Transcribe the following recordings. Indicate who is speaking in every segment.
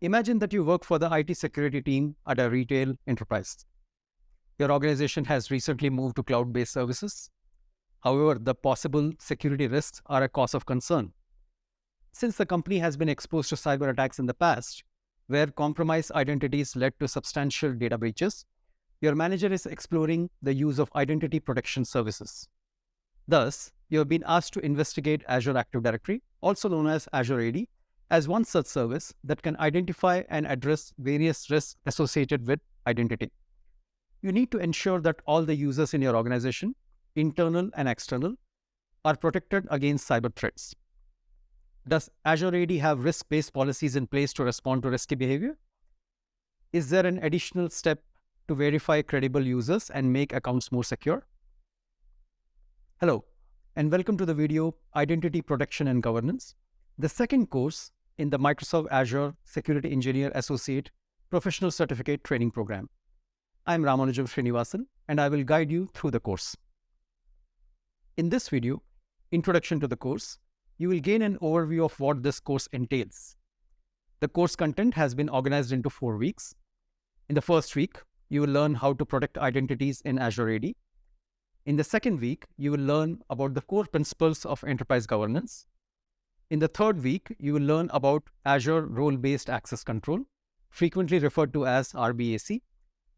Speaker 1: Imagine that you work for the IT security team at a retail enterprise. Your organization has recently moved to cloud-based services. However, the possible security risks are a cause of concern. Since the company has been exposed to cyber attacks in the past, where compromised identities led to substantial data breaches, your manager is exploring the use of identity protection services. Thus, you have been asked to investigate Azure Active Directory, also known as Azure AD, as one such service that can identify and address various risks associated with identity. You need to ensure that all the users in your organization, internal and external, are protected against cyber threats. Does Azure AD have risk-based policies in place to respond to risky behavior? Is there an additional step to verify credible users and make accounts more secure? Hello, and welcome to the video Identity Protection and Governance, the second course in the Microsoft Azure Security Engineer Associate Professional Certificate Training Program. I'm Ramanujam Srinivasan, and I will guide you through the course. In this video, Introduction to the course, you will gain an overview of what this course entails. The course content has been organized into 4 weeks. In the first week, you will learn how to protect identities in Azure AD. In the second week, you will learn about the core principles of enterprise governance. In the third week, you will learn about Azure Role-Based Access Control, frequently referred to as RBAC,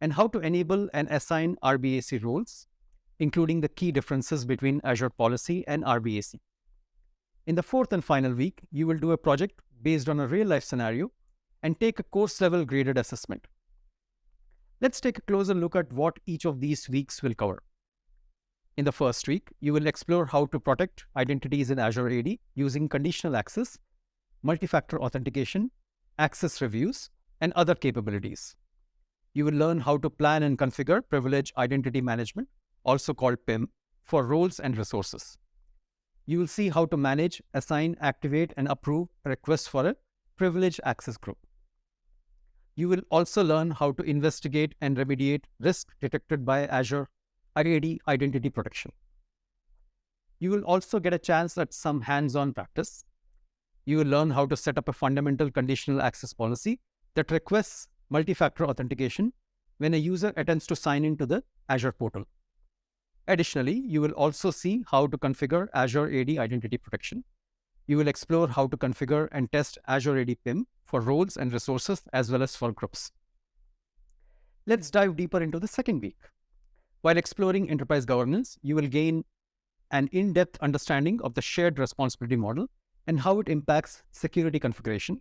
Speaker 1: and how to enable and assign RBAC roles, including the key differences between Azure Policy and RBAC. In the fourth and final week, you will do a project based on a real-life scenario and take a course-level graded assessment. Let's take a closer look at what each of these weeks will cover. In the first week, you will explore how to protect identities in Azure AD using conditional access, multi-factor authentication, access reviews, and other capabilities. You will learn how to plan and configure privilege identity management, also called PIM, for roles and resources. You will see how to manage, assign, activate, and approve requests for a privileged access group. You will also learn how to investigate and remediate risks detected by Azure AD Identity Protection. You will also get a chance at some hands-on practice. You will learn how to set up a fundamental conditional access policy that requests multi-factor authentication when a user attempts to sign into the Azure portal. Additionally, you will also see how to configure Azure AD Identity Protection. You will explore how to configure and test Azure AD PIM for roles and resources as well as for groups. Let's dive deeper into the second week. While exploring enterprise governance, you will gain an in-depth understanding of the shared responsibility model and how it impacts security configuration.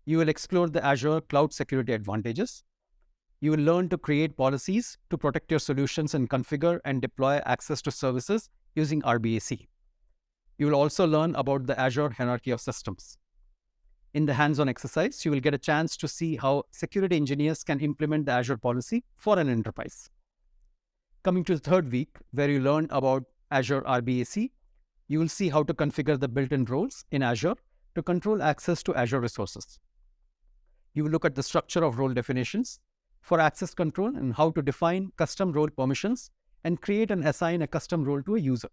Speaker 1: You will explore the Azure cloud security advantages. You will learn to create policies to protect your solutions and configure and deploy access to services using RBAC. You will also learn about the Azure hierarchy of systems. In the hands-on exercise, you will get a chance to see how security engineers can implement the Azure policy for an enterprise. Coming to the third week, where you learn about Azure RBAC, you will see how to configure the built-in roles in Azure to control access to Azure resources. You will look at the structure of role definitions for access control and how to define custom role permissions and create and assign a custom role to a user.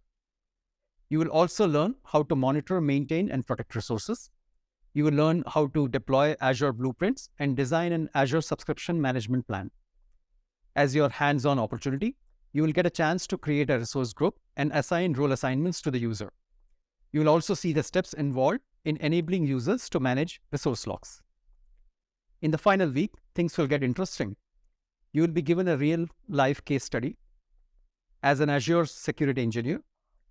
Speaker 1: You will also learn how to monitor, maintain, and protect resources. You will learn how to deploy Azure blueprints and design an Azure subscription management plan. As your hands-on opportunity, you will get a chance to create a resource group and assign role assignments to the user. You will also see the steps involved in enabling users to manage resource logs. In the final week, things will get interesting. You will be given a real-life case study. As an Azure security engineer,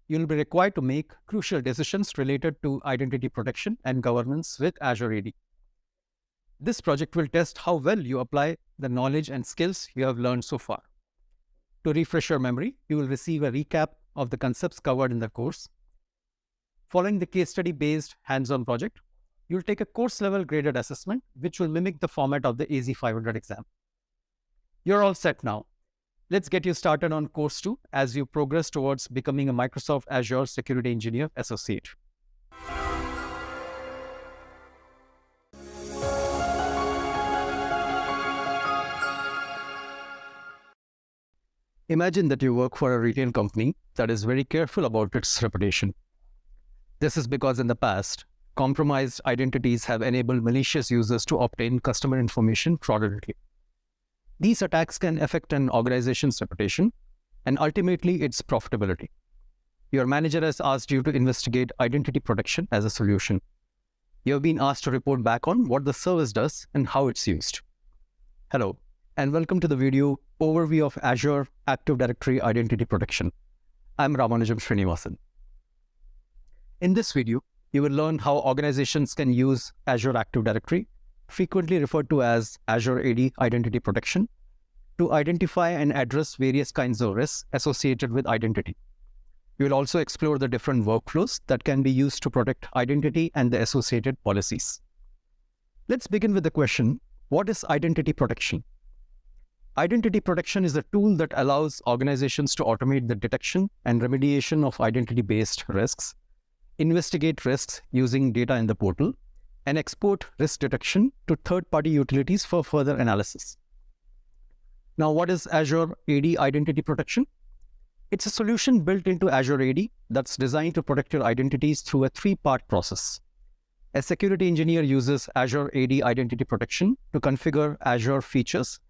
Speaker 1: you will be required to make crucial decisions related to identity protection and governance with Azure AD. This project will test how well you apply the knowledge and skills you have learned so far. To refresh your memory, you will receive a recap of the concepts covered in the course. Following the case study-based hands-on project, you will take a course-level graded assessment, which will mimic the format of the AZ-500 exam. You're all set now. Let's get you started on Course 2 as you progress towards becoming a Microsoft Azure Security Engineer Associate. Imagine that you work for a retail company that is very careful about its reputation. This is because in the past, compromised identities have enabled malicious users to obtain customer information fraudulently. These attacks can affect an organization's reputation and ultimately its profitability. Your manager has asked you to investigate identity protection as a solution. You have been asked to report back on what the service does and how it's used. Hello, and welcome to the video overview of Azure Active Directory Identity Protection. I'm Ramanujam Srinivasan. In this video, you will learn how organizations can use Azure Active Directory, frequently referred to as Azure AD Identity Protection, to identify and address various kinds of risks associated with identity. We will also explore the different workflows that can be used to protect identity and the associated policies. Let's begin with the question, what is identity protection? Identity protection is a tool that allows organizations to automate the detection and remediation of identity-based risks, investigate risks using data in the portal, and export risk detection to third-party utilities for further analysis. Now, what is Azure AD Identity Protection? It's a solution built into Azure AD that's designed to protect your identities through a three-part process. A security engineer uses Azure AD Identity Protection to configure Azure features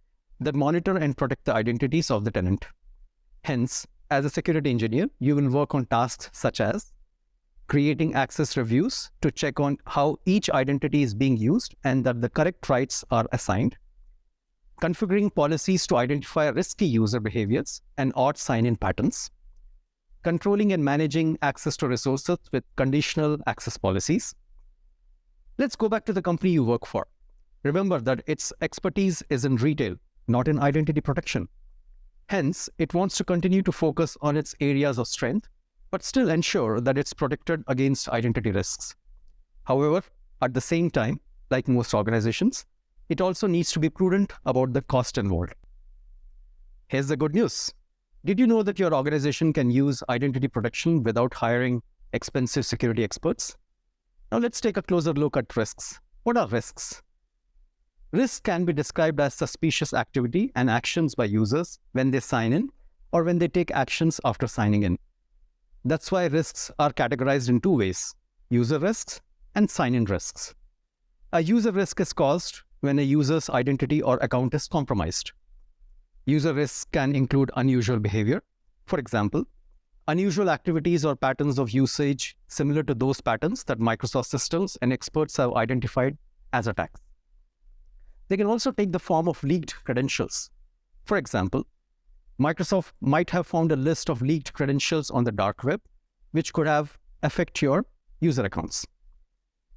Speaker 1: that monitor and protect the identities of the tenant. Hence, as a security engineer, you will work on tasks such as creating access reviews to check on how each identity is being used and that the correct rights are assigned, configuring policies to identify risky user behaviors and odd sign-in patterns, controlling and managing access to resources with conditional access policies. Let's go back to the company you work for. Remember that its expertise is in retail, not in identity protection. Hence, it wants to continue to focus on its areas of strength, but still ensure that it's protected against identity risks. However, at the same time, like most organizations, it also needs to be prudent about the cost involved. Here's the good news. Did you know that your organization can use identity protection without hiring expensive security experts? Now let's take a closer look at risks. What are risks? Risks can be described as suspicious activity and actions by users when they sign in or when they take actions after signing in. That's why risks are categorized in two ways, user risks and sign-in risks. A user risk is caused when a user's identity or account is compromised. User risks can include unusual behavior. For example, unusual activities or patterns of usage similar to those patterns that Microsoft systems and experts have identified as attacks. They can also take the form of leaked credentials. For example, Microsoft might have found a list of leaked credentials on the dark web, which could have affect your user accounts.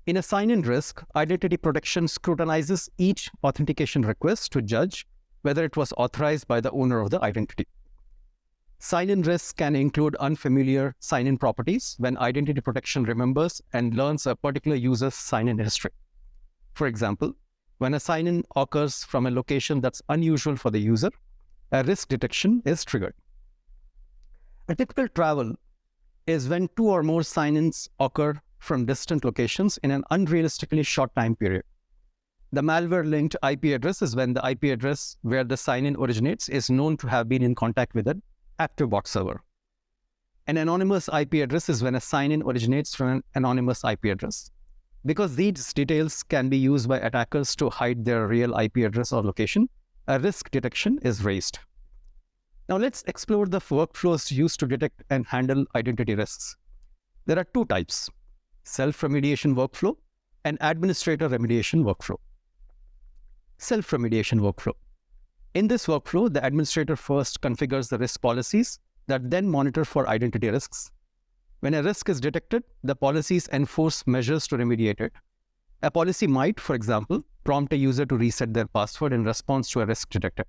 Speaker 1: In a sign-in risk, identity protection scrutinizes each authentication request to judge whether it was authorized by the owner of the identity. Sign-in risks can include unfamiliar sign-in properties when identity protection remembers and learns a particular user's sign-in history. For example, when a sign-in occurs from a location that's unusual for the user, a risk detection is triggered. A typical travel is when two or more sign-ins occur from distant locations in an unrealistically short time period. The malware-linked IP address is when the IP address where the sign-in originates is known to have been in contact with an active bot server. An anonymous IP address is when a sign-in originates from an anonymous IP address. Because these details can be used by attackers to hide their real IP address or location, a risk detection is raised. Now let's explore the workflows used to detect and handle identity risks. There are two types, self-remediation workflow and administrator remediation workflow. Self-remediation workflow. In this workflow, the administrator first configures the risk policies that then monitor for identity risks. When a risk is detected, the policies enforce measures to remediate it. A policy might, for example, prompt a user to reset their password in response to a risk detected.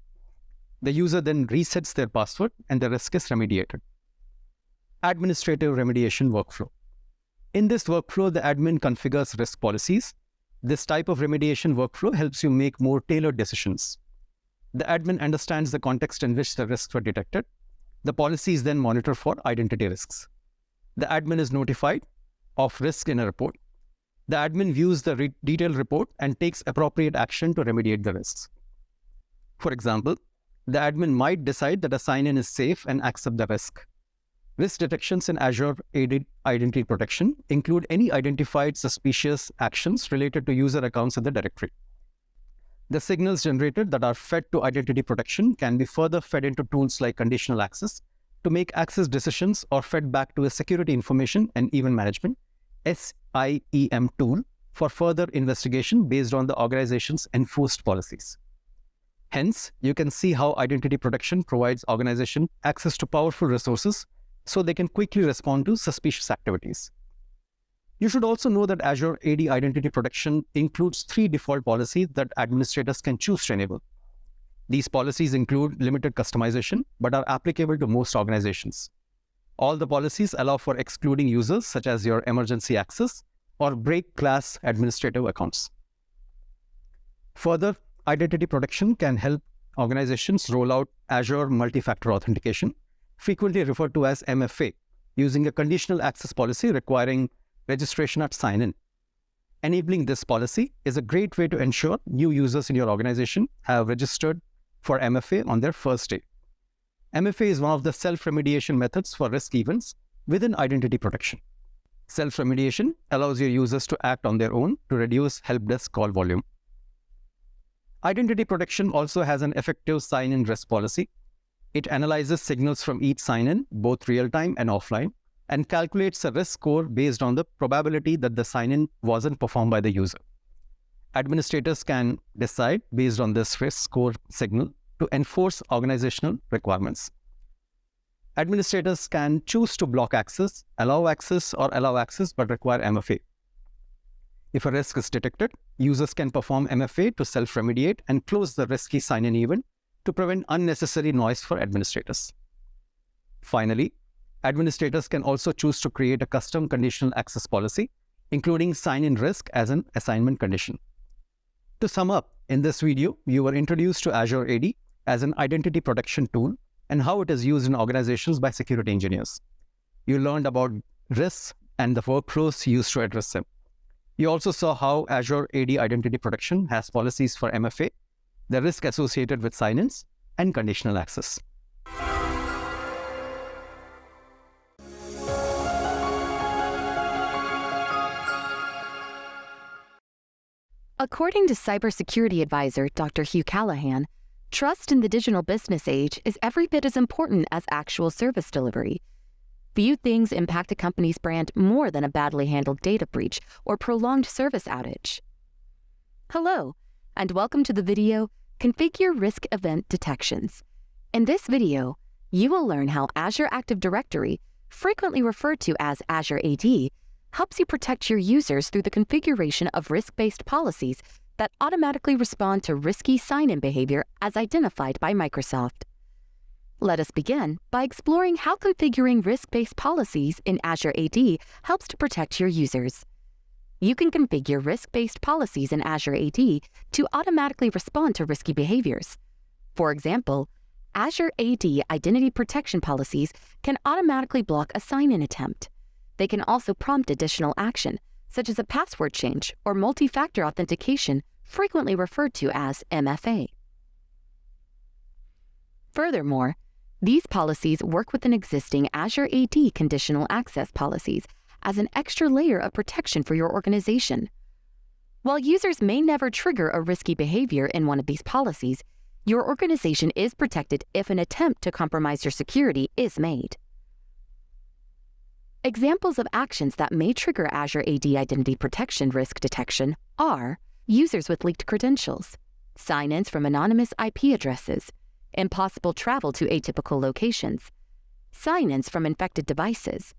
Speaker 1: The user then resets their password and the risk is remediated. Administrative remediation workflow. In this workflow, the admin configures risk policies. This type of remediation workflow helps you make more tailored decisions. The admin understands the context in which the risks were detected. The policies then monitor for identity risks. The admin is notified of risk in a report. The admin views the detailed report and takes appropriate action to remediate the risks. For example, the admin might decide that a sign-in is safe and accept the risk. Risk detections in Azure AD Identity Protection include any identified suspicious actions related to user accounts in the directory. The signals generated that are fed to identity protection can be further fed into tools like conditional access to make access decisions or fed back to a security information and event management SIEM tool for further investigation based on the organization's enforced policies. Hence, you can see how identity protection provides organizations access to powerful resources so they can quickly respond to suspicious activities. You should also know that Azure AD Identity Protection includes 3 default policies that administrators can choose to enable. These policies include limited customization, but are applicable to most organizations. All the policies allow for excluding users such as your emergency access or break class administrative accounts. Further, identity protection can help organizations roll out Azure Multifactor authentication, frequently referred to as MFA, using a conditional access policy requiring registration at sign-in. Enabling this policy is a great way to ensure new users in your organization have registered for MFA on their first day. MFA is one of the self-remediation methods for risk events within identity protection. Self-remediation allows your users to act on their own to reduce help desk call volume. Identity protection also has an effective sign-in risk policy. It analyzes signals from each sign-in, both real-time and offline, and calculates a risk score based on the probability that the sign-in wasn't performed by the user. Administrators can decide based on this risk score signal to enforce organizational requirements. Administrators can choose to block access, allow access, or allow access but require MFA. If a risk is detected, users can perform MFA to self-remediate and close the risky sign-in event to prevent unnecessary noise for administrators. Finally, administrators can also choose to create a custom conditional access policy, including sign-in risk as an assignment condition. To sum up, in this video, you were introduced to Azure AD as an identity protection tool and how it is used in organizations by security engineers. You learned about risks and the workflows used to address them. You also saw how Azure AD Identity Protection has policies for MFA, the risk associated with sign-ins, and conditional access.
Speaker 2: According to cybersecurity advisor Dr. Hugh Callahan, trust in the digital business age is every bit as important as actual service delivery. Few things impact a company's brand more than a badly handled data breach or prolonged service outage. Hello, and welcome to the video, Configure Risk Event Detections. In this video, you will learn how Azure Active Directory, frequently referred to as Azure AD, helps you protect your users through the configuration of risk-based policies that automatically respond to risky sign-in behavior as identified by Microsoft. Let us begin by exploring how configuring risk-based policies in Azure AD helps to protect your users. You can configure risk-based policies in Azure AD to automatically respond to risky behaviors. For example, Azure AD Identity Protection policies can automatically block a sign-in attempt. They can also prompt additional action, such as a password change or multi-factor authentication, frequently referred to as MFA. Furthermore, these policies work with an existing Azure AD conditional access policies as an extra layer of protection for your organization. While users may never trigger a risky behavior in one of these policies, your organization is protected if an attempt to compromise your security is made. Examples of actions that may trigger Azure AD Identity Protection risk detection are users with leaked credentials, sign-ins from anonymous IP addresses, impossible travel to atypical locations, sign-ins from infected devices,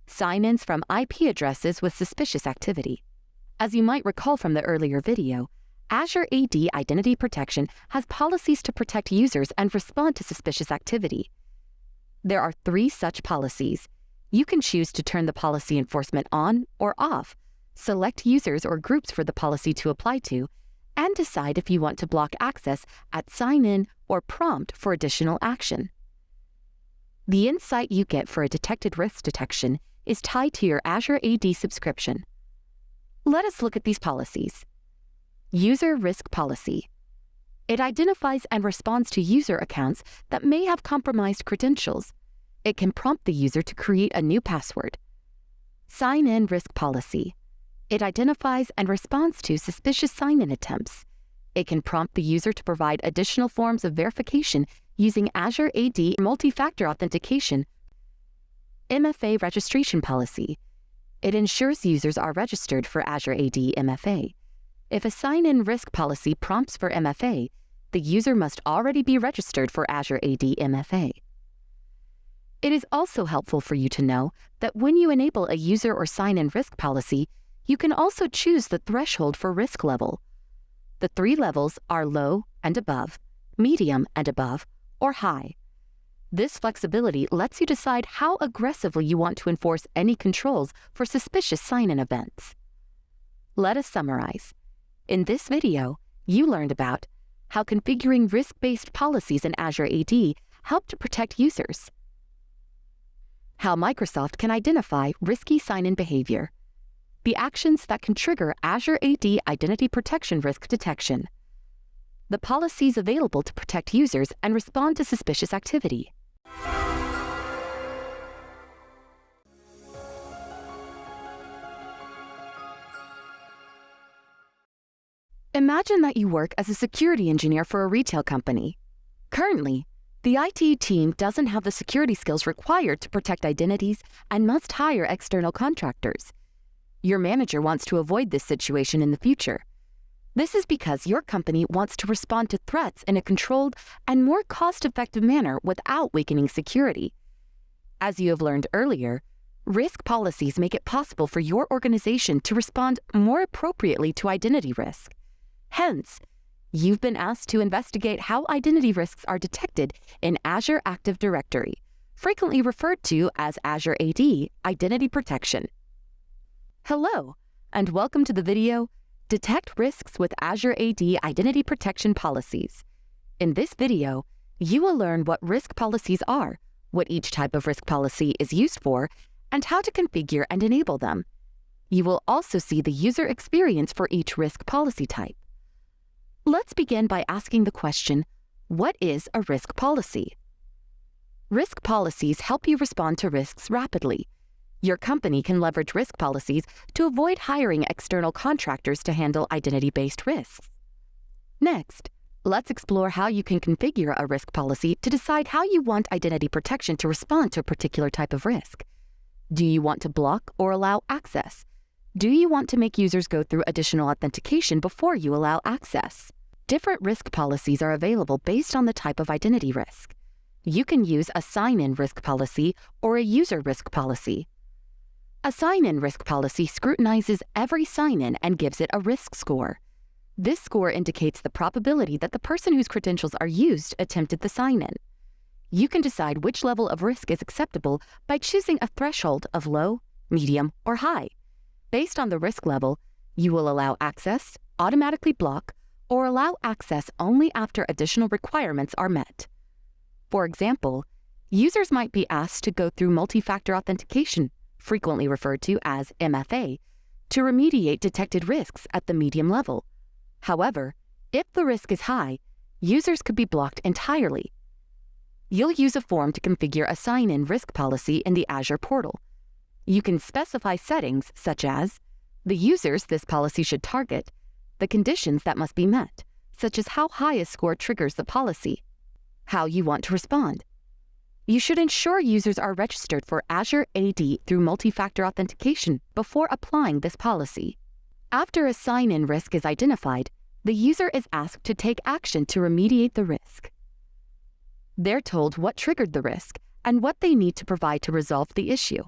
Speaker 2: sign-ins from IP addresses with suspicious activity. As you might recall from the earlier video, Azure AD Identity Protection has policies to protect users and respond to suspicious activity. There are 3 such policies. You can choose to turn the policy enforcement on or off, select users or groups for the policy to apply to, and decide if you want to block access at sign-in or prompt for additional action. The insight you get for a detected risk detection is tied to your Azure AD subscription. Let us look at these policies. User Risk Policy. It identifies and responds to user accounts that may have compromised credentials. It can prompt the user to create a new password. Sign-in risk policy. It identifies and responds to suspicious sign-in attempts. It can prompt the user to provide additional forms of verification using Azure AD Multifactor authentication. MFA registration policy. It ensures users are registered for Azure AD MFA. If a sign-in risk policy prompts for MFA, the user must already be registered for Azure AD MFA. It is also helpful for you to know that when you enable a user or sign-in risk policy, you can also choose the threshold for risk level. The 3 levels are low and above, medium and above, or high. This flexibility lets you decide how aggressively you want to enforce any controls for suspicious sign-in events. Let us summarize. In this video, you learned about how configuring risk-based policies in Azure AD help to protect users, how Microsoft can identify risky sign-in behavior, the actions that can trigger Azure AD Identity Protection risk detection, the policies available to protect users and respond to suspicious activity. Imagine that you work as a security engineer for a retail company. Currently, the IT team doesn't have the security skills required to protect identities and must hire external contractors. Your manager wants to avoid this situation in the future. This is because your company wants to respond to threats in a controlled and more cost-effective manner without weakening security. As you have learned earlier, risk policies make it possible for your organization to respond more appropriately to identity risk. Hence, you've been asked to investigate how identity risks are detected in Azure Active Directory, frequently referred to as Azure AD Identity Protection. Hello, and welcome to the video, Detect Risks with Azure AD Identity Protection Policies. In this video, you will learn what risk policies are, what each type of risk policy is used for, and how to configure and enable them. You will also see the user experience for each risk policy type. Let's begin by asking the question, what is a risk policy? Risk policies help you respond to risks rapidly. Your company can leverage risk policies to avoid hiring external contractors to handle identity-based risks. Next, let's explore how you can configure a risk policy to decide how you want identity protection to respond to a particular type of risk. Do you want to block or allow access? Do you want to make users go through additional authentication before you allow access? Different risk policies are available based on the type of identity risk. You can use a sign-in risk policy or a user risk policy. A sign-in risk policy scrutinizes every sign-in and gives it a risk score. This score indicates the probability that the person whose credentials are used attempted the sign-in. You can decide which level of risk is acceptable by choosing a threshold of low, medium, or high. Based on the risk level, you will allow access, automatically block, or allow access only after additional requirements are met. For example, users might be asked to go through multi-factor authentication, frequently referred to as MFA, to remediate detected risks at the medium level. However, if the risk is high, users could be blocked entirely. You'll use a form to configure a sign-in risk policy in the Azure portal. You can specify settings such as the users this policy should target, the conditions that must be met, such as how high a score triggers the policy, how you want to respond. You should ensure users are registered for Azure AD through multi-factor authentication before applying this policy. After a sign-in risk is identified, the user is asked to take action to remediate the risk. They're told what triggered the risk and what they need to provide to resolve the issue.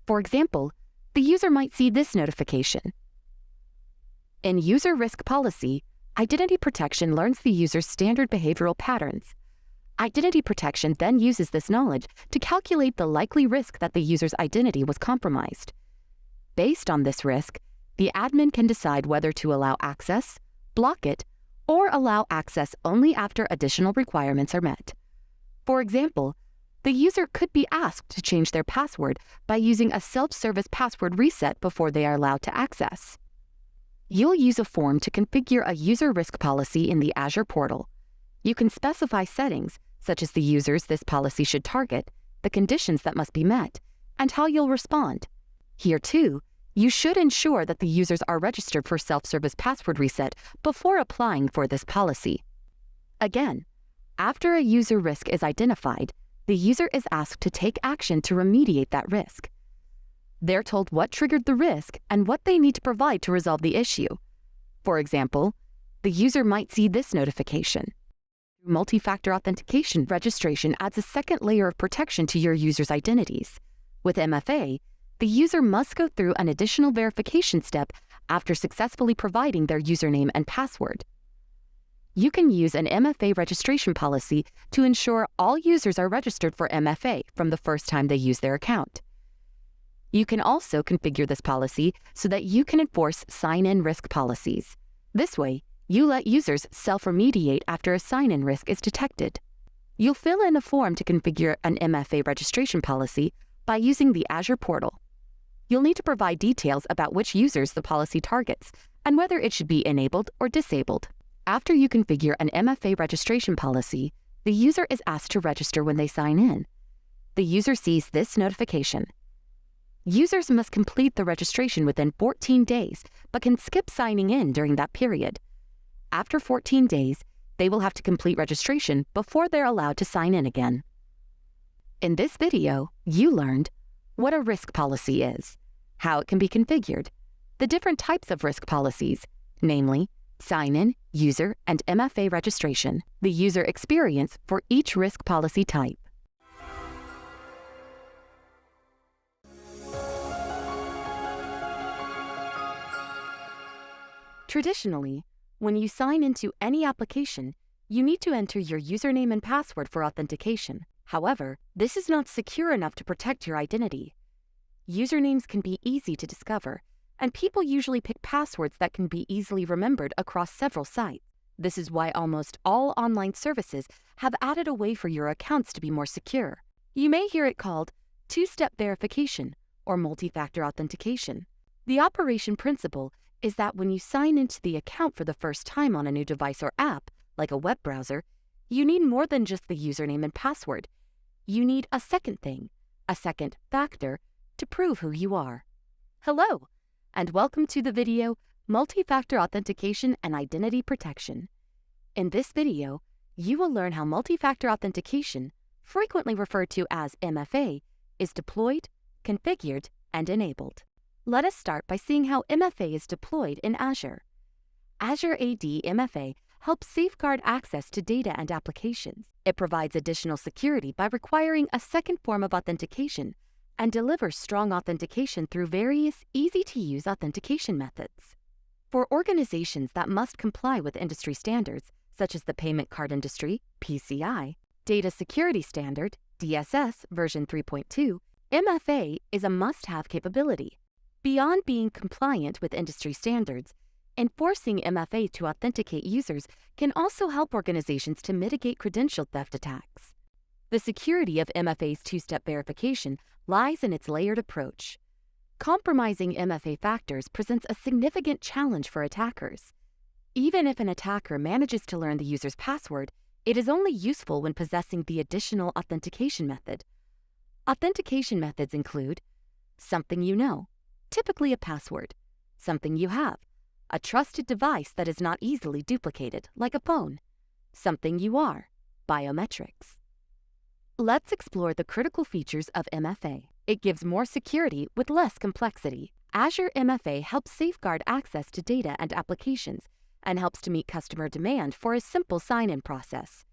Speaker 2: For example, the user might see this notification. In User Risk Policy, Identity Protection learns the user's standard behavioral patterns. Identity Protection then uses this knowledge to calculate the likely risk that the user's identity was compromised. Based on this risk, the admin can decide whether to allow access, block it, or allow access only after additional requirements are met. For example, the user could be asked to change their password by using a self-service password reset before they are allowed to access. You'll use a form to configure a user risk policy in the Azure portal. You can specify settings, such as the users this policy should target, the conditions that must be met, and how you'll respond. Here too, you should ensure that the users are registered for self-service password reset before applying for this policy. Again, after a user risk is identified, the user is asked to take action to remediate that risk. They're told what triggered the risk and what they need to provide to resolve the issue. For example, the user might see this notification. Multi-factor authentication registration adds a second layer of protection to your user's identities. With MFA, the user must go through an additional verification step after successfully providing their username and password. You can use an MFA registration policy to ensure all users are registered for MFA from the first time they use their account. You can also configure this policy so that you can enforce sign-in risk policies. This way, you let users self-remediate after a sign-in risk is detected. You'll fill in a form to configure an MFA registration policy by using the Azure portal. You'll need to provide details about which users the policy targets and whether it should be enabled or disabled. After you configure an MFA registration policy, the user is asked to register when they sign in. The user sees this notification. Users must complete the registration within 14 days, but can skip signing in during that period. After 14 days, they will have to complete registration before they're allowed to sign in again. In this video, you learned what a risk policy is, how it can be configured, the different types of risk policies, namely sign-in, user, and MFA registration, the user experience for each risk policy type. Traditionally, when you sign into any application, you need to enter your username and password for authentication. However, this is not secure enough to protect your identity. Usernames can be easy to discover, and people usually pick passwords that can be easily remembered across several sites. This is why almost all online services have added a way for your accounts to be more secure. You may hear it called two-step verification or multi-factor authentication. The operation principle is that when you sign into the account for the first time on a new device or app, like a web browser, you need more than just the username and password. You need a second thing, a second factor, to prove who you are. Hello, and welcome to the video, Multi-Factor Authentication and Identity Protection. In this video, you will learn how multi-factor authentication, frequently referred to as MFA, is deployed, configured, and enabled. Let us start by seeing how MFA is deployed in Azure. Azure AD MFA helps safeguard access to data and applications. It provides additional security by requiring a second form of authentication and delivers strong authentication through various easy-to-use authentication methods. For organizations that must comply with industry standards, such as the Payment Card Industry, PCI, Data Security Standard, DSS version 3.2, MFA is a must-have capability. Beyond being compliant with industry standards, enforcing MFA to authenticate users can also help organizations to mitigate credential theft attacks. The security of MFA's two-step verification lies in its layered approach. Compromising MFA factors presents a significant challenge for attackers. Even if an attacker manages to learn the user's password, it is only useful when possessing the additional authentication method. Authentication methods include something you know, typically a password, something you have, a trusted device that is not easily duplicated, like a phone, something you are, biometrics. Let's explore the critical features of MFA. It gives more security with less complexity. Azure MFA helps safeguard access to data and applications and helps to meet customer demand for a simple sign-in process.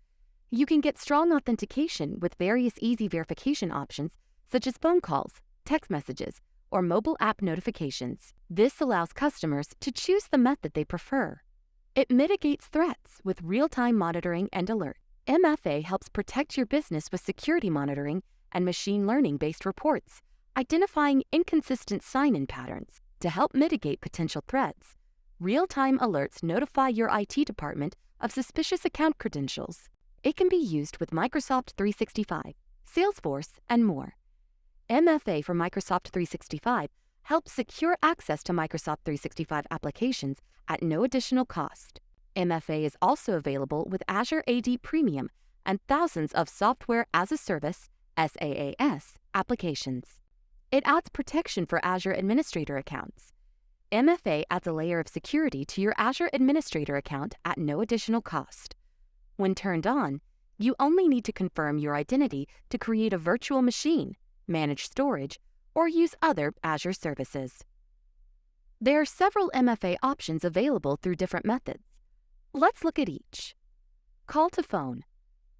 Speaker 2: You can get strong authentication with various easy verification options such as phone calls, text messages, or mobile app notifications. This allows customers to choose the method they prefer. It mitigates threats with real-time monitoring and alert. MFA helps protect your business with security monitoring and machine learning-based reports, identifying inconsistent sign-in patterns. To help mitigate potential threats, real-time alerts notify your IT department of suspicious account credentials. It can be used with Microsoft 365, Salesforce, and more. MFA for Microsoft 365 helps secure access to Microsoft 365 applications at no additional cost. MFA is also available with Azure AD Premium and thousands of software as a service, SaaS, applications. It adds protection for Azure Administrator accounts. MFA adds a layer of security to your Azure Administrator account at no additional cost. When turned on, you only need to confirm your identity to create a virtual machine, manage storage, or use other Azure services. There are several MFA options available through different methods. Let's look at each. Call to phone.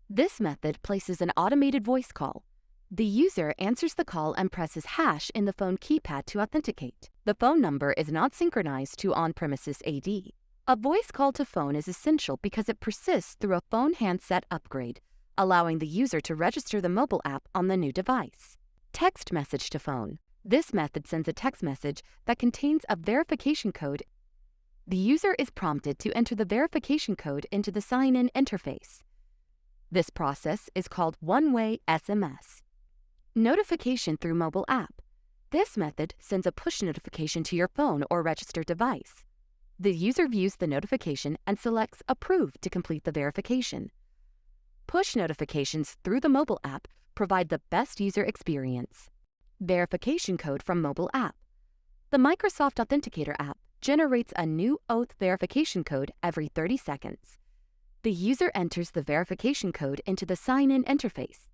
Speaker 2: This method places an automated voice call. The user answers the call and presses hash in the phone keypad to authenticate. The phone number is not synchronized to on-premises AD. A voice call to phone is essential because it persists through a phone handset upgrade, allowing the user to register the mobile app on the new device. Text message to phone. This method sends a text message that contains a verification code. The user is prompted to enter the verification code into the sign-in interface. This process is called one-way SMS. Notification through mobile app. This method sends a push notification to your phone or registered device. The user views the notification and selects Approve to complete the verification. Push notifications through the mobile app provide the best user experience. Verification code from mobile app. The Microsoft Authenticator app generates a new oath verification code every 30 seconds. The user enters the verification code into the sign-in interface.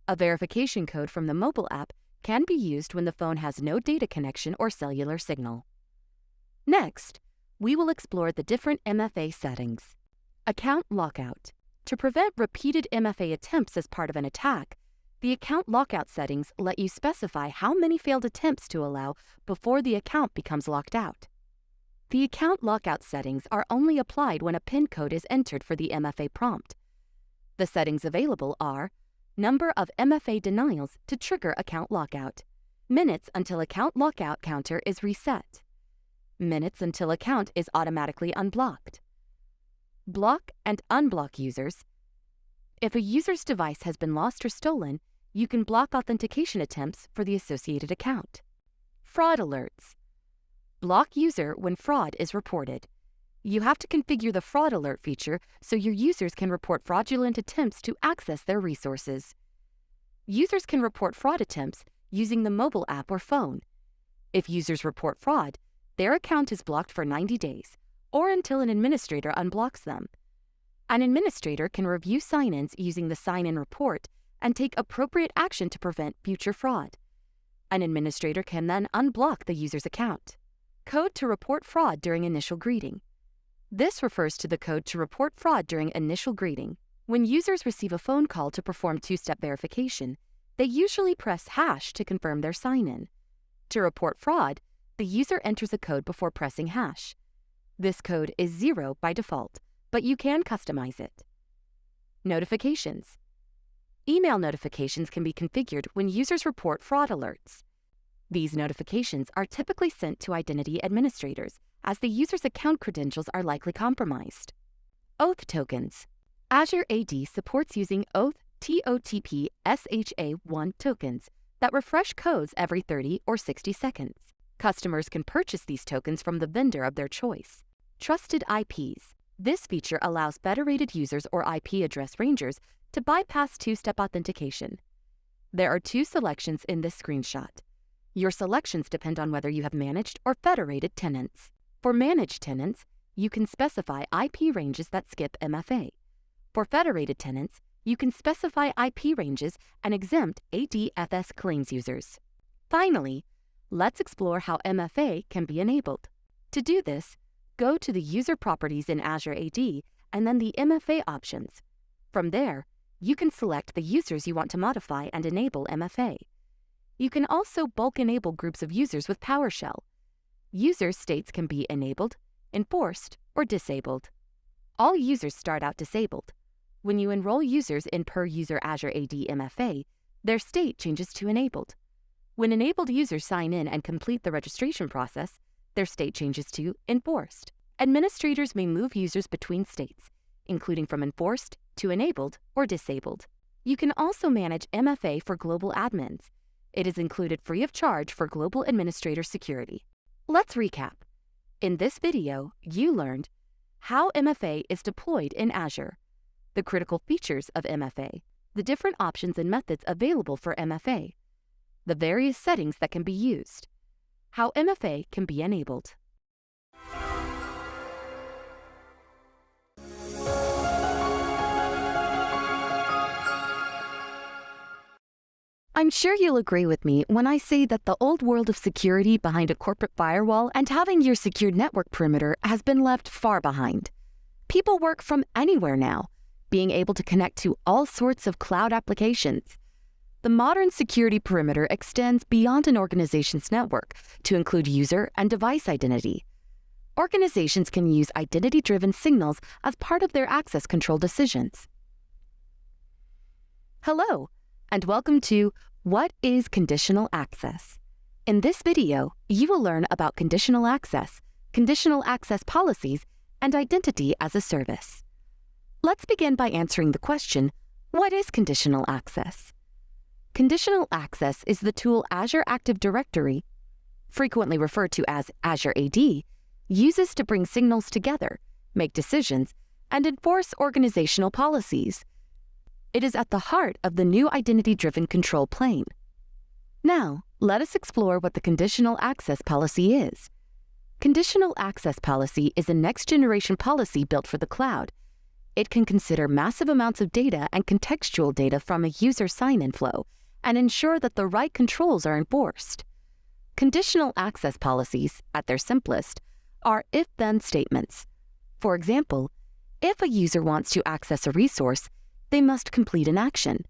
Speaker 2: A verification code from the mobile app can be used when the phone has no data connection or cellular signal. Next, we will explore the different MFA settings. Account lockout. To prevent repeated MFA attempts as part of an attack, the account lockout settings let you specify how many failed attempts to allow before the account becomes locked out. The account lockout settings are only applied when a PIN code is entered for the MFA prompt. The settings available are number of MFA denials to trigger account lockout, minutes until account lockout counter is reset, minutes until account is automatically unblocked, block and unblock users. If a user's device has been lost or stolen, you can block authentication attempts for the associated account. Fraud alerts. Block user when fraud is reported. You have to configure the fraud alert feature so your users can report fraudulent attempts to access their resources. Users can report fraud attempts using the mobile app or phone. If users report fraud, their account is blocked for 90 days or until an administrator unblocks them. An administrator can review sign-ins using the sign-in report and take appropriate action to prevent future fraud. An administrator can then unblock the user's account. Code to report fraud during initial greeting. This refers to the code to report fraud during initial greeting. When users receive a phone call to perform two-step verification, they usually press hash to confirm their sign-in. To report fraud, the user enters a code before pressing hash. This code is 0 by default, but you can customize it. Notifications. Email notifications can be configured when users report fraud alerts. These notifications are typically sent to identity administrators, as the user's account credentials are likely compromised. Oath tokens. Azure AD supports using Oath TOTP SHA-1 tokens that refresh codes every 30 or 60 seconds. Customers can purchase these tokens from the vendor of their choice. Trusted IPs. This feature allows federated users or IP address rangers to bypass two-step authentication. There are two selections in this screenshot. Your selections depend on whether you have managed or federated tenants. For managed tenants, you can specify IP ranges that skip MFA. For federated tenants, you can specify IP ranges and exempt ADFS claims users. Finally, let's explore how MFA can be enabled. To do this, go to the User Properties in Azure AD and then the MFA options. From there, you can select the users you want to modify and enable MFA. You can also bulk enable groups of users with PowerShell. User states can be enabled, enforced, or disabled. All users start out disabled. When you enroll users in per user Azure AD MFA, their state changes to enabled. When enabled users sign in and complete the registration process, their state changes to enforced. Administrators may move users between states, including from enforced to enabled or disabled. You can also manage MFA for global admins. It is included free of charge for global administrator security. Let's recap. In this video, you learned how MFA is deployed in Azure, the critical features of MFA, the different options and methods available for MFA, the various settings that can be used, how MFA can be enabled. I'm sure you'll agree with me when I say that the old world of security behind a corporate firewall and having your secured network perimeter has been left far behind. People work from anywhere now, being able to connect to all sorts of cloud applications. The modern security perimeter extends beyond an organization's network to include user and device identity. Organizations can use identity-driven signals as part of their access control decisions. Hello, and welcome to What is Conditional Access? In this video, you will learn about conditional access policies, and identity as a service. Let's begin by answering the question, what is conditional access? Conditional access is the tool Azure Active Directory, frequently referred to as Azure AD, uses to bring signals together, make decisions, and enforce organizational policies. It is at the heart of the new identity-driven control plane. Now, let us explore what the conditional access policy is. Conditional access policy is a next-generation policy built for the cloud. It can consider massive amounts of data and contextual data from a user sign-in flow and ensure that the right controls are enforced. Conditional access policies, at their simplest, are if-then statements. For example, if a user wants to access a resource, they must complete an action.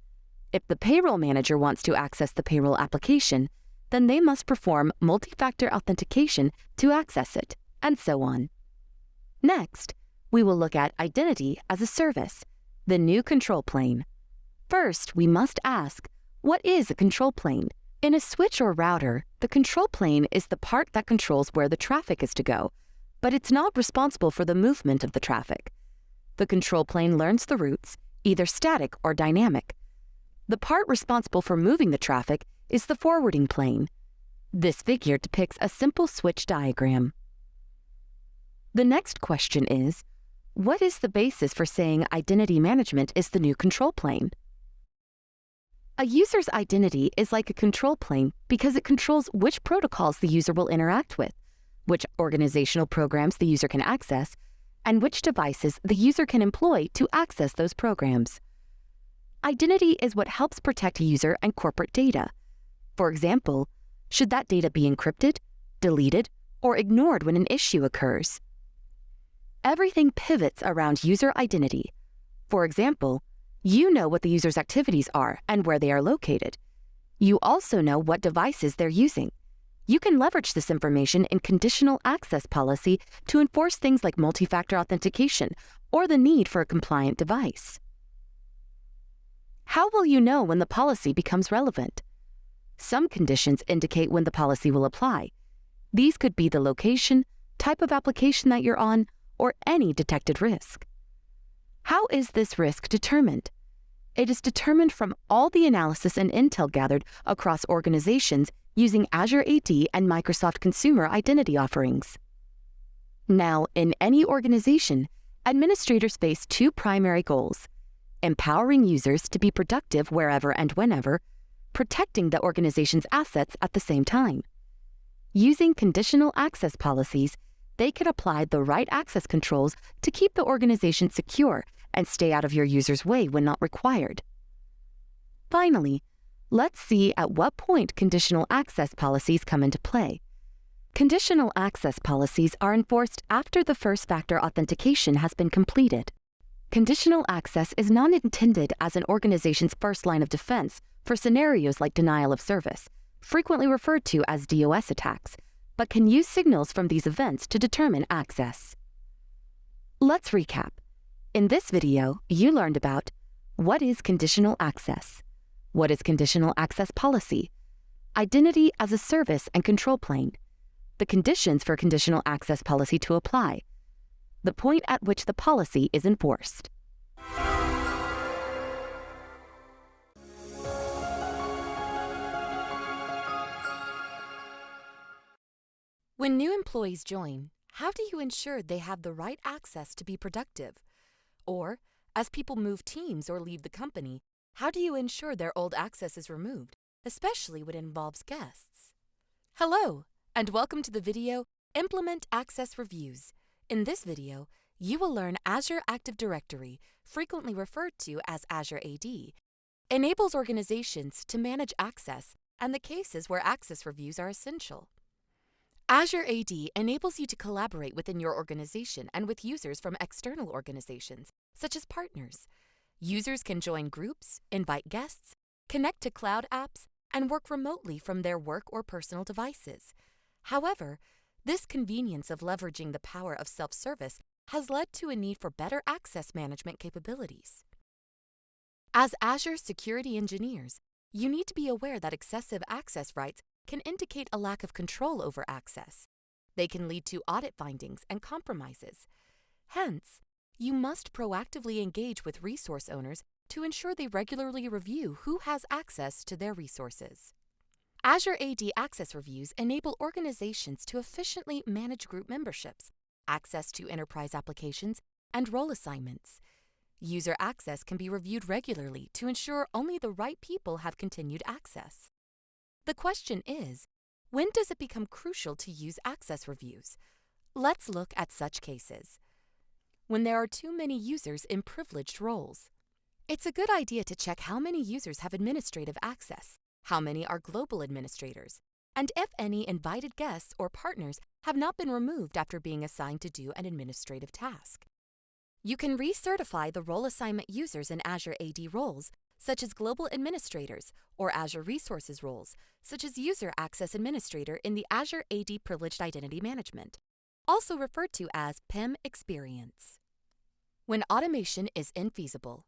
Speaker 2: If the payroll manager wants to access the payroll application, then they must perform multi-factor authentication to access it, and so on. Next, we will look at identity as a service, the new control plane. First, we must ask, what is a control plane? In a switch or router, the control plane is the part that controls where the traffic is to go, but it's not responsible for the movement of the traffic. The control plane learns the routes, either static or dynamic. The part responsible for moving the traffic is the forwarding plane. This figure depicts a simple switch diagram. The next question is, what is the basis for saying identity management is the new control plane? A user's identity is like a control plane because it controls which protocols the user will interact with, which organizational programs the user can access, and which devices the user can employ to access those programs. Identity is what helps protect user and corporate data. For example, should that data be encrypted, deleted, or ignored when an issue occurs? Everything pivots around user identity. For example, you know what the user's activities are and where they are located. You also know what devices they're using. You can leverage this information in conditional access policy to enforce things like multi-factor authentication or the need for a compliant device. How will you know when the policy becomes relevant? Some conditions indicate when the policy will apply. These could be the location, type of application that you're on, or any detected risk. How is this risk determined? It is determined from all the analysis and intel gathered across organizations using Azure AD and Microsoft Consumer Identity offerings. Now, in any organization, administrators face two primary goals: empowering users to be productive wherever and whenever, protecting the organization's assets at the same time. Using conditional access policies, they can apply the right access controls to keep the organization secure and stay out of your user's way when not required. Finally, let's see at what point conditional access policies come into play. Conditional access policies are enforced after the first factor authentication has been completed. Conditional access is not intended as an organization's first line of defense for scenarios like denial of service, frequently referred to as DOS attacks, but can use signals from these events to determine access. Let's recap. In this video, you learned about what is conditional access, what is conditional access policy, identity as a service and control plane, the conditions for conditional access policy to apply, the point at which the policy is enforced. When new employees join, how do you ensure they have the right access to be productive? Or, as people move teams or leave the company, How do you ensure their old access is removed, especially when it involves guests? Hello, and welcome to the video, Implement Access Reviews. In this video, you will learn Azure Active Directory, frequently referred to as Azure AD, enables organizations to manage access and the cases where access reviews are essential. Azure AD enables you to collaborate within your organization and with users from external organizations, such as partners. Users can join groups, invite guests, connect to cloud apps, and work remotely from their work or personal devices. However, this convenience of leveraging the power of self-service has led to a need for better access management capabilities. As Azure security engineers, you need to be aware that excessive access rights can indicate a lack of control over access. They can lead to audit findings and compromises. Hence, you must proactively engage with resource owners to ensure they regularly review who has access to their resources. Azure AD Access Reviews enable organizations to efficiently manage group memberships, access to enterprise applications, and role assignments. User access can be reviewed regularly to ensure only the right people have continued access. The question is, when does it become crucial to use access reviews? Let's look at such cases. When there are too many users in privileged roles. It's a good idea to check how many users have administrative access, how many are global administrators, and if any invited guests or partners have not been removed after being assigned to do an administrative task. You can recertify the role assignment users in Azure AD roles, such as global administrators, or Azure Resources roles, such as User Access Administrator in the Azure AD Privileged Identity Management, also referred to as PIM experience. When automation is infeasible,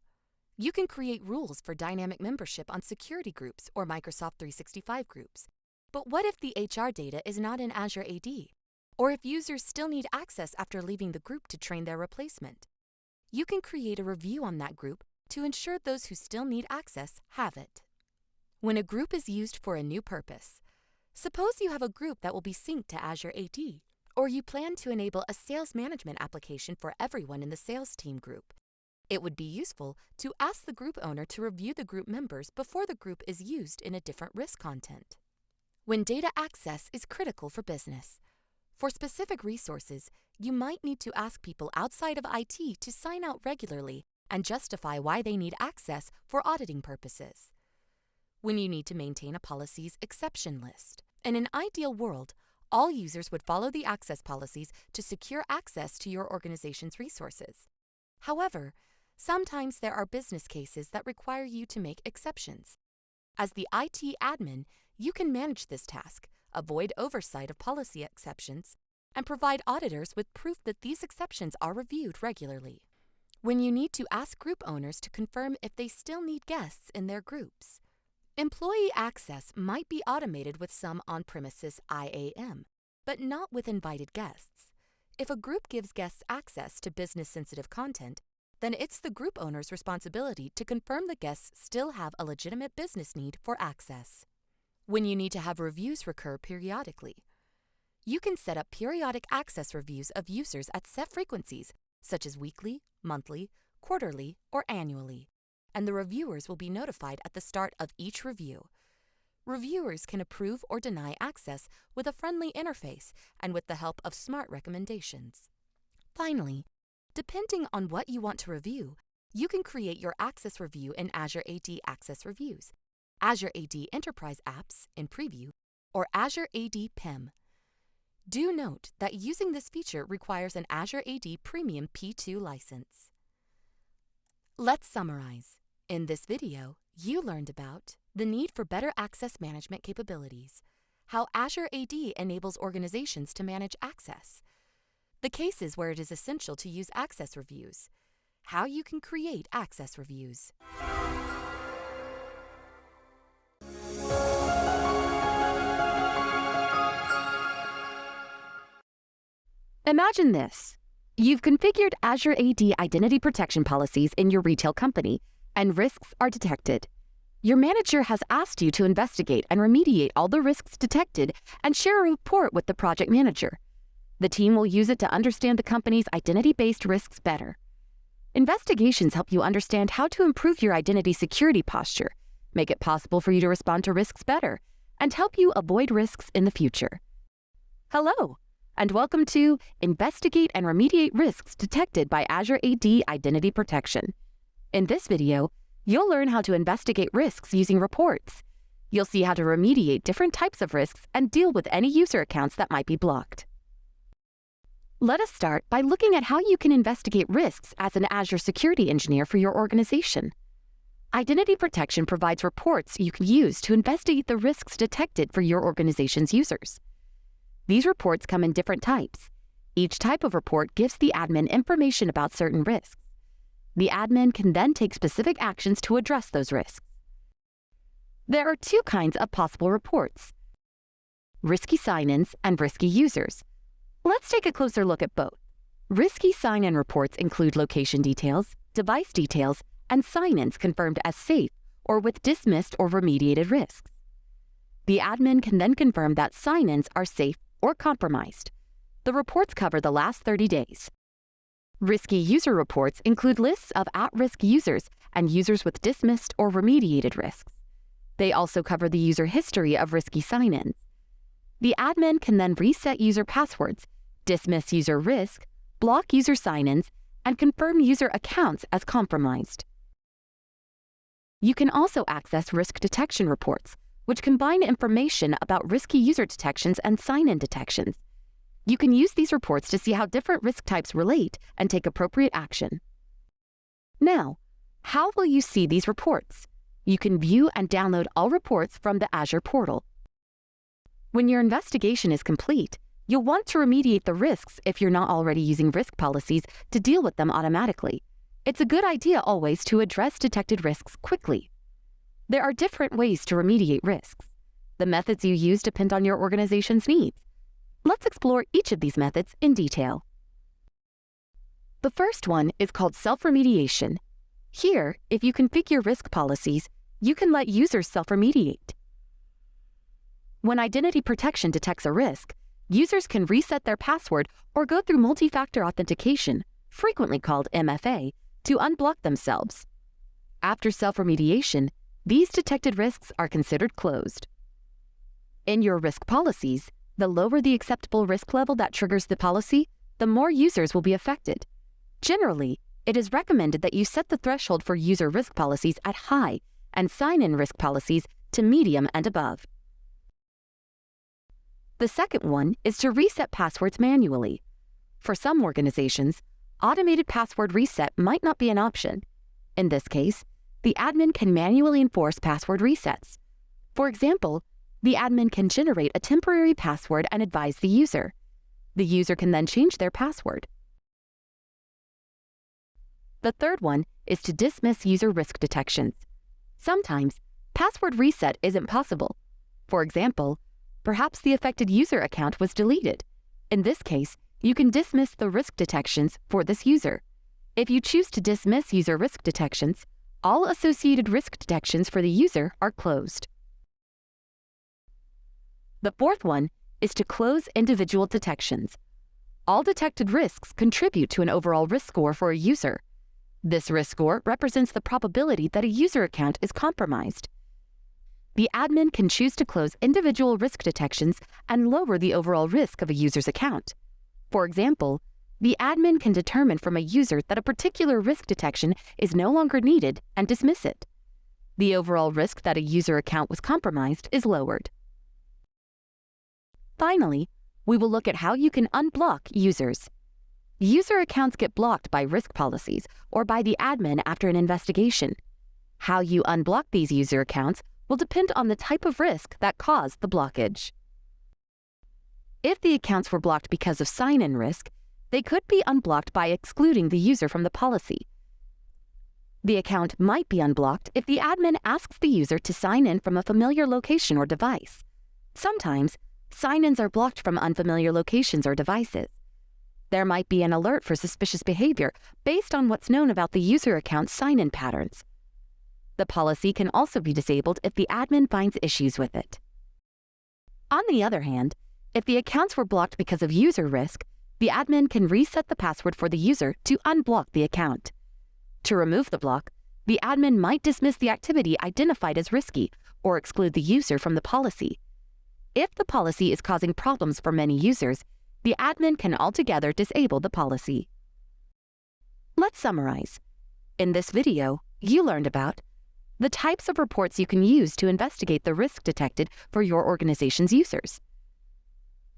Speaker 2: you can create rules for dynamic membership on security groups or Microsoft 365 groups. But what if the HR data is not in Azure AD? Or if users still need access after leaving the group to train their replacement? You can create a review on that group to ensure those who still need access have it. When a group is used for a new purpose, suppose you have a group that will be synced to Azure AD, or you plan to enable a sales management application for everyone in the sales team group. It would be useful to ask the group owner to review the group members before the group is used in a different risk content. When data access is critical for business. For specific resources, you might need to ask people outside of IT to sign out regularly and justify why they need access for auditing purposes. When you need to maintain a policy's exception list. In an ideal world, all users would follow the access policies to secure access to your organization's resources. However, sometimes there are business cases that require you to make exceptions. As the IT admin, you can manage this task, avoid oversight of policy exceptions, and provide auditors with proof that these exceptions are reviewed regularly. When you need to ask group owners to confirm if they still need guests in their groups. Employee access might be automated with some on-premises IAM, but not with invited guests. If a group gives guests access to business-sensitive content, then it's the group owner's responsibility to confirm the guests still have a legitimate business need for access. When you need to have reviews recur periodically. You can set up periodic access reviews of users at set frequencies, such as weekly, monthly, quarterly, or annually, and the reviewers will be notified at the start of each review. Reviewers can approve or deny access with a friendly interface and with the help of smart recommendations. Finally, depending on what you want to review, you can create your access review in Azure AD Access Reviews, Azure AD Enterprise Apps in Preview, or Azure AD PIM. Do note that using this feature requires an Azure AD Premium P2 license. Let's summarize. In this video, you learned about the need for better access management capabilities, how Azure AD enables organizations to manage access, the cases where it is essential to use access reviews, how you can create access reviews. Imagine this. You've configured Azure AD Identity Protection policies in your retail company, and risks are detected. Your manager has asked you to investigate and remediate all the risks detected and share a report with the project manager. The team will use it to understand the company's identity-based risks better. Investigations help you understand how to improve your identity security posture, make it possible for you to respond to risks better, and help you avoid risks in the future. Hello, and welcome to Investigate and Remediate Risks Detected by Azure AD Identity Protection. In this video, you'll learn how to investigate risks using reports. You'll see how to remediate different types of risks and deal with any user accounts that might be blocked. Let us start by looking at how you can investigate risks as an Azure security engineer for your organization. Identity protection provides reports you can use to investigate the risks detected for your organization's users. These reports come in different types. Each type of report gives the admin information about certain risks. The admin can then take specific actions to address those risks. There are two kinds of possible reports: risky sign-ins and risky users. Let's take a closer look at both. Risky sign-in reports include location details, device details, and sign-ins confirmed as safe or with dismissed or remediated risks. The admin can then confirm that sign-ins are safe or compromised. The reports cover the last 30 days. Risky user reports include lists of at-risk users and users with dismissed or remediated risks. They also cover the user history of risky sign-ins. The admin can then reset user passwords, dismiss user risk, block user sign-ins, and confirm user accounts as compromised. You can also access risk detection reports, which combine information about risky user detections and sign-in detections. You can use these reports to see how different risk types relate and take appropriate action. Now, how will you see these reports? You can view and download all reports from the Azure portal. When your investigation is complete, you'll want to remediate the risks if you're not already using risk policies to deal with them automatically. It's a good idea always to address detected risks quickly. There are different ways to remediate risks. The methods you use depend on your organization's needs. Let's explore each of these methods in detail. The first one is called self-remediation. Here, if you configure risk policies, you can let users self-remediate. When identity protection detects a risk, users can reset their password or go through multifactor authentication, frequently called MFA, to unblock themselves. After self-remediation, these detected risks are considered closed. In your risk policies, the lower the acceptable risk level that triggers the policy, the more users will be affected. Generally, it is recommended that you set the threshold for user risk policies at high and sign-in risk policies to medium and above. The second one is to reset passwords manually. For some organizations, automated password reset might not be an option. In this case, the admin can manually enforce password resets. For example, the admin can generate a temporary password and advise the user. The user can then change their password. The third one is to dismiss user risk detections. Sometimes, password reset isn't possible. For example, perhaps the affected user account was deleted. In this case, you can dismiss the risk detections for this user. If you choose to dismiss user risk detections, all associated risk detections for the user are closed. The fourth one is to close individual detections. All detected risks contribute to an overall risk score for a user. This risk score represents the probability that a user account is compromised. The admin can choose to close individual risk detections and lower the overall risk of a user's account. For example, the admin can determine from a user that a particular risk detection is no longer needed and dismiss it. The overall risk that a user account was compromised is lowered. Finally, we will look at how you can unblock users. User accounts get blocked by risk policies or by the admin after an investigation. How you unblock these user accounts will depend on the type of risk that caused the blockage. If the accounts were blocked because of sign-in risk, they could be unblocked by excluding the user from the policy. The account might be unblocked if the admin asks the user to sign in from a familiar location or device. Sometimes, sign-ins are blocked from unfamiliar locations or devices. There might be an alert for suspicious behavior based on what's known about the user account's sign-in patterns. The policy can also be disabled if the admin finds issues with it. On the other hand, if the accounts were blocked because of user risk, the admin can reset the password for the user to unblock the account. To remove the block, the admin might dismiss the activity identified as risky or exclude the user from the policy. If the policy is causing problems for many users, the admin can altogether disable the policy. Let's summarize. In this video, you learned about the types of reports you can use to investigate the risk detected for your organization's users,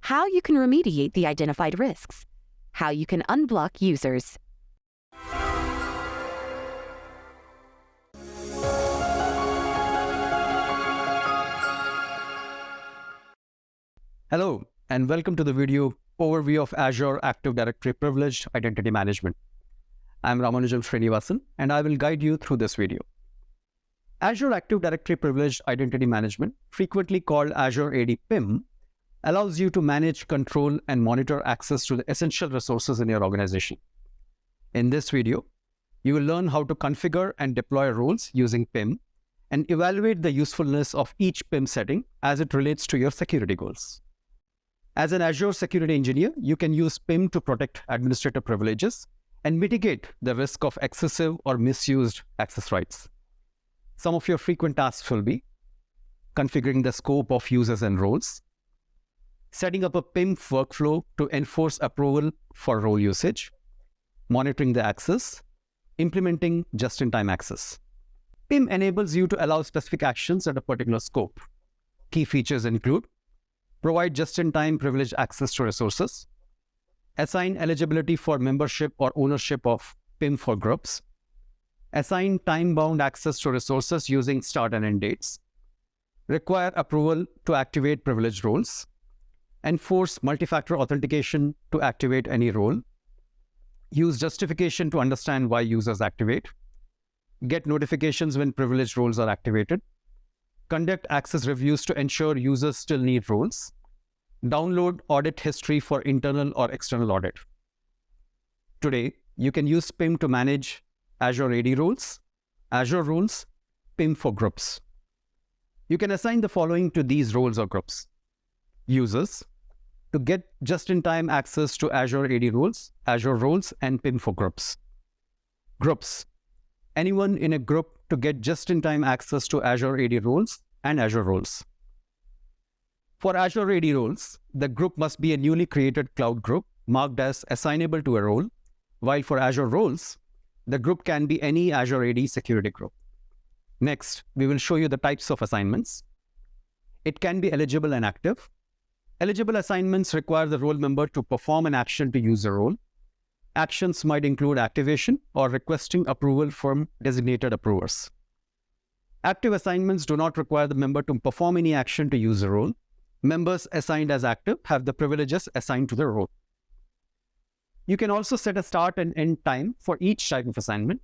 Speaker 2: how you can remediate the identified risks, how you can unblock users.
Speaker 1: Hello, and welcome to the video overview of Azure Active Directory Privileged Identity Management. I'm Ramanujam Srinivasan, and I will guide you through this video. Azure Active Directory Privileged Identity Management, frequently called Azure AD PIM, allows you to manage, control, and monitor access to the essential resources in your organization. In this video, you will learn how to configure and deploy roles using PIM and evaluate the usefulness of each PIM setting as it relates to your security goals. As an Azure security engineer, you can use PIM to protect administrator privileges and mitigate the risk of excessive or misused access rights. Some of your frequent tasks will be configuring the scope of users and roles, setting up a PIM workflow to enforce approval for role usage, monitoring the access, implementing just-in-time access. PIM enables you to allow specific actions at a particular scope. Key features include provide just-in-time privileged access to resources, assign eligibility for membership or ownership of PIM for groups, assign time-bound access to resources using start and end dates, require approval to activate privileged roles, enforce multi-factor authentication to activate any role, use justification to understand why users activate, get notifications when privileged roles are activated, conduct access reviews to ensure users still need roles, download audit history for internal or external audit. Today, you can use PIM to manage Azure AD roles, Azure roles, PIM for groups. You can assign the following to these roles or groups. Users, to get just-in-time access to Azure AD roles, Azure roles, and PIM for groups. Groups, anyone in a group to get just-in-time access to Azure AD roles and Azure roles. For Azure AD roles, the group must be a newly created cloud group marked as assignable to a role, while for Azure roles, the group can be any Azure AD security group. Next, we will show you the types of assignments. It can be eligible and active. Eligible assignments require the role member to perform an action to use a role. Actions might include activation or requesting approval from designated approvers. Active assignments do not require the member to perform any action to use a role. Members assigned as active have the privileges assigned to the role. You can also set a start and end time for each type of assignment.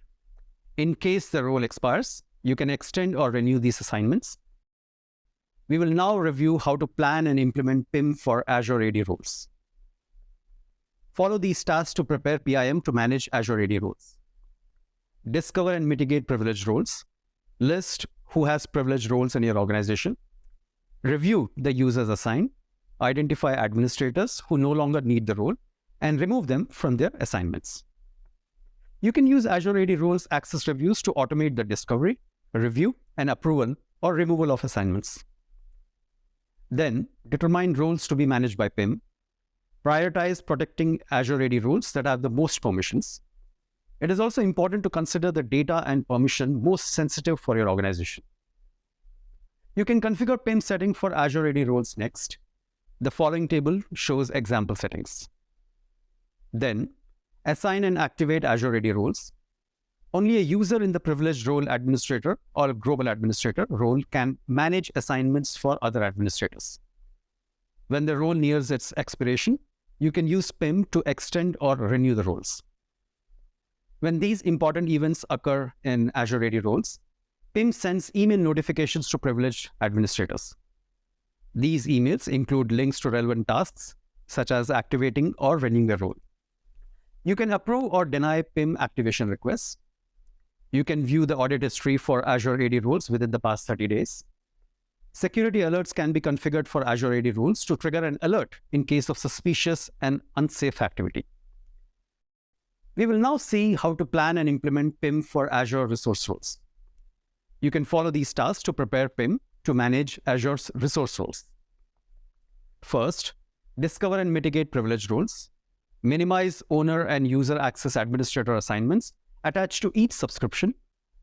Speaker 1: In case the role expires, you can extend or renew these assignments. We will now review how to plan and implement PIM for Azure AD roles. Follow these tasks to prepare PIM to manage Azure AD roles. Discover and mitigate privileged roles. List who has privileged roles in your organization. Review the users assigned. Identify administrators who no longer need the role and remove them from their assignments. You can use Azure AD roles access reviews to automate the discovery, review, and approval or removal of assignments. Then, determine roles to be managed by PIM. Prioritize protecting Azure AD roles that have the most permissions. It is also important to consider the data and permission most sensitive for your organization. You can configure PIM setting for Azure AD roles next. The following table shows example settings. Then, assign and activate Azure AD roles. Only a user in the privileged role administrator or global administrator role can manage assignments for other administrators. When the role nears its expiration, you can use PIM to extend or renew the roles. When these important events occur in Azure AD roles, PIM sends email notifications to privileged administrators. These emails include links to relevant tasks, such as activating or renewing a role. You can approve or deny PIM activation requests. You can view the audit history for Azure AD roles within the past 30 days. Security alerts can be configured for Azure AD roles to trigger an alert in case of suspicious and unsafe activity. We will now see how to plan and implement PIM for Azure resource roles. You can follow these tasks to prepare PIM to manage Azure's resource roles. First, discover and mitigate privileged roles. Minimize owner and user access administrator assignments attached to each subscription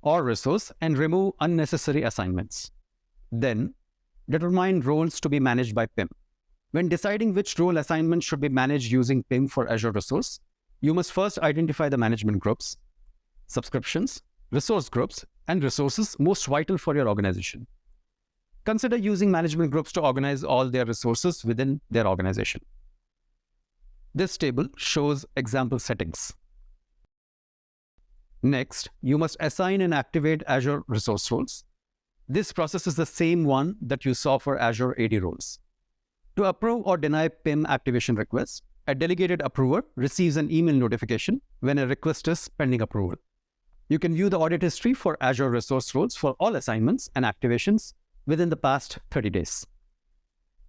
Speaker 1: or resource and remove unnecessary assignments. Then, determine roles to be managed by PIM. When deciding which role assignment should be managed using PIM for Azure resource, you must first identify the management groups, subscriptions, resource groups, and resources most vital for your organization. Consider using management groups to organize all their resources within their organization. This table shows example settings. Next, you must assign and activate Azure resource roles. This process is the same one that you saw for Azure AD roles. To approve or deny PIM activation requests, a delegated approver receives an email notification when a request is pending approval. You can view the audit history for Azure resource roles for all assignments and activations within the past 30 days.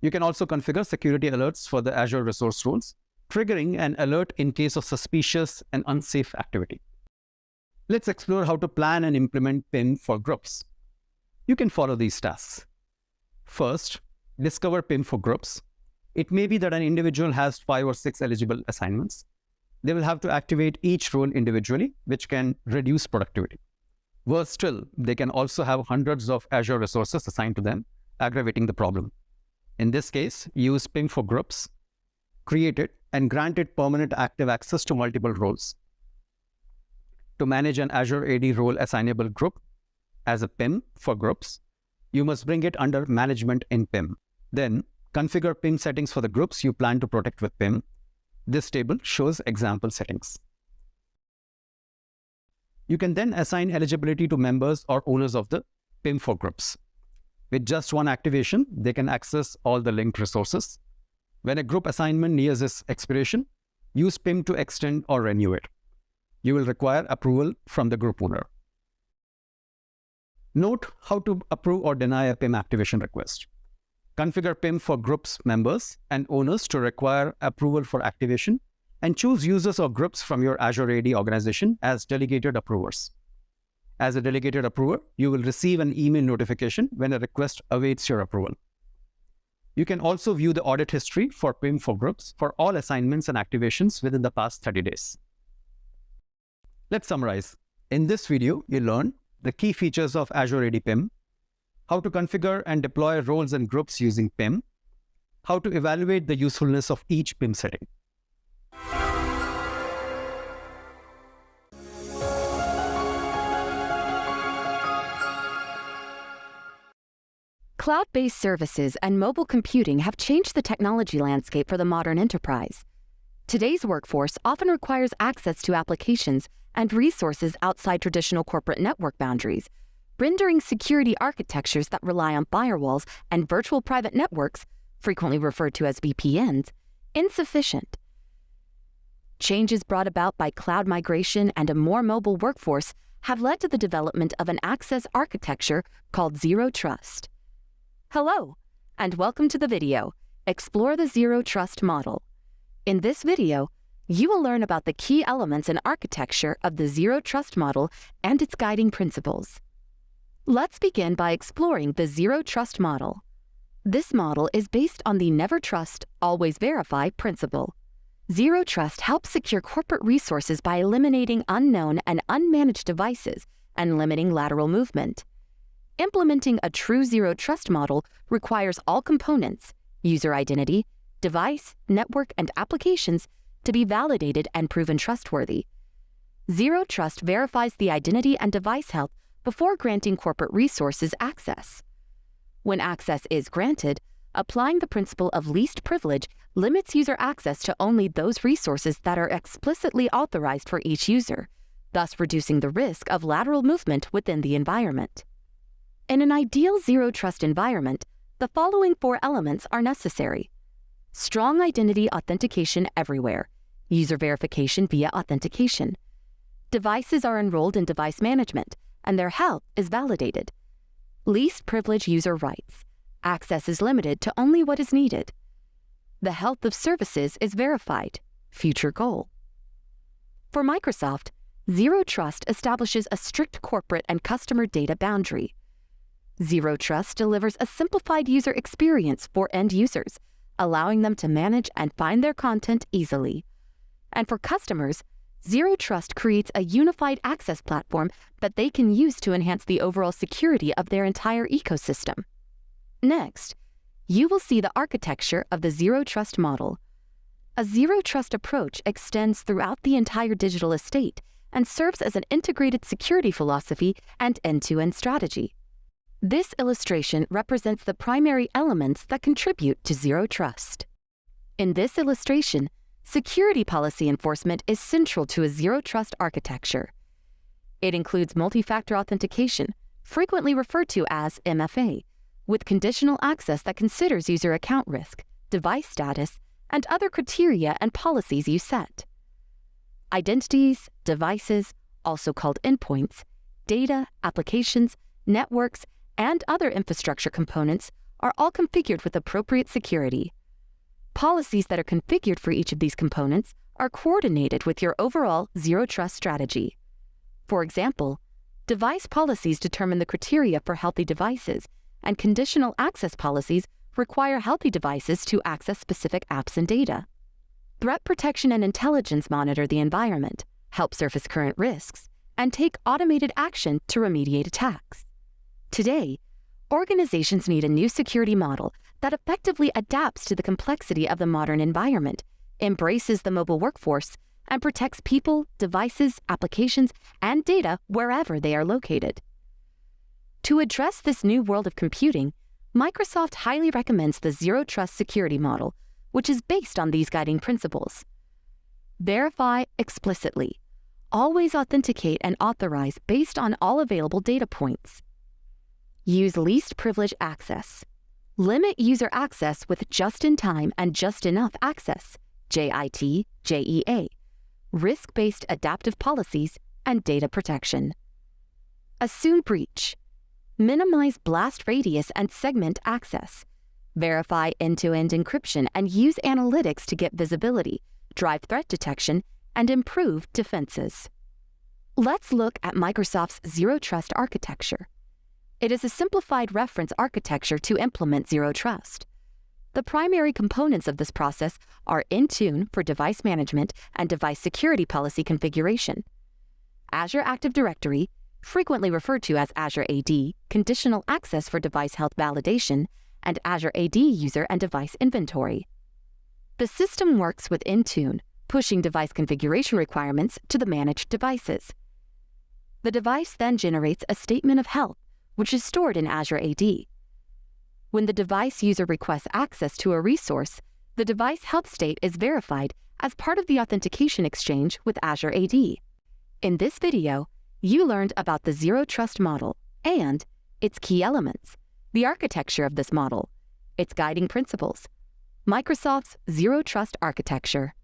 Speaker 1: You can also configure security alerts for the Azure resource roles, triggering an alert in case of suspicious and unsafe activity. Let's explore how to plan and implement PIM for groups. You can follow these tasks. First, discover PIM for groups. It may be that an individual has 5 or 6 eligible assignments. They will have to activate each role individually, which can reduce productivity. Worse still, they can also have hundreds of Azure resources assigned to them, aggravating the problem. In this case, use PIM for groups, create it, and grant it permanent active access to multiple roles. To manage an Azure AD role assignable group as a PIM for groups, you must bring it under Management in PIM. Then, configure PIM settings for the groups you plan to protect with PIM. This table shows example settings. You can then assign eligibility to members or owners of the PIM for groups. With just one activation, they can access all the linked resources. When a group assignment nears its expiration, use PIM to extend or renew it. You will require approval from the group owner. Note how to approve or deny a PIM activation request. Configure PIM for groups members and owners to require approval for activation, and choose users or groups from your Azure AD organization as delegated approvers. As a delegated approver, you will receive an email notification when a request awaits your approval. You can also view the audit history for PIM for groups for all assignments and activations within the past 30 days. Let's summarize. In this video, you learned the key features of Azure AD PIM, how to configure and deploy roles and groups using PIM, how to evaluate the usefulness of each PIM setting.
Speaker 2: Cloud-based services and mobile computing have changed the technology landscape for the modern enterprise. Today's workforce often requires access to applications and resources outside traditional corporate network boundaries, rendering security architectures that rely on firewalls and virtual private networks, frequently referred to as VPNs, insufficient. Changes brought about by cloud migration and a more mobile workforce have led to the development of an access architecture called Zero Trust. Hello, and welcome to the video, Explore the Zero Trust Model. In this video, you will learn about the key elements and architecture of the Zero Trust Model and its guiding principles. Let's begin by exploring the Zero Trust Model. This model is based on the Never Trust, Always Verify principle. Zero Trust helps secure corporate resources by eliminating unknown and unmanaged devices and limiting lateral movement. Implementing a true Zero Trust model requires all components, user identity, device, network, and applications to be validated and proven trustworthy. Zero Trust verifies the identity and device health before granting corporate resources access. When access is granted, applying the principle of least privilege limits user access to only those resources that are explicitly authorized for each user, thus reducing the risk of lateral movement within the environment. In an ideal Zero Trust environment, the following 4 elements are necessary. Strong identity authentication everywhere, user verification via authentication. Devices are enrolled in device management, and their health is validated. Least privilege user rights. Access is limited to only what is needed. The health of services is verified. Future goal. For Microsoft, Zero Trust establishes a strict corporate and customer data boundary. Zero Trust delivers a simplified user experience for end users, allowing them to manage and find their content easily. And for customers, Zero Trust creates a unified access platform that they can use to enhance the overall security of their entire ecosystem. Next, you will see the architecture of the Zero Trust model. A Zero Trust approach extends throughout the entire digital estate and serves as an integrated security philosophy and end-to-end strategy. This illustration represents the primary elements that contribute to Zero Trust. In this illustration, security policy enforcement is central to a Zero Trust architecture. It includes multi-factor authentication, frequently referred to as MFA, with conditional access that considers user account risk, device status, and other criteria and policies you set. Identities, devices, also called endpoints, data, applications, networks, and other infrastructure components are all configured with appropriate security. Policies that are configured for each of these components are coordinated with your overall Zero Trust strategy. For example, device policies determine the criteria for healthy devices, and conditional access policies require healthy devices to access specific apps and data. Threat protection and intelligence monitor the environment, help surface current risks, and take automated action to remediate attacks. Today, organizations need a new security model that effectively adapts to the complexity of the modern environment, embraces the mobile workforce, and protects people, devices, applications, and data wherever they are located. To address this new world of computing, Microsoft highly recommends the Zero Trust security model, which is based on these guiding principles. Verify explicitly. Always authenticate and authorize based on all available data points. Use least privilege access. Limit user access with just-in-time and just-enough access, JIT, JEA, risk-based adaptive policies, and data protection. Assume breach. Minimize blast radius and segment access. Verify end-to-end encryption and use analytics to get visibility, drive threat detection, and improve defenses. Let's look at Microsoft's Zero Trust architecture. It is a simplified reference architecture to implement Zero Trust. The primary components of this process are Intune for device management and device security policy configuration, Azure Active Directory, frequently referred to as Azure AD, conditional access for device health validation, and Azure AD user and device inventory. The system works with Intune, pushing device configuration requirements to the managed devices. The device then generates a statement of health, which is stored in Azure AD. When the device user requests access to a resource, the device health state is verified as part of the authentication exchange with Azure AD. In this video, you learned about the Zero Trust model and its key elements, the architecture of this model, its guiding principles, Microsoft's Zero Trust architecture.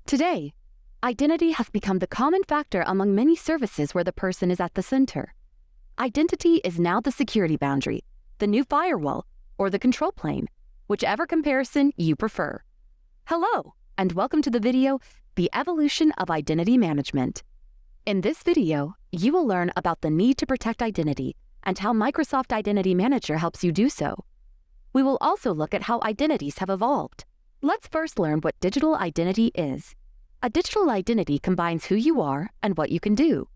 Speaker 2: Today, identity has become the common factor among many services where the person is at the center. Identity is now the security boundary, the new firewall, or the control plane, whichever comparison you prefer. Hello, and welcome to the video, The Evolution of Identity Management. In this video, you will learn about the need to protect identity and how Microsoft Identity Manager helps you do so. We will also look at how identities have evolved. Let's first learn what digital identity is. A digital identity combines who you are and what you can do.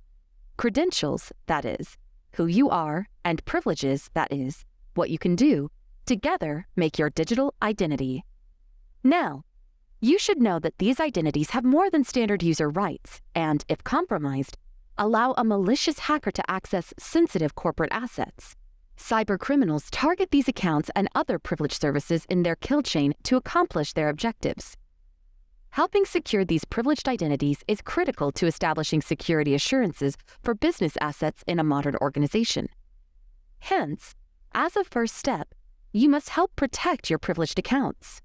Speaker 2: Credentials, that is, who you are, and privileges, that is, what you can do, together make your digital identity. Now, you should know that these identities have more than standard user rights and, if compromised, allow a malicious hacker to access sensitive corporate assets. Cybercriminals target these accounts and other privileged services in their kill chain to accomplish their objectives. Helping secure these privileged identities is critical to establishing security assurances for business assets in a modern organization. Hence, as a first step, you must help protect your privileged accounts.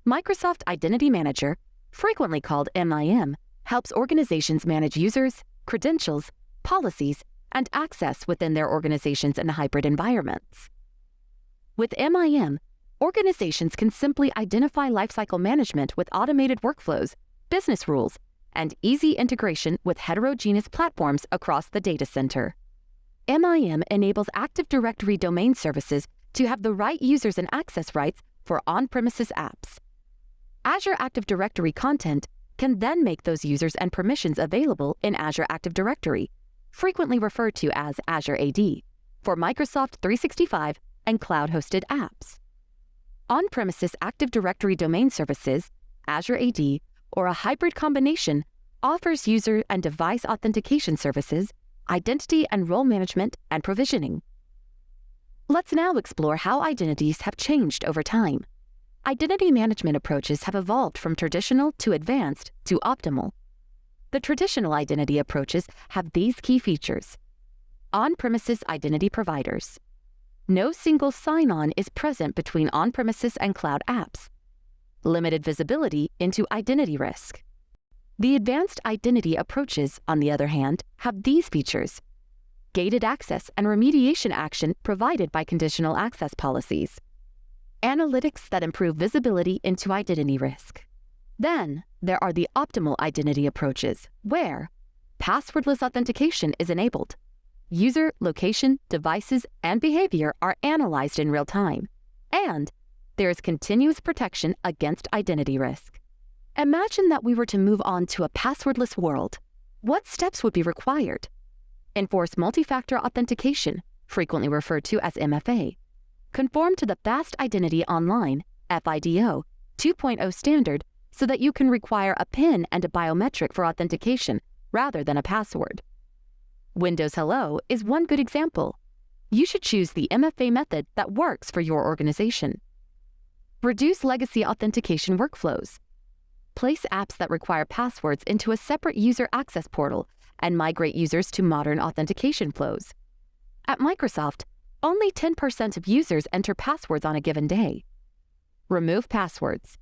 Speaker 2: Microsoft Identity Manager, frequently called MIM, helps organizations manage users, credentials, policies, and access within their organizations and hybrid environments. With MIM, organizations can simply identify lifecycle management with automated workflows, business rules, and easy integration with heterogeneous platforms across the data center. MIM enables Active Directory domain services to have the right users and access rights for on-premises apps. Azure Active Directory content can then make those users and permissions available in Azure Active Directory, frequently referred to as Azure AD, for Microsoft 365 and cloud-hosted apps. On-premises Active Directory domain services, Azure AD, or a hybrid combination offers user and device authentication services, identity and role management, and provisioning. Let's now explore how identities have changed over time. Identity management approaches have evolved from traditional to advanced to optimal. The traditional identity approaches have these key features. On-premises identity providers. No single sign-on is present between on-premises and cloud apps. Limited visibility into identity risk. The advanced identity approaches, on the other hand, have these features. Gated access and remediation action provided by conditional access policies. Analytics that improve visibility into identity risk. Then, there are the optimal identity approaches, where passwordless authentication is enabled. User, location, devices, and behavior are analyzed in real time, and there is continuous protection against identity risk. Imagine that we were to move on to a passwordless world. What steps would be required? Enforce multifactor authentication, frequently referred to as MFA. Conform to the Fast Identity Online (FIDO) 2.0 standard so that you can require a PIN and a biometric for authentication rather than a password. Windows Hello is one good example. You should choose the MFA method that works for your organization. Reduce legacy authentication workflows. Place apps that require passwords into a separate user access portal and migrate users to modern authentication flows. At Microsoft, only 10% of users enter passwords on a given day. Remove passwords.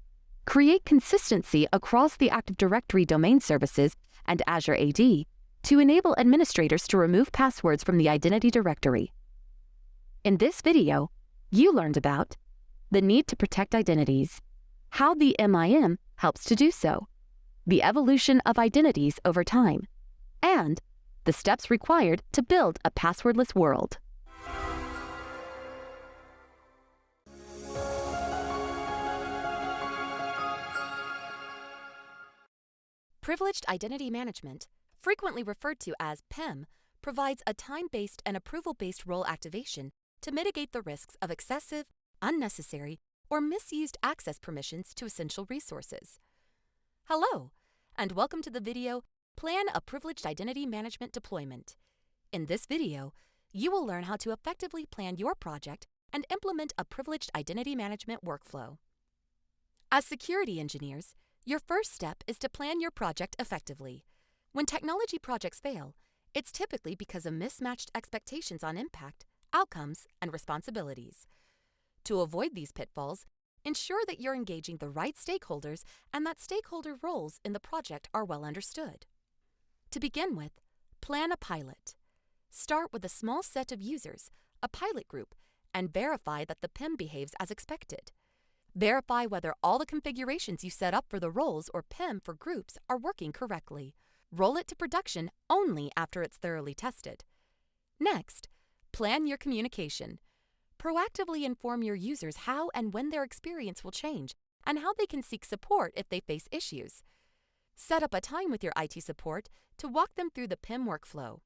Speaker 2: Create consistency across the Active Directory domain services and Azure AD to enable administrators to remove passwords from the Identity Directory. In this video, you learned about the need to protect identities, how the MIM helps to do so, the evolution of identities over time, and the steps required to build a passwordless world. Privileged Identity Management, frequently referred to as PIM, provides a time-based and approval-based role activation to mitigate the risks of excessive, unnecessary, or misused access permissions to essential resources. Hello, and welcome to the video, Plan a Privileged Identity Management Deployment. In this video, you will learn how to effectively plan your project and implement a privileged identity management workflow. As security engineers, your first step is to plan your project effectively. When technology projects fail, it's typically because of mismatched expectations on impact, outcomes, and responsibilities. To avoid these pitfalls, ensure that you're engaging the right stakeholders and that stakeholder roles in the project are well understood. To begin with, plan a pilot. Start with a small set of users, a pilot group, and verify that the PIM behaves as expected. Verify whether all the configurations you set up for the roles or PIM for groups are working correctly. Roll it to production only after it's thoroughly tested. Next, plan your communication. Proactively inform your users how and when their experience will change and how they can seek support if they face issues. Set up a time with your IT support to walk them through the PIM workflow.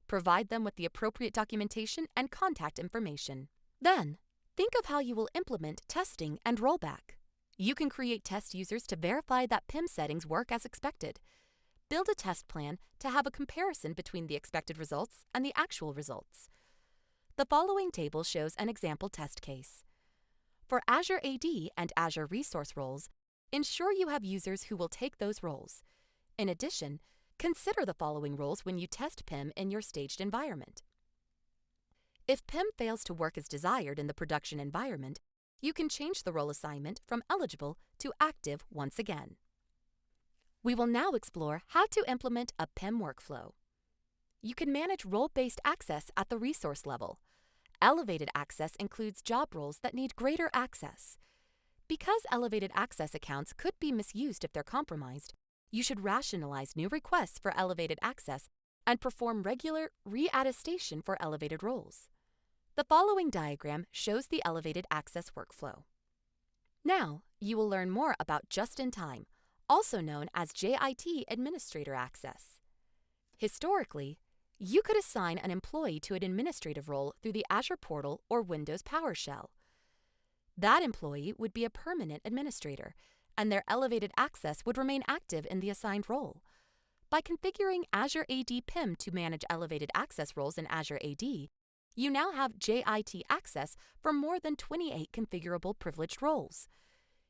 Speaker 2: Provide them with the appropriate documentation and contact information. Then, think of how you will implement testing and rollback. You can create test users to verify that PIM settings work as expected. Build a test plan to have a comparison between the expected results and the actual results. The following table shows an example test case. For Azure AD and Azure Resource roles, ensure you have users who will take those roles. In addition, consider the following roles when you test PIM in your staged environment. If PIM fails to work as desired in the production environment, you can change the role assignment from eligible to active once again. We will now explore how to implement a PIM workflow. you can manage role-based access at the resource level. Elevated access includes job roles that need greater access. Because elevated access accounts could be misused if they're compromised, you should rationalize new requests for elevated access and perform regular re-attestation for elevated roles. The following diagram shows the elevated access workflow. Now, you will learn more about just-in-time, also known as JIT administrator access. Historically, you could assign an employee to an administrative role through the Azure portal or Windows PowerShell. That employee would be a permanent administrator, and their elevated access would remain active in the assigned role. By configuring Azure AD PIM to manage elevated access roles in Azure AD, you now have JIT access for more than 28 configurable privileged roles.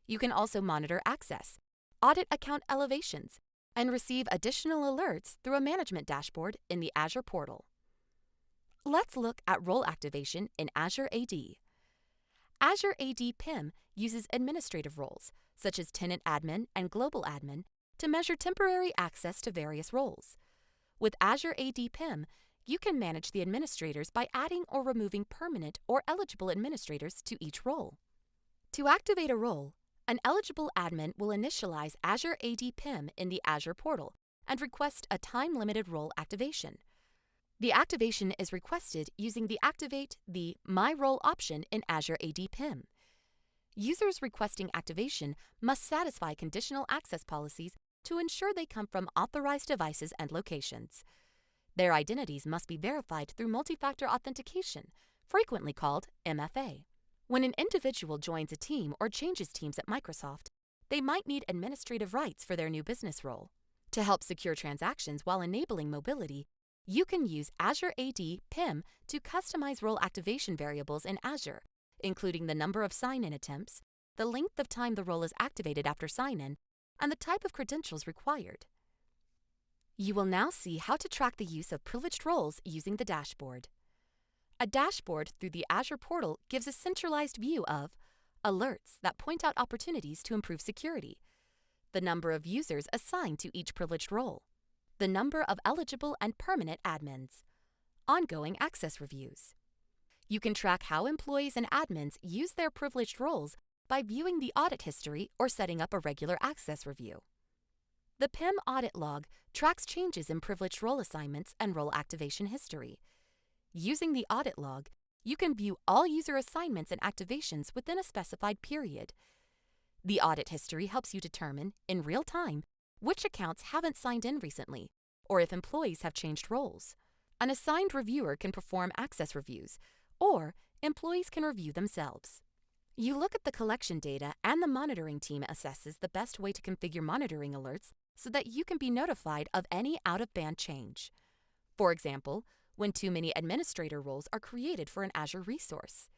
Speaker 2: You can also monitor access, audit account elevations, and receive additional alerts through a management dashboard in the Azure portal. Let's look at role activation in Azure AD. Azure AD PIM uses administrative roles, such as tenant admin and global admin, to measure temporary access to various roles. With Azure AD PIM, you can manage the administrators by adding or removing permanent or eligible administrators to each role. To activate a role, an eligible admin will initialize Azure AD PIM in the Azure portal and request a time-limited role activation. The activation is requested using the Activate the My Role option in Azure AD PIM. Users requesting activation must satisfy conditional access policies to ensure they come from authorized devices and locations. Their identities must be verified through multifactor authentication, frequently called MFA. When an individual joins a team or changes teams at Microsoft, they might need administrative rights for their new business role. To help secure transactions while enabling mobility, you can use Azure AD PIM to customize role activation variables in Azure, including the number of sign-in attempts, the length of time the role is activated after sign-in, and the type of credentials required. You will now see how to track the use of privileged roles using the dashboard. A dashboard through the Azure portal gives a centralized view of alerts that point out opportunities to improve security, the number of users assigned to each privileged role, the number of eligible and permanent admins, ongoing access reviews. You can track how employees and admins use their privileged roles by viewing the audit history or setting up a regular access review. The PIM audit log tracks changes in privileged role assignments and role activation history. Using the audit log, you can view all user assignments and activations within a specified period. The audit history helps you determine, in real time, which accounts haven't signed in recently, or if employees have changed roles. An assigned reviewer can perform access reviews, or employees can review themselves. You look at the collection data, and the monitoring team assesses the best way to configure monitoring alerts so that you can be notified of any out-of-band change. For example, when too many administrator roles are created for an Azure resource.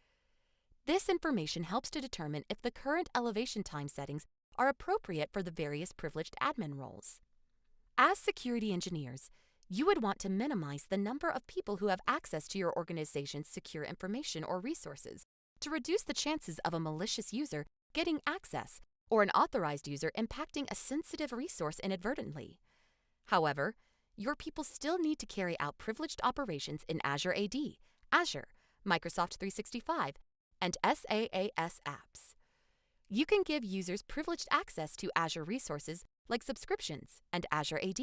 Speaker 2: This information helps to determine if the current elevation time settings are appropriate for the various privileged admin roles. As security engineers, you would want to minimize the number of people who have access to your organization's secure information or resources to reduce the chances of a malicious user getting access or an authorized user impacting a sensitive resource inadvertently. However, your people still need to carry out privileged operations in Azure AD, Azure, Microsoft 365, and SaaS apps. You can give users privileged access to Azure resources like subscriptions and Azure AD.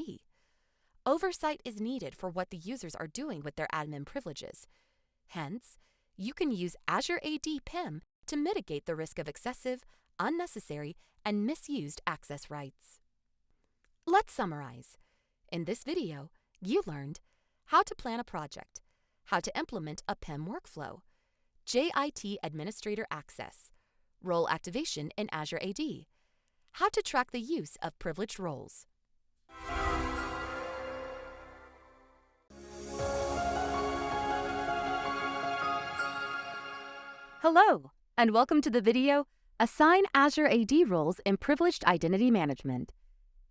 Speaker 2: Oversight is needed for what the users are doing with their admin privileges. Hence, you can use Azure AD PIM to mitigate the risk of excessive, unnecessary, and misused access rights. Let's summarize. In this video, you learned how to plan a project, how to implement a PIM workflow, JIT administrator access, role activation in Azure AD, how to track the use of privileged roles. Hello, and welcome to the video, Assign Azure AD Roles in Privileged Identity Management.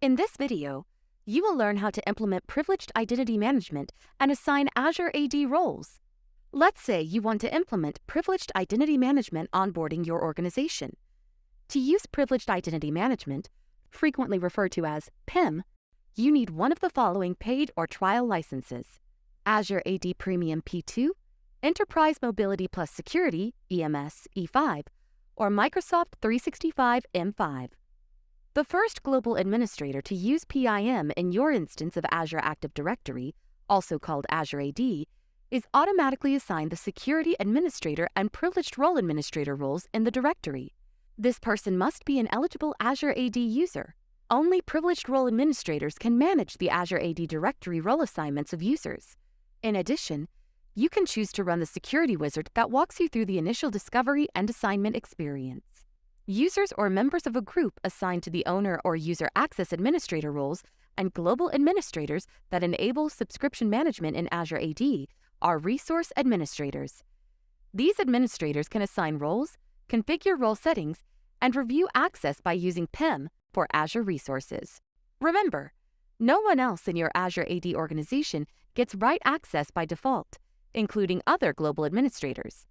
Speaker 2: In this video, you will learn how to implement privileged identity management and assign Azure AD roles. Let's say you want to implement privileged identity management onboarding your organization. To use privileged identity management, frequently referred to as PIM, you need one of the following paid or trial licenses: Azure AD Premium P2, Enterprise Mobility Plus Security EMS E5, or Microsoft 365 M5. The first global administrator to use PIM in your instance of Azure Active Directory, also called Azure AD, is automatically assigned the Security Administrator and Privileged Role Administrator roles in the directory. This person must be an eligible Azure AD user. Only Privileged Role Administrators can manage the Azure AD Directory role assignments of users. In addition, you can choose to run the security wizard that walks you through the initial discovery and assignment experience. Users or members of a group assigned to the owner or user access administrator roles and global administrators that enable subscription management in Azure AD are resource administrators. These administrators can assign roles, configure role settings, and review access by using PIM for Azure resources. Remember, no one else in your Azure AD organization gets write access by default, including other global administrators.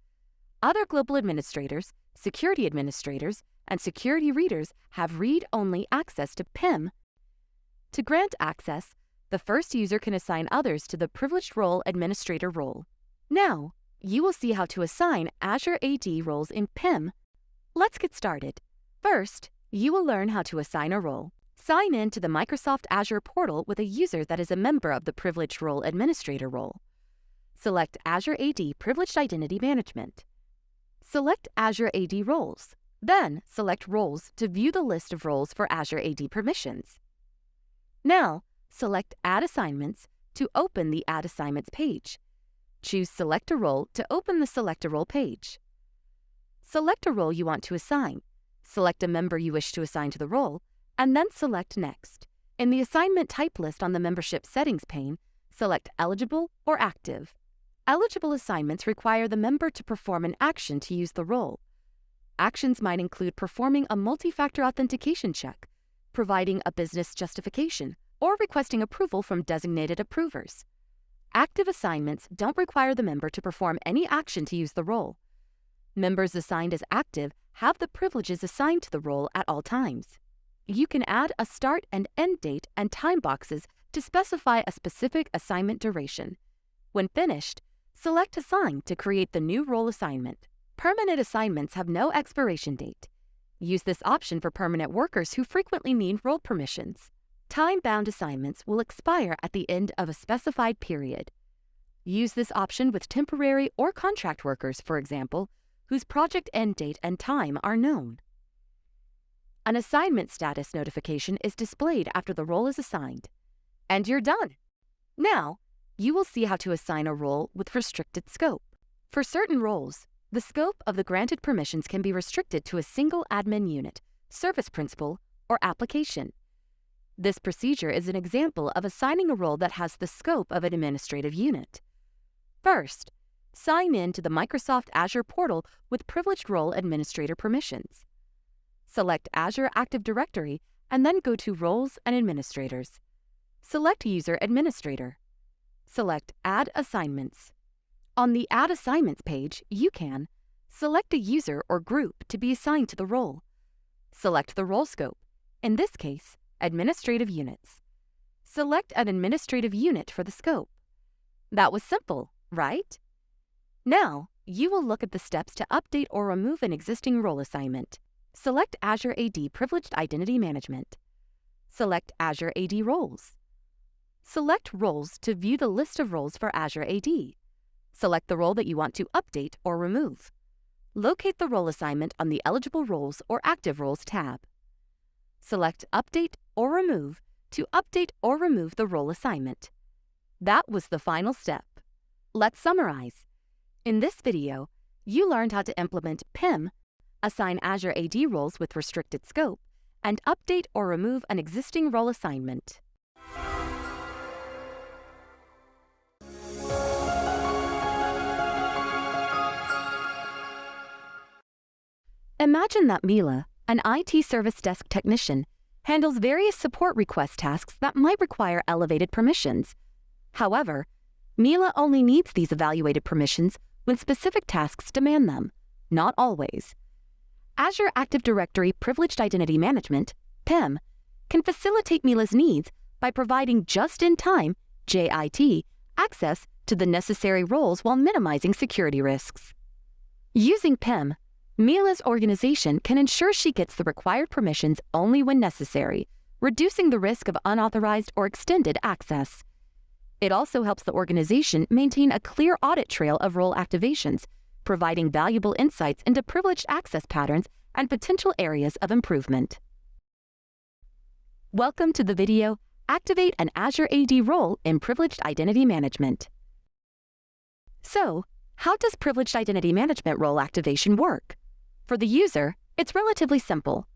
Speaker 2: Other global administrators, security administrators, and security readers have read-only access to PIM. To grant access, the first user can assign others to the Privileged Role Administrator role. Now, you will see how to assign Azure AD roles in PIM. Let's get started. First, you will learn how to assign a role. Sign in to the Microsoft Azure portal with a user that is a member of the Privileged Role Administrator role. Select Azure AD Privileged Identity Management. Select Azure AD roles. Then, select Roles to view the list of roles for Azure AD permissions. Now, select Add Assignments to open the Add Assignments page. Choose Select a Role to open the Select a Role page. Select a role you want to assign. Select a member you wish to assign to the role, and then select Next. In the Assignment Type list on the Membership Settings pane, select Eligible or Active. Eligible assignments require the member to perform an action to use the role. Actions might include performing a multi-factor authentication check, providing a business justification, or requesting approval from designated approvers. Active assignments don't require the member to perform any action to use the role. Members assigned as active have the privileges assigned to the role at all times. You can add a start and end date and time boxes to specify a specific assignment duration. When finished, select Assign to create the new role assignment. Permanent assignments have no expiration date. Use this option for permanent workers who frequently need role permissions. Time-bound assignments will expire at the end of a specified period. Use this option with temporary or contract workers, for example, whose project end date and time are known. An assignment status notification is displayed after the role is assigned. And you're done! Now, you will see how to assign a role with restricted scope. For certain roles, the scope of the granted permissions can be restricted to a single admin unit, service principal, or application. This procedure is an example of assigning a role that has the scope of an administrative unit. First, sign in to the Microsoft Azure portal with Privileged Role Administrator permissions. Select Azure Active Directory and then go to Roles and Administrators. Select User Administrator. Select Add Assignments. On the Add Assignments page, you can select a user or group to be assigned to the role. Select the role scope, in this case, Administrative Units. Select an administrative unit for the scope. That was simple, right? Now, you will look at the steps to update or remove an existing role assignment. Select Azure AD Privileged Identity Management. Select Azure AD Roles. Select Roles to view the list of roles for Azure AD. Select the role that you want to update or remove. Locate the role assignment on the Eligible Roles or Active Roles tab. Select Update or Remove to update or remove the role assignment. That was the final step. Let's summarize. In this video, you learned how to implement PIM, assign Azure AD roles with restricted scope, and update or remove an existing role assignment. Imagine that Mila, an IT service desk technician, handles various support request tasks that might require elevated permissions. However, Mila only needs these evaluated permissions when specific tasks demand them, not always. Azure Active Directory Privileged Identity Management, PIM, can facilitate Mila's needs by providing just-in-time, JIT, access to the necessary roles while minimizing security risks. Using PIM, Mila's organization can ensure she gets the required permissions only when necessary, reducing the risk of unauthorized or extended access. It also helps the organization maintain a clear audit trail of role activations, providing valuable insights into privileged access patterns and potential areas of improvement. Welcome to the video, Activate an Azure AD Role in Privileged Identity Management. So, how does Privileged Identity Management role activation work? For the user, it's relatively simple.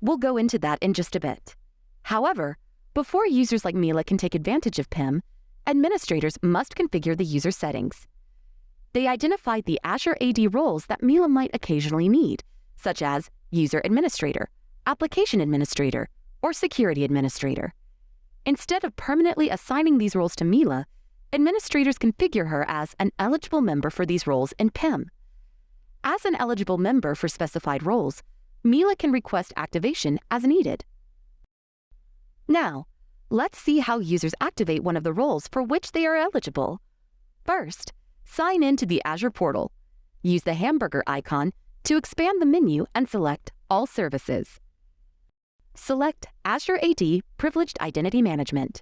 Speaker 2: We'll go into that in just a bit. However, before users like Mila can take advantage of PIM, administrators must configure the user settings. They identified the Azure AD roles that Mila might occasionally need, such as User Administrator, Application Administrator, or Security Administrator. Instead of permanently assigning these roles to Mila, administrators configure her as an eligible member for these roles in PIM. As an eligible member for specified roles, Mila can request activation as needed. Now, let's see how users activate one of the roles for which they are eligible. First, sign in to the Azure portal. Use the hamburger icon to expand the menu and select All Services. Select Azure AD Privileged Identity Management.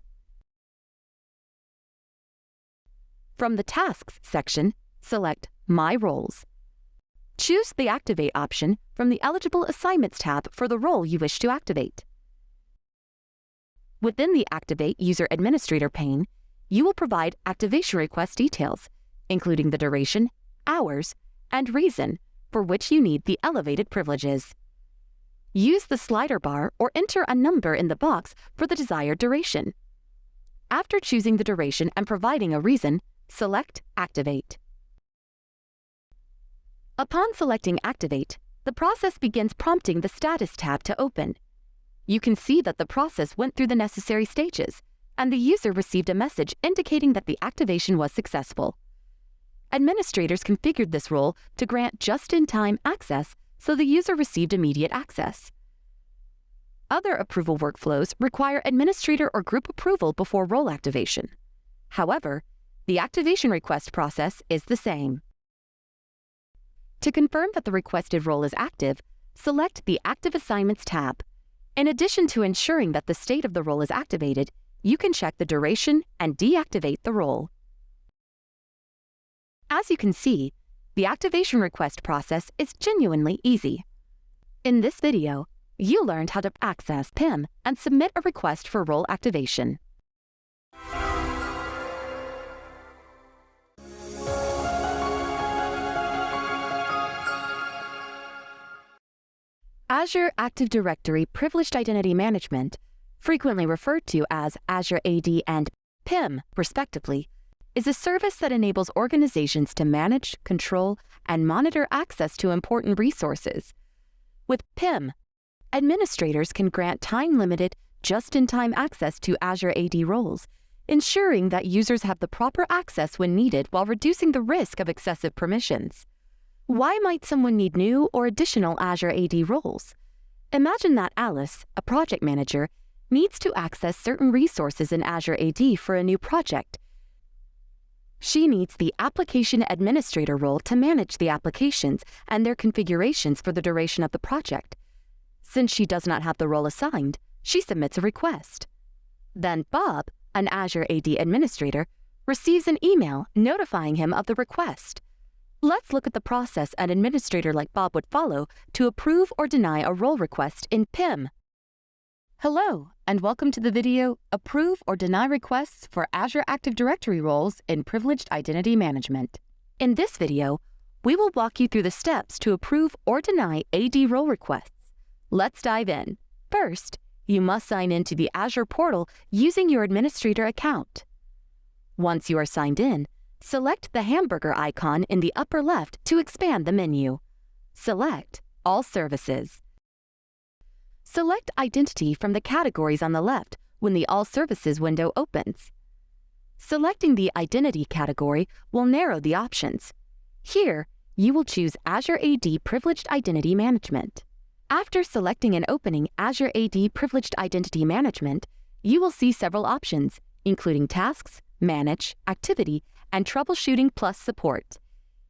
Speaker 2: From the Tasks section, select My Roles. Choose the Activate option from the Eligible Assignments tab for the role you wish to activate. Within the Activate User Administrator pane, you will provide activation request details, including the duration, hours, and reason for which you need the elevated privileges. Use the slider bar or enter a number in the box for the desired duration. After choosing the duration and providing a reason, select Activate. Upon selecting Activate, the process begins prompting the Status tab to open. You can see that the process went through the necessary stages, and the user received a message indicating that the activation was successful. Administrators configured this role to grant just-in-time access, so the user received immediate access. Other approval workflows require administrator or group approval before role activation. However, the activation request process is the same. To confirm that the requested role is active, select the Active Assignments tab. In addition to ensuring that the state of the role is activated, you can check the duration and deactivate the role. As you can see, the activation request process is genuinely easy. In this video, you learned how to access PIM and submit a request for role activation. Azure Active Directory Privileged Identity Management, frequently referred to as Azure AD and PIM, respectively, is a service that enables organizations to manage, control, and monitor access to important resources. With PIM, administrators can grant time-limited, just-in-time access to Azure AD roles, ensuring that users have the proper access when needed while reducing the risk of excessive permissions. Why might someone need new or additional Azure AD roles? Imagine that Alice, a project manager, needs to access certain resources in Azure AD for a new project. She needs the Application Administrator role to manage the applications and their configurations for the duration of the project. Since she does not have the role assigned, she submits a request. Then Bob, an Azure AD administrator, receives an email notifying him of the request. Let's look at the process an administrator like Bob would follow to approve or deny a role request in PIM. Hello, and welcome to the video, Approve or Deny Requests for Azure Active Directory Roles in Privileged Identity Management. In this video, we will walk you through the steps to approve or deny AD role requests. Let's dive in. First, you must sign in to the Azure portal using your administrator account. Once you are signed in, select the hamburger icon in the upper left to expand the menu. Select All Services. Select Identity from the categories on the left when the All Services window opens. Selecting the Identity category will narrow the options. Here, you will choose Azure AD Privileged Identity Management. After selecting and opening Azure AD Privileged Identity Management, you will see several options, including Tasks, Manage, Activity, and troubleshooting plus support.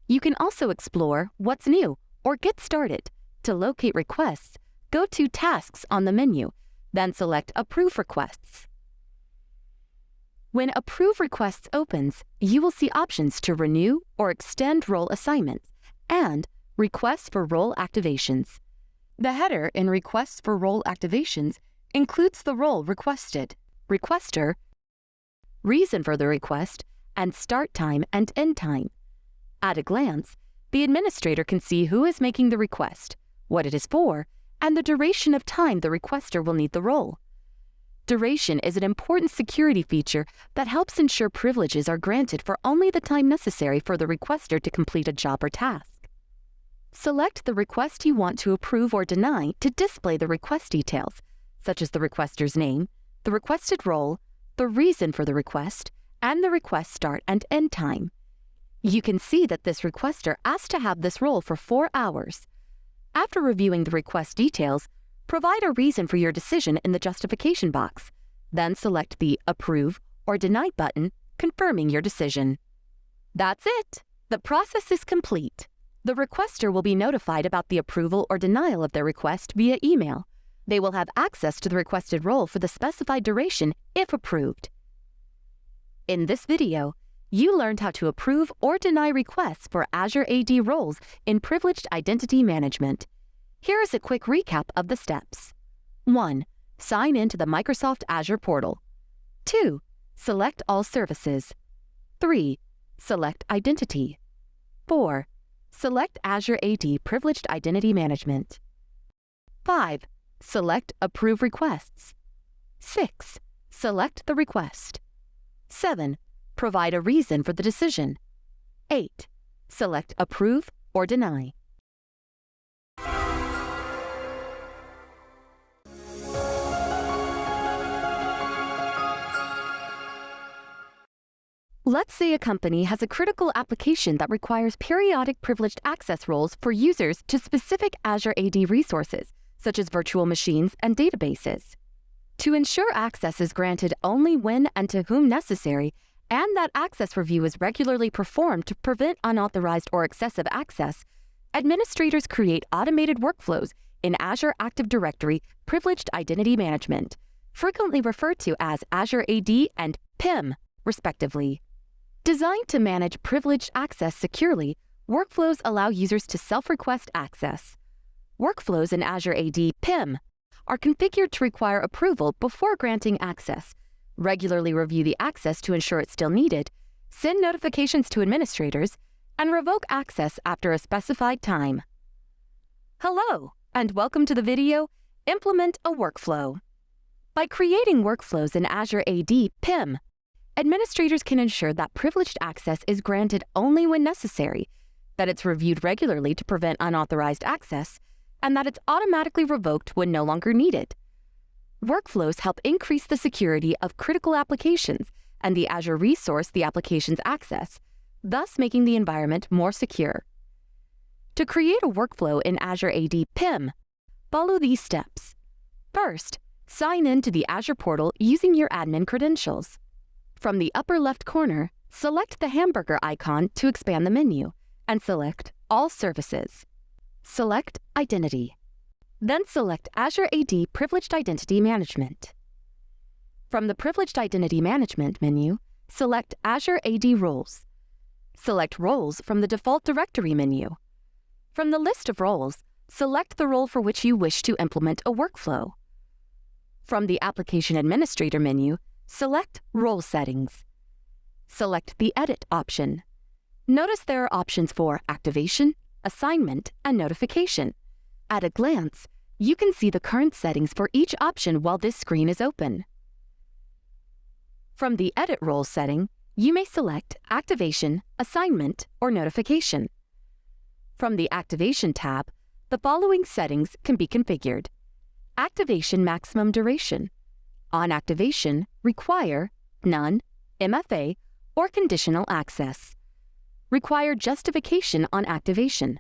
Speaker 2: You can also explore what's new or get started. To locate requests, go to Tasks on the menu, then select Approve Requests. When Approve Requests opens, you will see options to renew or extend role assignments and Requests for Role Activations. The header in Requests for Role Activations includes the role requested, requester, reason for the request, and start time and end time. At a glance, the administrator can see who is making the request, what it is for, and the duration of time the requester will need the role. Duration is an important security feature that helps ensure privileges are granted for only the time necessary for the requester to complete a job or task. Select the request you want to approve or deny to display the request details, such as the requester's name, the requested role, the reason for the request, and the request start and end time. You can see that this requester asked to have this role for 4 hours. After reviewing the request details, provide a reason for your decision in the justification box. Then select the Approve or Deny button, confirming your decision. That's it! The process is complete. The requester will be notified about the approval or denial of their request via email. They will have access to the requested role for the specified duration if approved. In this video, you learned how to approve or deny requests for Azure AD roles in Privileged Identity Management. Here is a quick recap of the steps. 1. Sign in to the Microsoft Azure portal. 2. Select all services. 3. Select identity. 4. Select Azure AD Privileged Identity Management. 5. Select Approve Requests. 6. Select the request. 7. Provide a reason for the decision. 8. Select Approve or Deny. Let's say a company has a critical application that requires periodic privileged access roles for users to specific Azure AD resources, such as virtual machines and databases. To ensure access is granted only when and to whom necessary, and that access review is regularly performed to prevent unauthorized or excessive access, administrators create automated workflows in Azure Active Directory Privileged Identity Management, frequently referred to as Azure AD and PIM, respectively. Designed to manage privileged access securely, workflows allow users to self-request access. Workflows in Azure AD PIM are configured to require approval before granting access, regularly review the access to ensure it's still needed, send notifications to administrators, and revoke access after a specified time. Hello, and welcome to the video, Implement a Workflow. By creating workflows in Azure AD PIM, administrators can ensure that privileged access is granted only when necessary, that it's reviewed regularly to prevent unauthorized access, and that it's automatically revoked when no longer needed. Workflows help increase the security of critical applications and the Azure resource the applications access, thus making the environment more secure. To create a workflow in Azure AD PIM, follow these steps. First, sign in to the Azure portal using your admin credentials. From the upper left corner, select the hamburger icon to expand the menu, and select All Services. Select Identity. Then select Azure AD Privileged Identity Management. From the Privileged Identity Management menu, select Azure AD Roles. Select Roles from the default directory menu. From the list of roles, select the role for which you wish to implement a workflow. From the Application Administrator menu, select Role Settings. Select the Edit option. Notice there are options for Activation, Assignment, and Notification. At a glance, you can see the current settings for each option while this screen is open. From the Edit Role setting, you may select Activation, Assignment, or Notification. From the Activation tab, the following settings can be configured. Activation Maximum Duration. On activation, require none, MFA, or conditional access. Require justification on activation.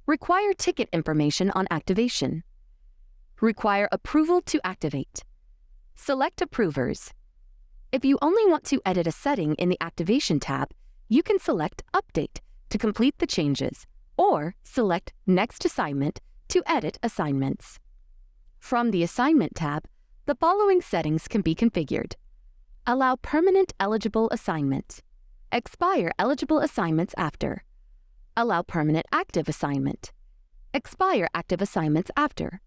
Speaker 2: Require ticket information on activation. Require approval to activate. Select approvers. If you only want to edit a setting in the Activation tab, you can select Update to complete the changes, or select Next Assignment to edit assignments. From the Assignment tab, the following settings can be configured. Allow permanent eligible assignment. Expire eligible assignments after. Allow permanent active assignment. Expire active assignments after.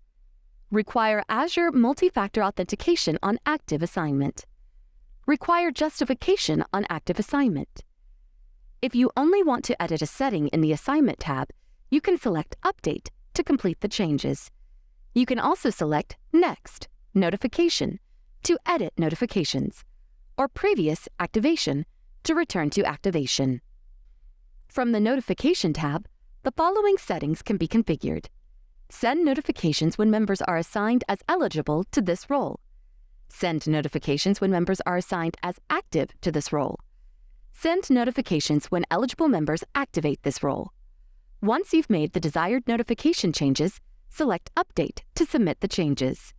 Speaker 2: Require Azure Multifactor authentication on active assignment. Require justification on active assignment. If you only want to edit a setting in the Assignment tab, you can select Update to complete the changes. You can also select Next, Notification, to edit notifications, or Previous Activation, to return to activation. From the Notification tab, the following settings can be configured. Send notifications when members are assigned as eligible to this role. Send notifications when members are assigned as active to this role. Send notifications when eligible members activate this role. Once you've made the desired notification changes, select Update to submit the changes.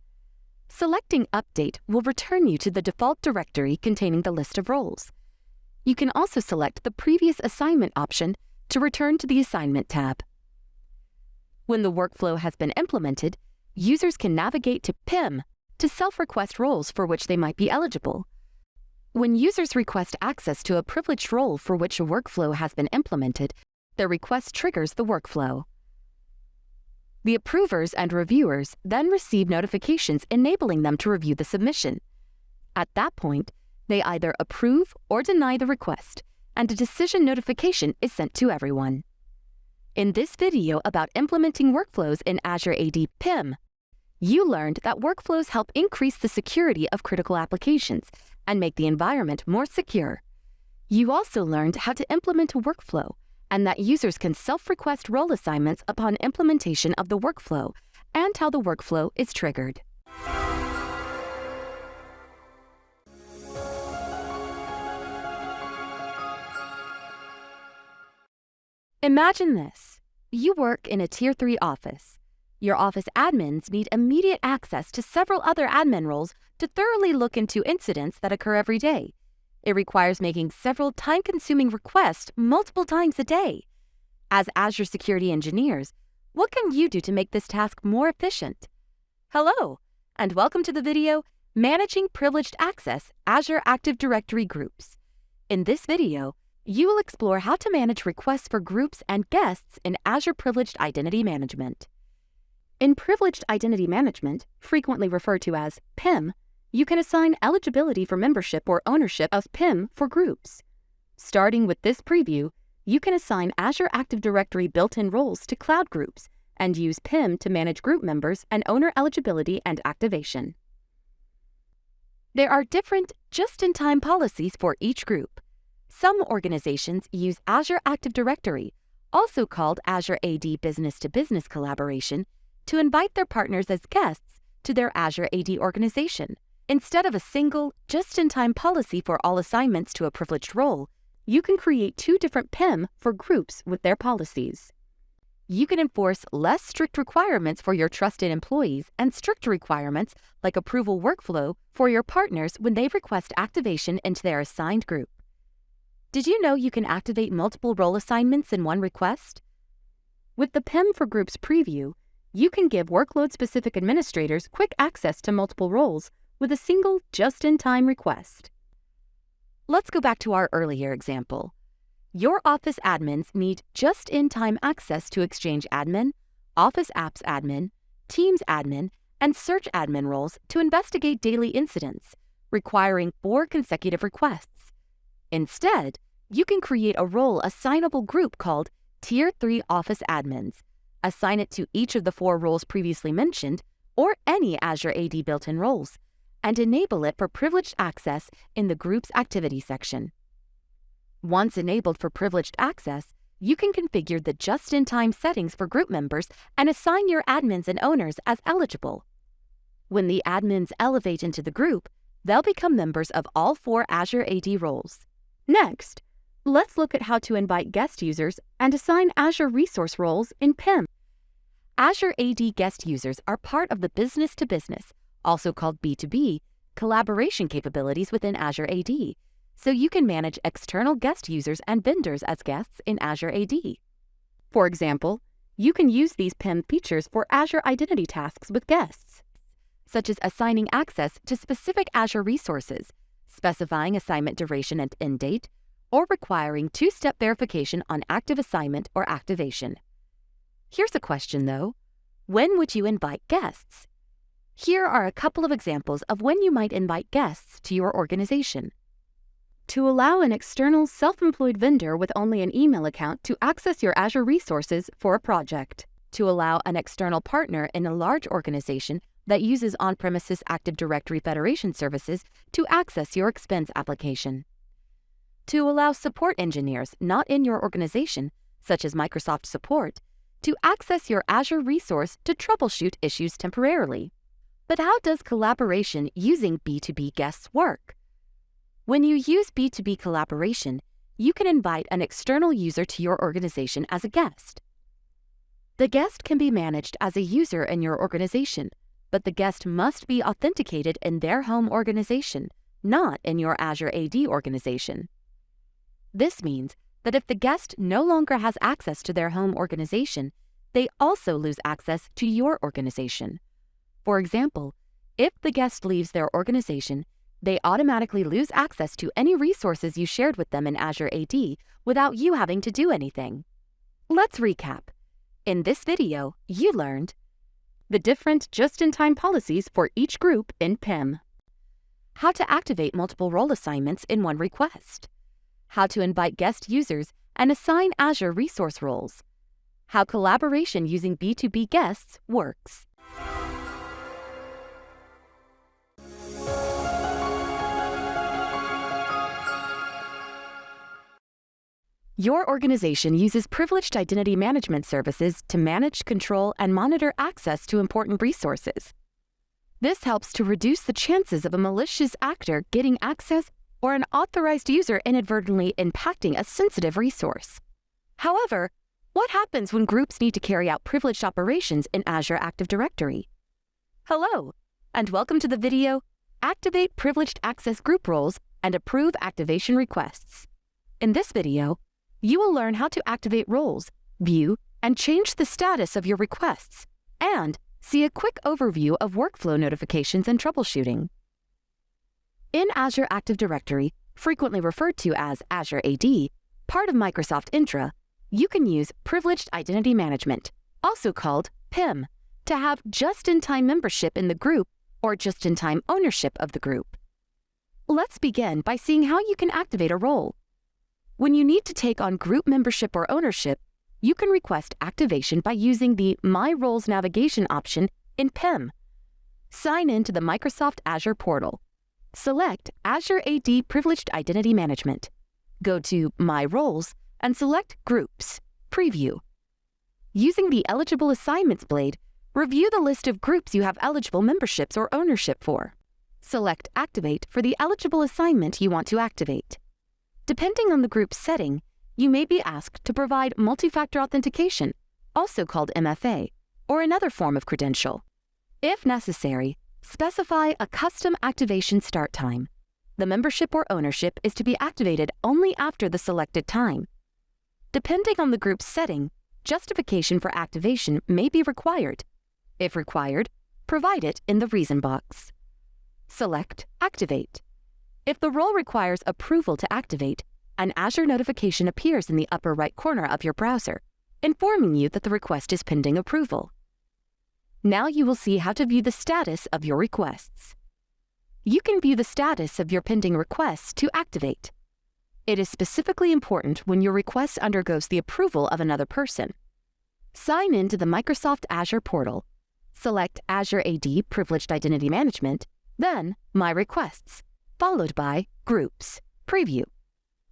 Speaker 2: Selecting Update will return you to the default directory containing the list of roles. You can also select the Previous Assignment option to return to the Assignment tab. When the workflow has been implemented, users can navigate to PIM to self-request roles for which they might be eligible. When users request access to a privileged role for which a workflow has been implemented, their request triggers the workflow. The approvers and reviewers then receive notifications enabling them to review the submission. At that point, they either approve or deny the request, and a decision notification is sent to everyone. In this video about implementing workflows in Azure AD PIM, you learned that workflows help increase the security of critical applications and make the environment more secure. You also learned how to implement a workflow and that users can self-request role assignments upon implementation of the workflow and how the workflow is triggered. Imagine this. You work in a Tier 3 office. Your office admins need immediate access to several other admin roles to thoroughly look into incidents that occur every day. It requires making several time-consuming requests multiple times a day. As Azure security engineers, what can you do to make this task more efficient? Hello, and welcome to the video, Managing Privileged Access Azure Active Directory Groups. In this video, you will explore how to manage requests for groups and guests in Azure Privileged Identity Management. In Privileged Identity Management, frequently referred to as PIM, you can assign eligibility for membership or ownership of PIM for groups. Starting with this preview, you can assign Azure Active Directory built-in roles to cloud groups and use PIM to manage group members and owner eligibility and activation. There are different just-in-time policies for each group. Some organizations use Azure Active Directory, also called Azure AD Business-to-Business Collaboration, to invite their partners as guests to their Azure AD organization. Instead of a single, just-in-time policy for all assignments to a privileged role, you can create two different PIM for groups with their policies. You can enforce less strict requirements for your trusted employees and strict requirements like approval workflow for your partners when they request activation into their assigned group. Did you know you can activate multiple role assignments in one request? With the PIM for Groups preview, you can give workload-specific administrators quick access to multiple roles with a single just-in-time request. Let's go back to our earlier example. Your Office admins need just-in-time access to Exchange admin, Office Apps admin, Teams admin, and Search admin roles to investigate daily incidents, requiring 4 consecutive requests. Instead, you can create a role assignable group called Tier 3 Office admins, assign it to each of the 4 roles previously mentioned, or any Azure AD built-in roles, and enable it for privileged access in the group's activity section. Once enabled for privileged access, you can configure the just-in-time settings for group members and assign your admins and owners as eligible. When the admins elevate into the group, they'll become members of all 4 Azure AD roles. Next, let's look at how to invite guest users and assign Azure resource roles in PIM. Azure AD guest users are part of the business-to-business, also called B2B, collaboration capabilities within Azure AD. so you can manage external guest users and vendors as guests in Azure AD. For example, you can use these PIM features for Azure identity tasks with guests, such as assigning access to specific Azure resources, specifying assignment duration and end date, or requiring two-step verification on active assignment or activation. Here's a question though. When would you invite guests? Here are a couple of examples of when you might invite guests to your organization. To allow an external self-employed vendor with only an email account to access your Azure resources for a project. To allow an external partner in a large organization that uses on-premises Active Directory Federation services to access your expense application. To allow support engineers not in your organization, such as Microsoft Support, to access your Azure resource to troubleshoot issues temporarily. But how does collaboration using B2B guests work? When you use B2B collaboration, you can invite an external user to your organization as a guest. The guest can be managed as a user in your organization, but the guest must be authenticated in their home organization, not in your Azure AD organization. This means that if the guest no longer has access to their home organization, they also lose access to your organization. For example, if the guest leaves their organization, they automatically lose access to any resources you shared with them in Azure AD without you having to do anything. Let's recap. In this video, you learned the different just-in-time policies for each group in PIM, how to activate multiple role assignments in one request, how to invite guest users and assign Azure resource roles, how collaboration using B2B guests works. Your organization uses privileged identity management services to manage, control, and monitor access to important resources. This helps to reduce the chances of a malicious actor getting access or an authorized user inadvertently impacting a sensitive resource. However, what happens when groups need to carry out privileged operations in Azure Active Directory? Hello, and welcome to the video, Activate Privileged Access Group Roles and Approve Activation Requests. In this video, you will learn how to activate roles, view, and change the status of your requests, and see a quick overview of workflow notifications and troubleshooting. In Azure Active Directory, frequently referred to as Azure AD, part of Microsoft Intra, you can use Privileged Identity Management, also called PIM, to have just-in-time membership in the group or just-in-time ownership of the group. Let's begin by seeing how you can activate a role. When you need to take on group membership or ownership, you can request activation by using the My Roles navigation option in PIM. Sign in to the Microsoft Azure portal. Select Azure AD Privileged Identity Management. Go to My Roles and select Groups, Preview. Using the Eligible Assignments blade, review the list of groups you have eligible memberships or ownership for. Select Activate for the eligible assignment you want to activate. Depending on the group's setting, you may be asked to provide multifactor authentication, also called MFA, or another form of credential. If necessary, specify a custom activation start time. The membership or ownership is to be activated only after the selected time. Depending on the group's setting, justification for activation may be required. If required, provide it in the reason box. Select Activate. If the role requires approval to activate, an Azure notification appears in the upper right corner of your browser, informing you that the request is pending approval. Now you will see how to view the status of your requests. You can view the status of your pending requests to activate. It is specifically important when your request undergoes the approval of another person. Sign in to the Microsoft Azure portal. Select Azure AD Privileged Identity Management, then My Requests, followed by Groups, Preview.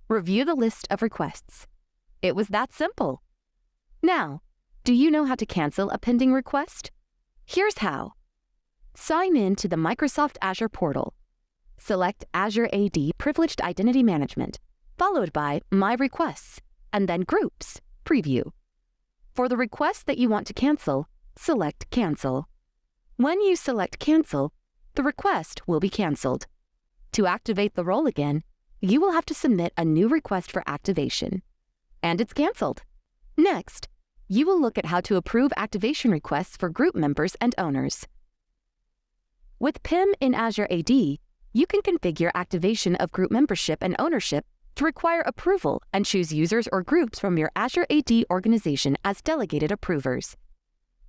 Speaker 2: Review the list of requests. It was that simple. Now, do you know how to cancel a pending request? Here's how. Sign in to the Microsoft Azure portal. Select Azure AD Privileged Identity Management, followed by My Requests, and then Groups, Preview. For the request that you want to cancel, select Cancel. When you select Cancel, the request will be canceled. To activate the role again, you will have to submit a new request for activation. And it's canceled. Next, you will look at how to approve activation requests for group members and owners. With PIM in Azure AD, you can configure activation of group membership and ownership to require approval and choose users or groups from your Azure AD organization as delegated approvers.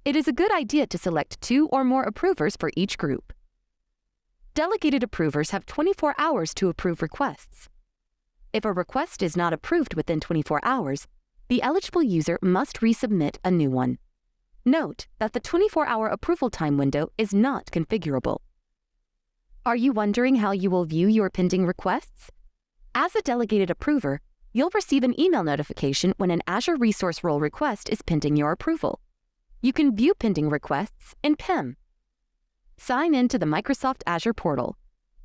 Speaker 2: It is a good idea to select 2 or more approvers for each group. Delegated approvers have 24 hours to approve requests. If a request is not approved within 24 hours, the eligible user must resubmit a new one. Note that the 24-hour approval time window is not configurable. Are you wondering how you will view your pending requests? As a delegated approver, you'll receive an email notification when an Azure resource role request is pending your approval. You can view pending requests in PIM. Sign in to the Microsoft Azure portal.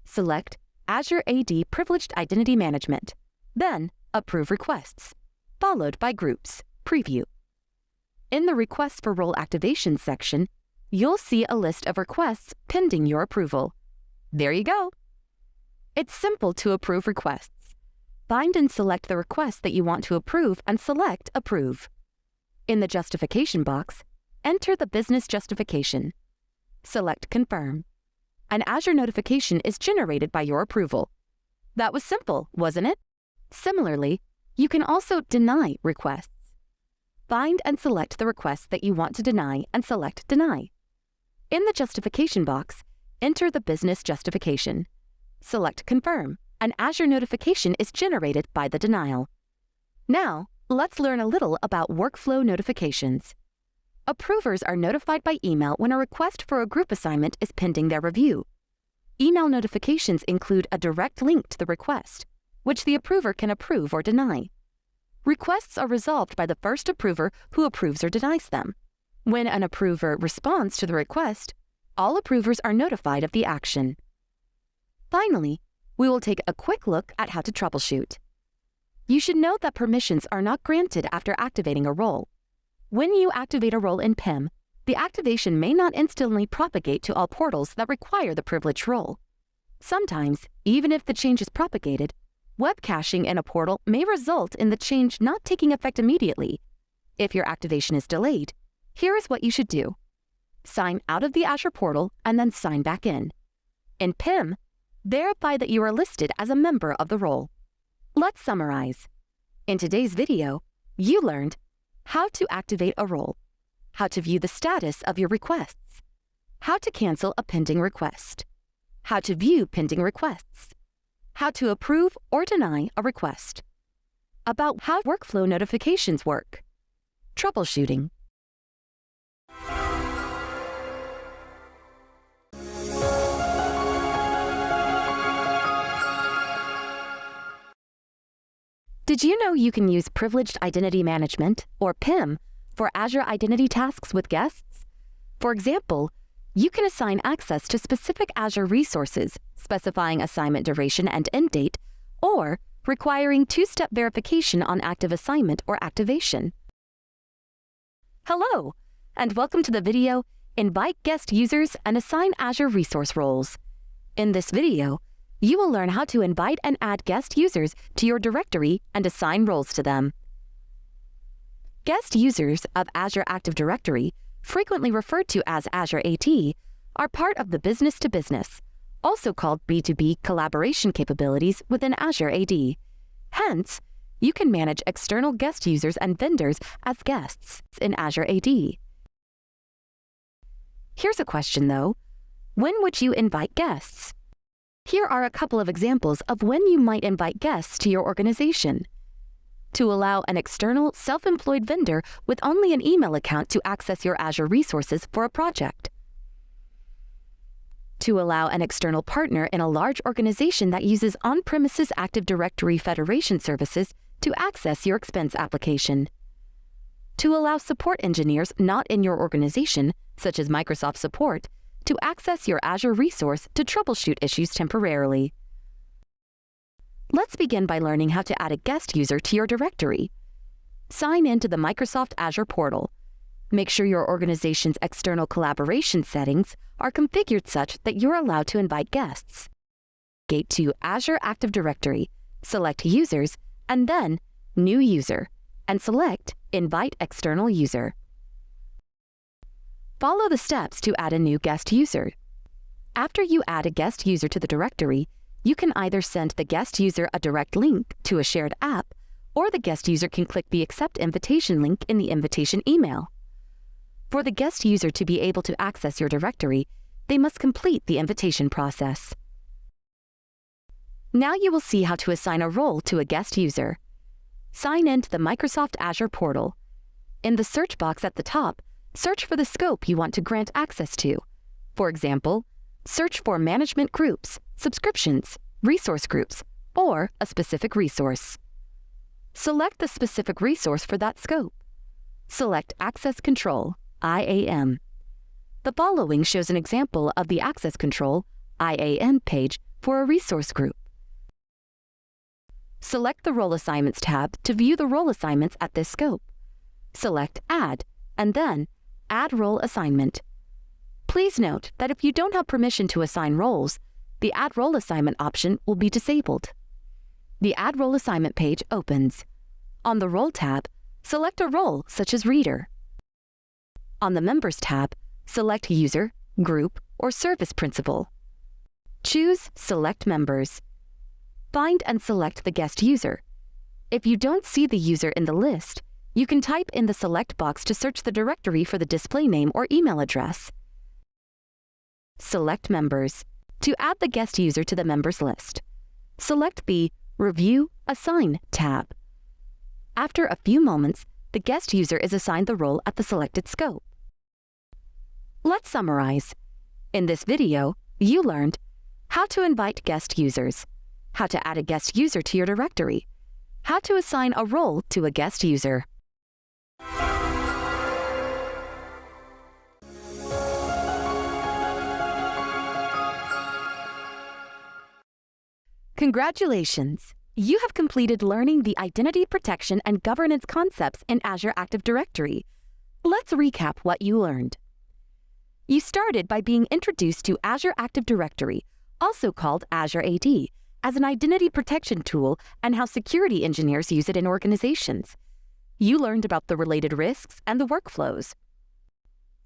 Speaker 2: Select Azure AD Privileged Identity Management, then Approve Requests, followed by Groups, Preview. In the Requests for Role Activation section, you'll see a list of requests pending your approval. There you go. It's simple to approve requests. Find and select the request that you want to approve and select Approve. In the justification box, enter the business justification. Select Confirm. An Azure notification is generated by your approval. That was simple, wasn't it? Similarly, you can also deny requests. Find and select the request that you want to deny and select Deny. In the justification box, enter the business justification. Select Confirm. An Azure notification is generated by the denial. Now, let's learn a little about workflow notifications. Approvers are notified by email when a request for a group assignment is pending their review. Email notifications include a direct link to the request, which the approver can approve or deny. Requests are resolved by the first approver who approves or denies them. When an approver responds to the request, all approvers are notified of the action. Finally, we will take a quick look at how to troubleshoot. You should note that permissions are not granted after activating a role. When you activate a role in PIM, the activation may not instantly propagate to all portals that require the privileged role. Sometimes, even if the change is propagated, web caching in a portal may result in the change not taking effect immediately. If your activation is delayed, here is what you should do. Sign out of the Azure portal and then sign back in. In PIM, verify that you are listed as a member of the role. Let's summarize. In today's video, you learned how to activate a role, how to view the status of your requests, how to cancel a pending request, how to view pending requests, how to approve or deny a request, about how workflow notifications work, troubleshooting. Did you know you can use Privileged Identity Management, or PIM, for Azure identity tasks with guests? For example, you can assign access to specific Azure resources, specifying assignment duration and end date, or requiring two-step verification on active assignment or activation. Hello, and welcome to the video, Invite Guest Users and Assign Azure Resource Roles. In this video, you will learn how to invite and add guest users to your directory and assign roles to them. Guest users of Azure Active Directory, frequently referred to as Azure AD, are part of the business-to-business, also called B2B collaboration capabilities within Azure AD. Hence, you can manage external guest users and vendors as guests in Azure AD. Here's a question though. When would you invite guests? Here are a couple of examples of when you might invite guests to your organization. To allow an external, self-employed vendor with only an email account to access your Azure resources for a project. To allow an external partner in a large organization that uses on-premises Active Directory federation services to access your expense application. To allow support engineers not in your organization, such as Microsoft Support, to access your Azure resource to troubleshoot issues temporarily. Let's begin by learning how to add a guest user to your directory. Sign in to the Microsoft Azure portal. Make sure your organization's external collaboration settings are configured such that you're allowed to invite guests. Navigate to Azure Active Directory, Select Users, and then New User, and select Invite External User. Follow the steps to add a new guest user. After you add a guest user to the directory, you can either send the guest user a direct link to a shared app, or the guest user can click the Accept Invitation link in the invitation email. For the guest user to be able to access your directory, they must complete the invitation process. Now you will see how to assign a role to a guest user. Sign in to the Microsoft Azure portal. In the search box at the top, search for the scope you want to grant access to. For example, search for management groups, subscriptions, resource groups, or a specific resource. Select the specific resource for that scope. Select Access Control, IAM. The following shows an example of the Access Control, IAM page for a resource group. Select the Role Assignments tab to view the role assignments at this scope. Select Add, and then Add Role Assignment. Please note that if you don't have permission to assign roles, the Add Role Assignment option will be disabled. The Add Role Assignment page opens. On the Role tab, select a role such as Reader. On the Members tab, select User, Group, or Service Principal. Choose Select Members. Find and select the guest user. If you don't see the user in the list, you can type in the select box to search the directory for the display name or email address. Select Members. To add the guest user to the members list, select the Review Assign tab. After a few moments, the guest user is assigned the role at the selected scope. Let's summarize. In this video, you learned how to invite guest users, how to add a guest user to your directory, how to assign a role to a guest user. Congratulations! You have completed learning the identity protection and governance concepts in Azure Active Directory. Let's recap what you learned. You started by being introduced to Azure Active Directory, also called Azure AD, as an identity protection tool and how security engineers use it in organizations. You learned about the related risks and the workflows.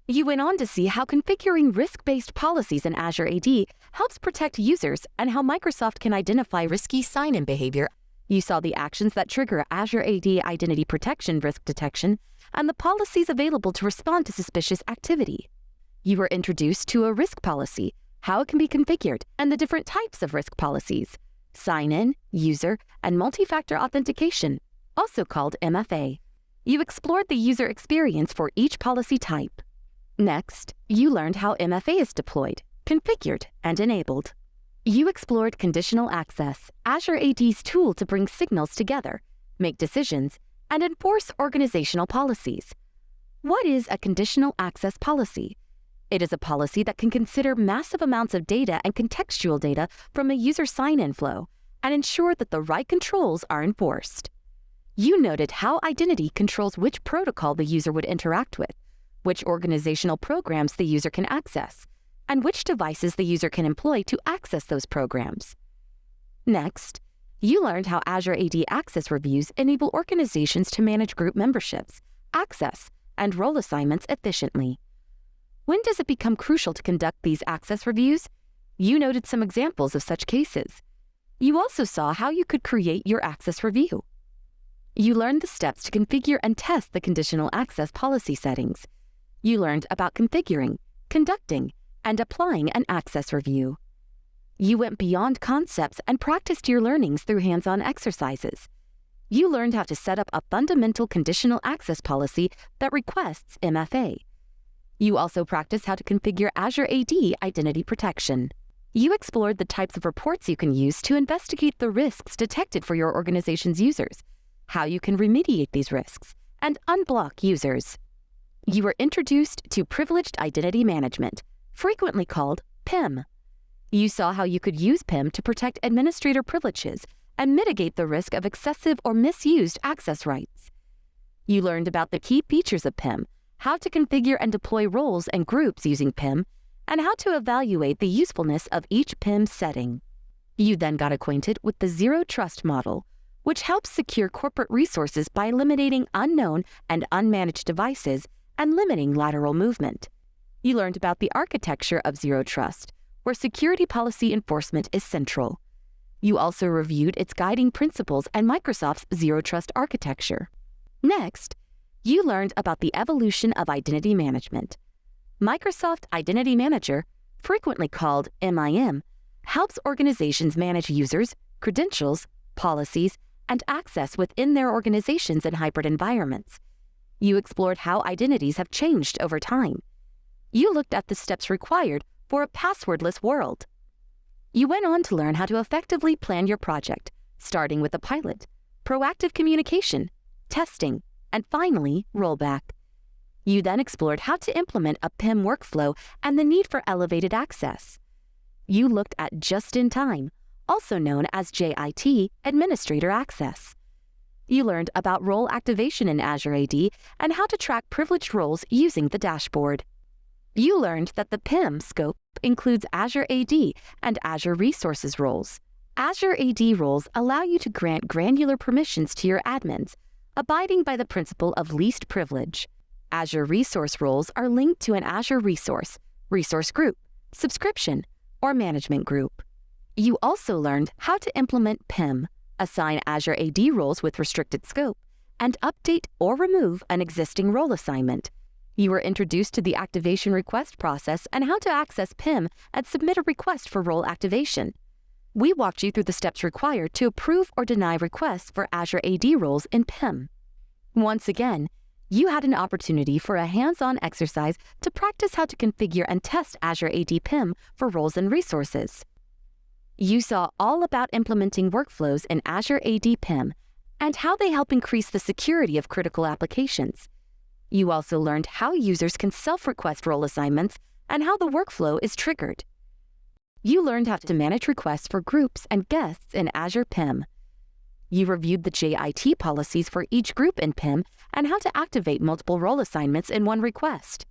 Speaker 2: You went on to see how configuring risk-based policies in Azure AD helps protect users and how Microsoft can identify risky sign-in behavior. You saw the actions that trigger Azure AD Identity Protection risk detection and the policies available to respond to suspicious activity. You were introduced to a risk policy, how it can be configured, and the different types of risk policies: sign-in, user, and multi-factor authentication, also called MFA. You explored the user experience for each policy type. Next, you learned how MFA is deployed, configured, and enabled. You explored conditional access, Azure AD's tool to bring signals together, make decisions, and enforce organizational policies. What is a conditional access policy? It is a policy that can consider massive amounts of data and contextual data from a user sign-in flow and ensure that the right controls are enforced. You noted how identity controls which protocol the user would interact with, which organizational programs the user can access, and which devices the user can employ to access those programs. Next, you learned how Azure AD Access Reviews enable organizations to manage group memberships, access, and role assignments efficiently. When does it become crucial to conduct these access reviews? You noted some examples of such cases. You also saw how you could create your access review. You learned the steps to configure and test the conditional access policy settings. You learned about configuring, conducting, and applying an access review. You went beyond concepts and practiced your learnings through hands-on exercises. You learned how to set up a fundamental conditional access policy that requests MFA. You also practiced how to configure Azure AD Identity Protection. You explored the types of reports you can use to investigate the risks detected for your organization's users, how you can remediate these risks, and unblock users. You were introduced to Privileged Identity Management, frequently called PIM. You saw how you could use PIM to protect administrator privileges and mitigate the risk of excessive or misused access rights. You learned about the key features of PIM, how to configure and deploy roles and groups using PIM, and how to evaluate the usefulness of each PIM setting. You then got acquainted with the Zero Trust model, which helps secure corporate resources by eliminating unknown and unmanaged devices and limiting lateral movement. You learned about the architecture of Zero Trust, where security policy enforcement is central. You also reviewed its guiding principles and Microsoft's Zero Trust architecture. Next, you learned about the evolution of identity management. Microsoft Identity Manager, frequently called MIM, helps organizations manage users, credentials, policies, and access within their organizations in hybrid environments. You explored how identities have changed over time. You looked at the steps required for a passwordless world. You went on to learn how to effectively plan your project, starting with a pilot, proactive communication, testing, and finally, rollback. You then explored how to implement a PIM workflow and the need for elevated access. You looked at just-in-time, also known as JIT, administrator access. You learned about role activation in Azure AD and how to track privileged roles using the dashboard. You learned that the PIM scope includes Azure AD and Azure Resources roles. Azure AD roles allow you to grant granular permissions to your admins, abiding by the principle of least privilege. Azure Resource roles are linked to an Azure resource, resource group, subscription, or management group. You also learned how to implement PIM, assign Azure AD roles with restricted scope, and update or remove an existing role assignment. You were introduced to the activation request process and how to access PIM and submit a request for role activation. We walked you through the steps required to approve or deny requests for Azure AD roles in PIM. Once again, you had an opportunity for a hands-on exercise to practice how to configure and test Azure AD PIM for roles and resources. You saw all about implementing workflows in Azure AD PIM and how they help increase the security of critical applications. You also learned how users can self-request role assignments and how the workflow is triggered. You learned how to manage requests for groups and guests in Azure PIM. You reviewed the JIT policies for each group in PIM and how to activate multiple role assignments in one request.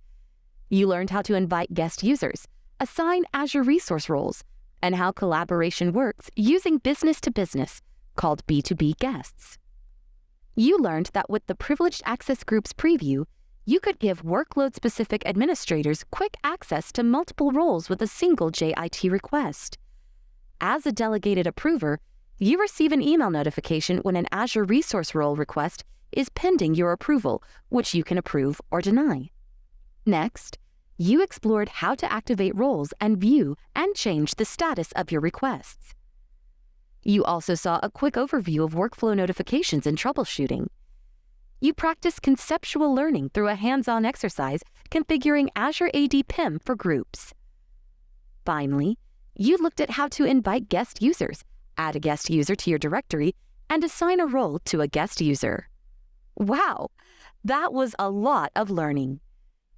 Speaker 2: You learned how to invite guest users, assign Azure resource roles, and how collaboration works using business-to-business, called B2B guests. You learned that with the Privileged Access Groups preview, you could give workload-specific administrators quick access to multiple roles with a single JIT request. As a delegated approver, you receive an email notification when an Azure resource role request is pending your approval, which you can approve or deny. Next, you explored how to activate roles and view and change the status of your requests. You also saw a quick overview of workflow notifications and troubleshooting. You practiced conceptual learning through a hands-on exercise configuring Azure AD PIM for groups. Finally, you looked at how to invite guest users, add a guest user to your directory, and assign a role to a guest user. Wow, that was a lot of learning.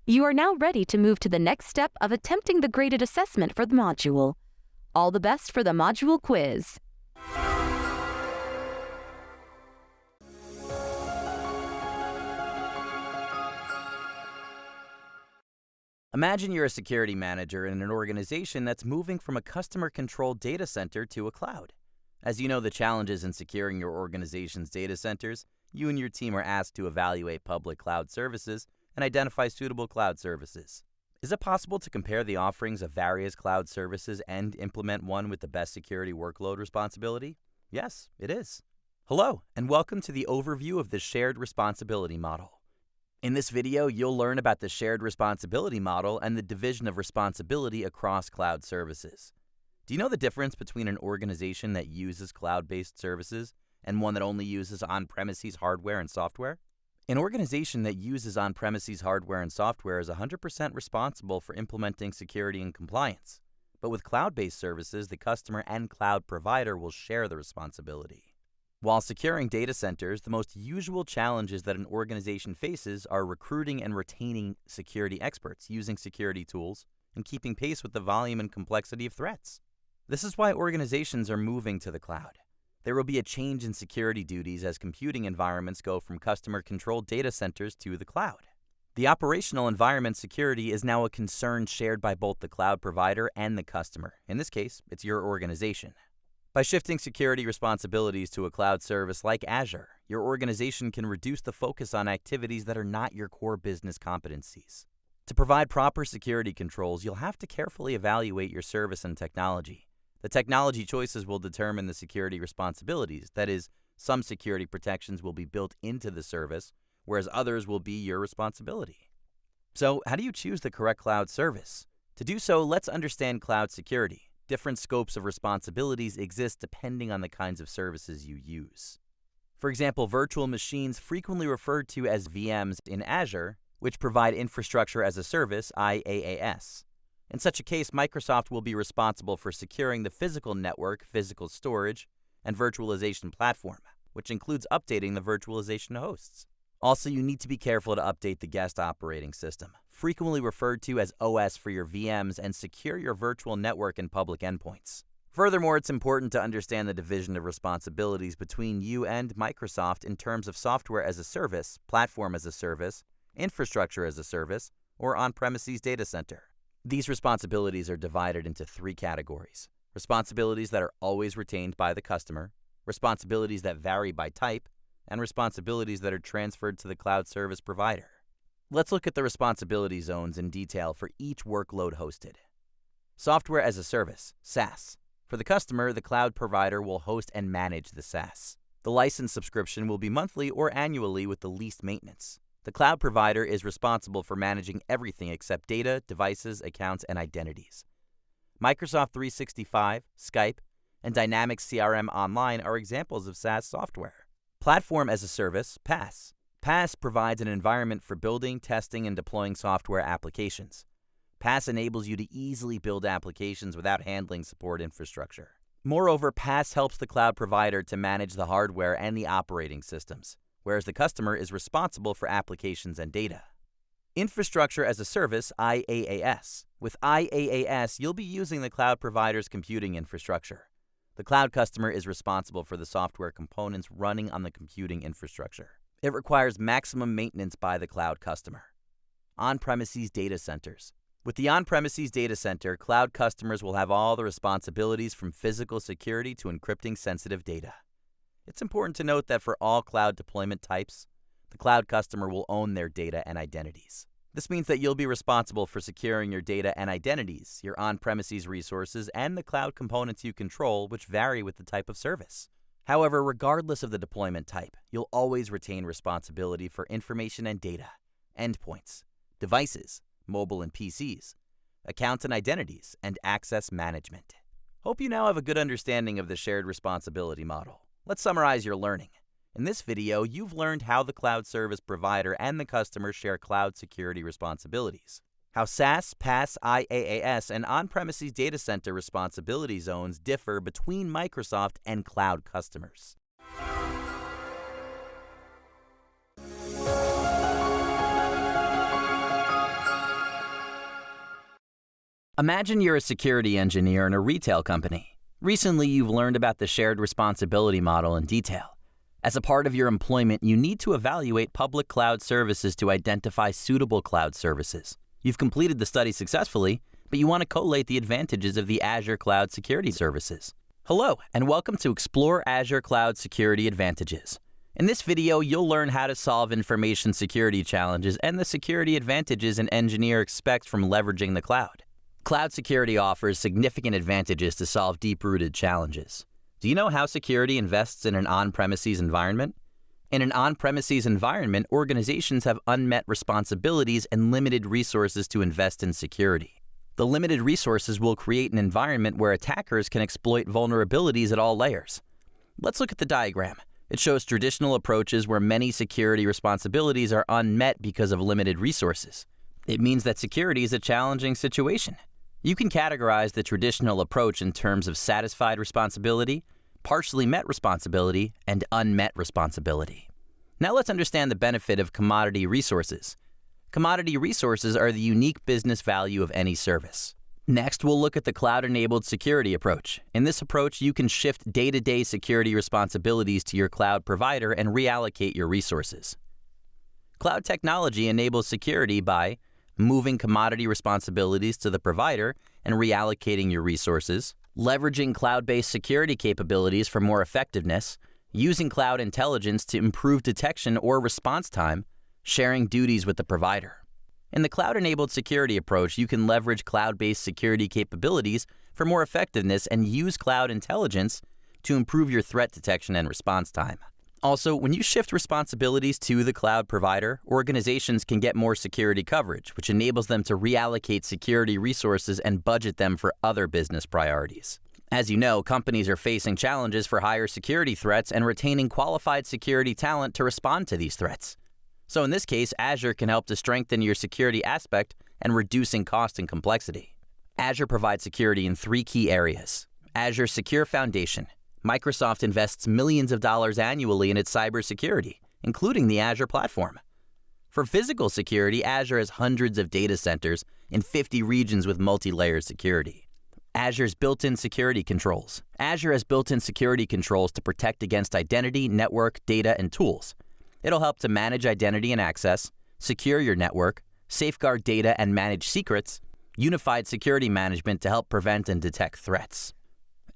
Speaker 2: You are now ready to move to the next step of attempting the graded assessment for the module. All the best for the module quiz.
Speaker 3: Imagine you're a security manager in an organization that's moving from a customer-controlled data center to a cloud. As you know the challenges in securing your organization's data centers, you and your team are asked to evaluate public cloud services and identify suitable cloud services. Is it possible to compare the offerings of various cloud services and implement one with the best security workload responsibility? Yes, it is. Hello, and welcome to the overview of the shared responsibility model. In this video, you'll learn about the shared responsibility model and the division of responsibility across cloud services. Do you know the difference between an organization that uses cloud-based services and one that only uses on-premises hardware and software? An organization that uses on-premises hardware and software is 100% responsible for implementing security and compliance. But with cloud-based services, the customer and cloud provider will share the responsibility. While securing data centers, the most usual challenges that an organization faces are recruiting and retaining security experts, using security tools, and keeping pace with the volume and complexity of threats. This is why organizations are moving to the cloud. There will be a change in security duties as computing environments go from customer-controlled data centers to the cloud. The operational environment security is now a concern shared by both the cloud provider and the customer. In this case, it's your organization. By shifting security responsibilities to a cloud service like Azure, your organization can reduce the focus on activities that are not your core business competencies. To provide proper security controls, you'll have to carefully evaluate your service and technology. The technology choices will determine the security responsibilities. That is, some security protections will be built into the service, whereas others will be your responsibility. So, how do you choose the correct cloud service? To do so, let's understand cloud security. Different scopes of responsibilities exist depending on the kinds of services you use. For example, virtual machines, frequently referred to as VMs in Azure, which provide infrastructure as a service, IaaS. In such a case, Microsoft will be responsible for securing the physical network, physical storage, and virtualization platform, which includes updating the virtualization hosts. Also, you need to be careful to update the guest operating system, frequently referred to as OS, for your VMs, and secure your virtual network and public endpoints. Furthermore, it's important to understand the division of responsibilities between you and Microsoft in terms of software as a service, platform as a service, infrastructure as a service, or on-premises data center. These responsibilities are divided into 3 categories: responsibilities that are always retained by the customer, responsibilities that vary by type, and responsibilities that are transferred to the cloud service provider. Let's look at the responsibility zones in detail for each workload hosted. Software as a service, SaaS. For the customer, the cloud provider will host and manage the SaaS. The license subscription will be monthly or annually with the least maintenance. The cloud provider is responsible for managing everything except data, devices, accounts, and identities. Microsoft 365, Skype, and Dynamics CRM Online are examples of SaaS software. Platform as a service, PaaS. PaaS provides an environment for building, testing, and deploying software applications. PaaS enables you to easily build applications without handling support infrastructure. Moreover, PaaS helps the cloud provider to manage the hardware and the operating systems, whereas the customer is responsible for applications and data. Infrastructure as a service, IaaS. With IaaS, you'll be using the cloud provider's computing infrastructure. The cloud customer is responsible for the software components running on the computing infrastructure. It requires maximum maintenance by the cloud customer. On-premises data centers. With the on-premises data center, cloud customers will have all the responsibilities from physical security to encrypting sensitive data. It's important to note that for all cloud deployment types, the cloud customer will own their data and identities. This means that you'll be responsible for securing your data and identities, your on-premises resources, and the cloud components you control, which vary with the type of service. However, regardless of the deployment type, you'll always retain responsibility for information and data, endpoints, devices, mobile and PCs, accounts and identities, and access management. Hope you now have a good understanding of the shared responsibility model. Let's summarize your learning. In this video, you've learned how the cloud service provider and the customer share cloud security responsibilities, how SaaS, PaaS, IaaS, and on-premises data center responsibility zones differ between Microsoft and cloud customers. Imagine you're a security engineer in a retail company. Recently, you've learned about the shared responsibility model in detail. As a part of your employment, you need to evaluate public cloud services to identify suitable cloud services. You've completed the study successfully, but you want to collate the advantages of the Azure Cloud Security Services. Hello, and welcome to Explore Azure Cloud Security Advantages. In this video, you'll learn how to solve information security challenges and the security advantages an engineer expects from leveraging the cloud. Cloud security offers significant advantages to solve deep-rooted challenges. Do you know how security invests in an on-premises environment? In an on-premises environment, organizations have unmet responsibilities and limited resources to invest in security. The limited resources will create an environment where attackers can exploit vulnerabilities at all layers. Let's look at the diagram. It shows traditional approaches where many security responsibilities are unmet because of limited resources. It means that security is a challenging situation. You can categorize the traditional approach in terms of satisfied responsibility, partially met responsibility, and unmet responsibility. Now let's understand the benefit of commodity resources. Commodity resources are the unique business value of any service. Next, we'll look at the cloud-enabled security approach. In this approach, you can shift day-to-day security responsibilities to your cloud provider and reallocate your resources. Cloud technology enables security by moving commodity responsibilities to the provider and reallocating your resources, leveraging cloud-based security capabilities for more effectiveness, using cloud intelligence to improve detection or response time, sharing duties with the provider. In the cloud-enabled security approach, you can leverage cloud-based security capabilities for more effectiveness and use cloud intelligence to improve your threat detection and response time. Also, when you shift responsibilities to the cloud provider, organizations can get more security coverage, which enables them to reallocate security resources and budget them for other business priorities. As you know, companies are facing challenges for higher security threats and retaining qualified security talent to respond to these threats. So in this case, Azure can help to strengthen your security aspect and reducing cost and complexity. Azure provides security in 3 key areas. Azure Secure Foundation. Microsoft invests millions of dollars annually in its cybersecurity, including the Azure platform. For physical security, Azure has hundreds of data centers in 50 regions with multi-layered security. Azure's built-in security controls. Azure has built-in security controls to protect against identity, network, data, and tools. It'll help to manage identity and access, secure your network, safeguard data and manage secrets, unified security management to help prevent and detect threats.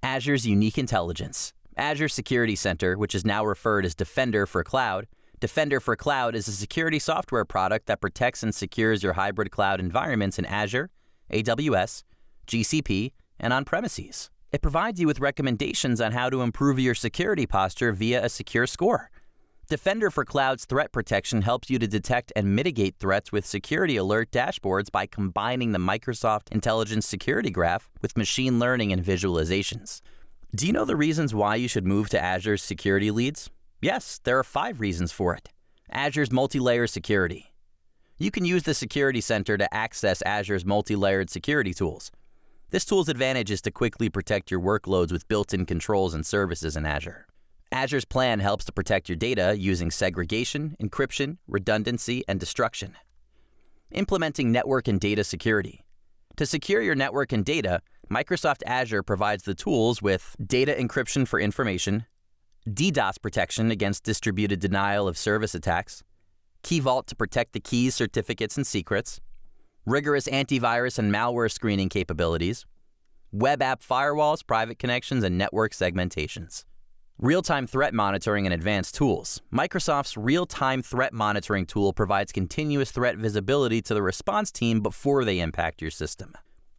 Speaker 3: Azure's unique intelligence. Azure Security Center, which is now referred as Defender for Cloud. Defender for Cloud is a security software product that protects and secures your hybrid cloud environments in Azure, AWS, GCP, and on-premises. It provides you with recommendations on how to improve your security posture via a secure score. Defender for Cloud's threat protection helps you to detect and mitigate threats with security alert dashboards by combining the Microsoft Intelligence Security Graph with machine learning and visualizations. Do you know the reasons why you should move to Azure's security leads? Yes, there are 5 reasons for it. Azure's multi-layer security. You can use the Security Center to access Azure's multi-layered security tools. This tool's advantage is to quickly protect your workloads with built-in controls and services in Azure. Azure's plan helps to protect your data using segregation, encryption, redundancy, and destruction. Implementing network and data security. To secure your network and data, Microsoft Azure provides the tools with data encryption for information, DDoS protection against distributed denial of service attacks, Key Vault to protect the keys, certificates, and secrets, rigorous antivirus and malware screening capabilities, web app firewalls, private connections, and network segmentations. Real-time threat monitoring and advanced tools. Microsoft's real-time threat monitoring tool provides continuous threat visibility to the response team before they impact your system.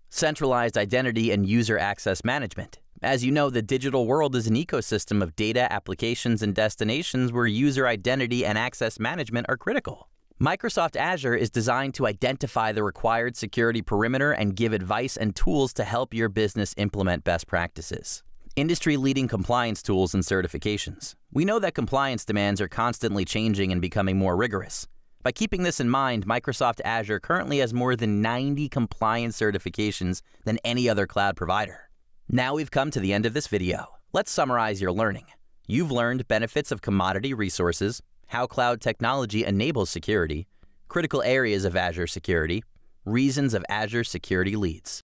Speaker 3: Centralized identity and user access management. As you know, the digital world is an ecosystem of data, applications, and destinations where user identity and access management are critical. Microsoft Azure is designed to identify the required security perimeter and give advice and tools to help your business implement best practices. Industry-leading compliance tools and certifications. We know that compliance demands are constantly changing and becoming more rigorous. By keeping this in mind, Microsoft Azure currently has more than 90 compliance certifications than any other cloud provider. Now we've come to the end of this video. Let's summarize your learning. You've learned benefits of commodity resources, how cloud technology enables security, critical areas of Azure security, reasons of Azure security leads.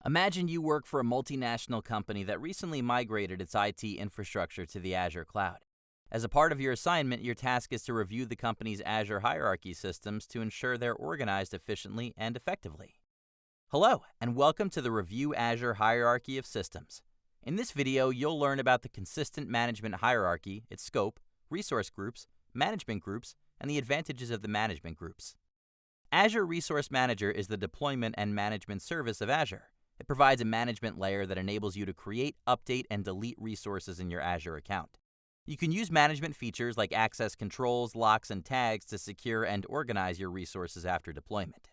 Speaker 3: Imagine you work for a multinational company that recently migrated its IT infrastructure to the Azure cloud. As a part of your assignment, your task is to review the company's Azure hierarchy systems to ensure they're organized efficiently and effectively. Hello, and welcome to the Review Azure Hierarchy of Systems. In this video, you'll learn about the consistent management hierarchy, its scope, resource groups, management groups, and the advantages of the management groups. Azure Resource Manager is the deployment and management service of Azure. It provides a management layer that enables you to create, update, and delete resources in your Azure account. You can use management features like access controls, locks, and tags to secure and organize your resources after deployment.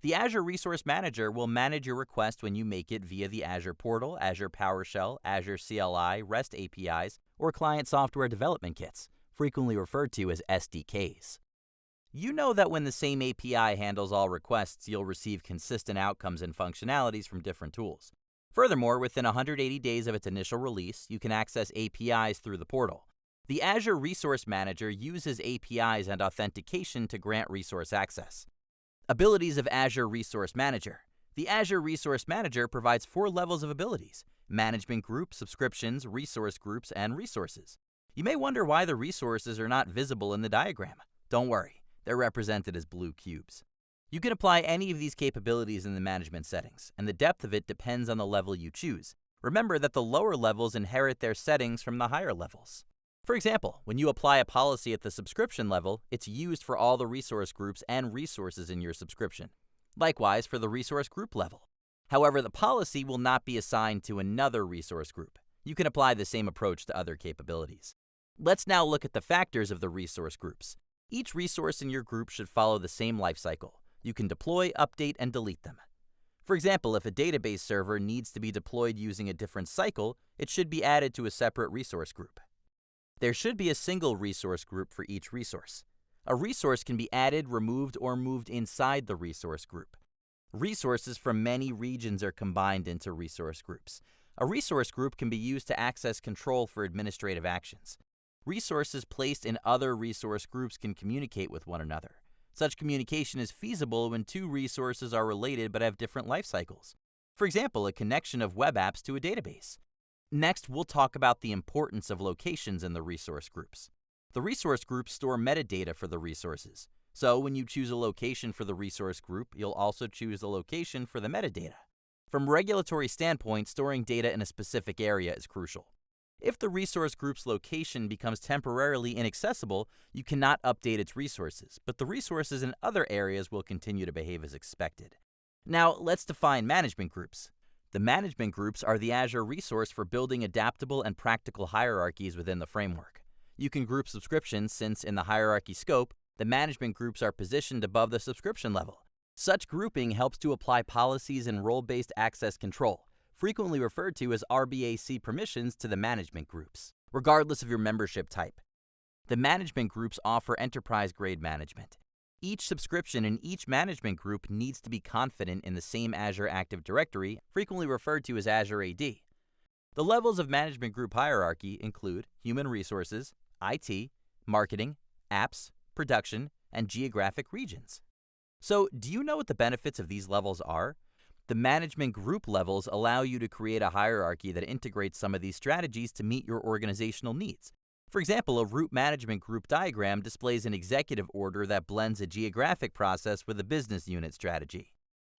Speaker 3: The Azure Resource Manager will manage your request when you make it via the Azure Portal, Azure PowerShell, Azure CLI, REST APIs, or Client Software Development Kits, frequently referred to as SDKs. You know that when the same API handles all requests, you'll receive consistent outcomes and functionalities from different tools. Furthermore, within 180 days of its initial release, you can access APIs through the portal. The Azure Resource Manager uses APIs and authentication to grant resource access. Abilities of Azure Resource Manager. The Azure Resource Manager provides 4 levels of abilities: management group, subscriptions, resource groups, and resources. You may wonder why the resources are not visible in the diagram. Don't worry, they're represented as blue cubes. You can apply any of these capabilities in the management settings, and the depth of it depends on the level you choose. Remember that the lower levels inherit their settings from the higher levels. For example, when you apply a policy at the subscription level, it's used for all the resource groups and resources in your subscription. Likewise for the resource group level. However, the policy will not be assigned to another resource group. You can apply the same approach to other capabilities. Let's now look at the factors of the resource groups. Each resource in your group should follow the same lifecycle. You can deploy, update, and delete them. For example, if a database server needs to be deployed using a different cycle, it should be added to a separate resource group. There should be a single resource group for each resource. A resource can be added, removed, or moved inside the resource group. Resources from many regions are combined into resource groups. A resource group can be used to access control for administrative actions. Resources placed in other resource groups can communicate with one another. Such communication is feasible when two resources are related but have different life cycles. For example, a connection of web apps to a database. Next, we'll talk about the importance of locations in the resource groups. The resource groups store metadata for the resources. So when you choose a location for the resource group, you'll also choose a location for the metadata. From a regulatory standpoint, storing data in a specific area is crucial. If the resource group's location becomes temporarily inaccessible, you cannot update its resources, but the resources in other areas will continue to behave as expected. Now, let's define management groups. The management groups are the Azure resource for building adaptable and practical hierarchies within the framework. You can group subscriptions since, in the hierarchy scope, the management groups are positioned above the subscription level. Such grouping helps to apply policies and role-based access control, frequently referred to as RBAC permissions, to the management groups, regardless of your membership type. The management groups offer enterprise-grade management. Each subscription in each management group needs to be confident in the same Azure Active Directory, frequently referred to as Azure AD. The levels of management group hierarchy include human resources, IT, marketing, apps, production, and geographic regions. So, do you know what the benefits of these levels are? The management group levels allow you to create a hierarchy that integrates some of these strategies to meet your organizational needs. For example, a root management group diagram displays an executive order that blends a geographic process with a business unit strategy.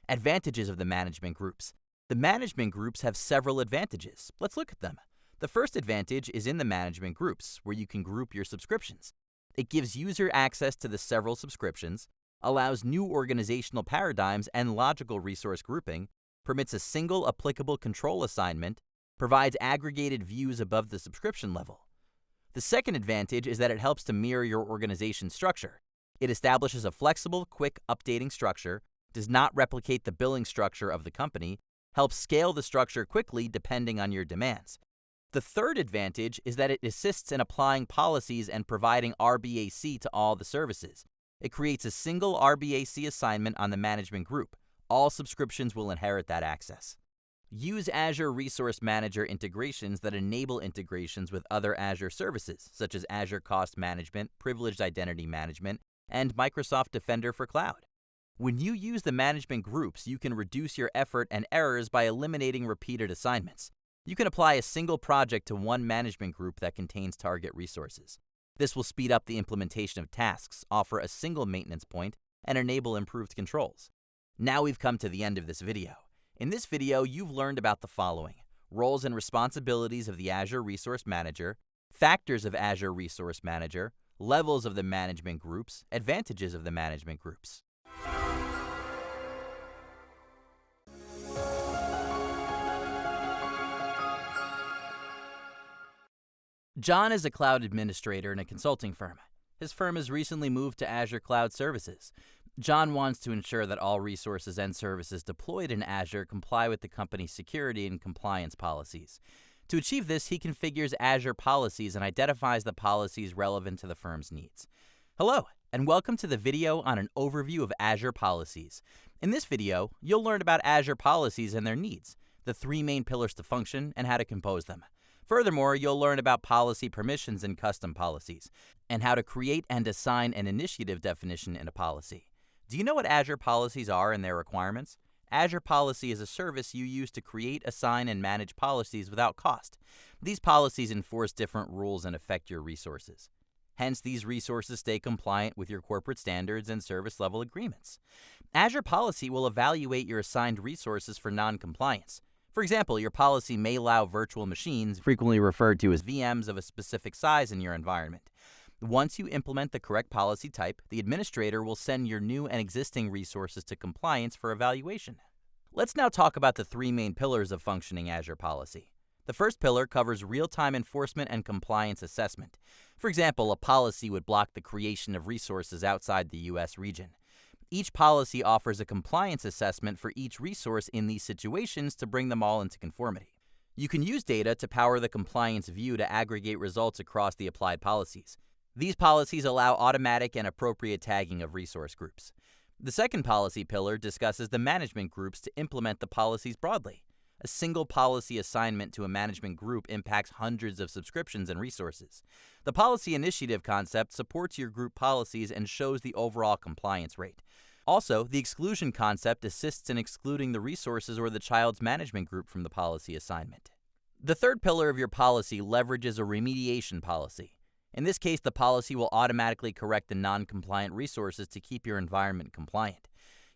Speaker 3: Advantages of the management groups. The management groups have several advantages. Let's look at them. The first advantage is in the management groups, where you can group your subscriptions. It gives user access to the several subscriptions, allows new organizational paradigms and logical resource grouping, permits a single applicable control assignment, provides aggregated views above the subscription level. The second advantage is that it helps to mirror your organization structure. It establishes a flexible, quick updating structure, does not replicate the billing structure of the company, helps scale the structure quickly depending on your demands. The third advantage is that it assists in applying policies and providing RBAC to all the services. It creates a single RBAC assignment on the management group. All subscriptions will inherit that access. Use Azure Resource Manager integrations that enable integrations with other Azure services, such as Azure Cost Management, Privileged Identity Management, and Microsoft Defender for Cloud. When you use the management groups, you can reduce your effort and errors by eliminating repeated assignments. You can apply a single project to one management group that contains target resources. This will speed up the implementation of tasks, offer a single maintenance point, and enable improved controls. Now we've come to the end of this video. In this video, you've learned about the following: roles and responsibilities of the Azure Resource Manager, factors of Azure Resource Manager, levels of the management groups, advantages of the management groups. John is a cloud administrator in a consulting firm. His firm has recently moved to Azure Cloud Services. John wants to ensure that all resources and services deployed in Azure comply with the company's security and compliance policies. To achieve this, he configures Azure policies and identifies the policies relevant to the firm's needs. Hello, and welcome to the video on an overview of Azure policies. In this video, you'll learn about Azure policies and their needs, the three main pillars to function, and how to compose them. Furthermore, you'll learn about policy permissions and custom policies, and how to create and assign an initiative definition in a policy. Do you know what Azure policies are and their requirements? Azure Policy is a service you use to create, assign, and manage policies without cost. These policies enforce different rules and affect your resources. Hence, these resources stay compliant with your corporate standards and service level agreements. Azure Policy will evaluate your assigned resources for non-compliance. For example, your policy may allow virtual machines, frequently referred to as VMs, of a specific size in your environment. Once you implement the correct policy type, the administrator will send your new and existing resources to compliance for evaluation. Let's now talk about the three main pillars of functioning Azure Policy. The first pillar covers real-time enforcement and compliance assessment. For example, a policy would block the creation of resources outside the U.S. region. Each policy offers a compliance assessment for each resource in these situations to bring them all into conformity. You can use data to power the compliance view to aggregate results across the applied policies. These policies allow automatic and appropriate tagging of resource groups. The second policy pillar discusses the management groups to implement the policies broadly. A single policy assignment to a management group impacts hundreds of subscriptions and resources. The policy initiative concept supports your group policies and shows the overall compliance rate. Also, the exclusion concept assists in excluding the resources or the child's management group from the policy assignment. The third pillar of your policy leverages a remediation policy. In this case, the policy will automatically correct the non-compliant resources to keep your environment compliant.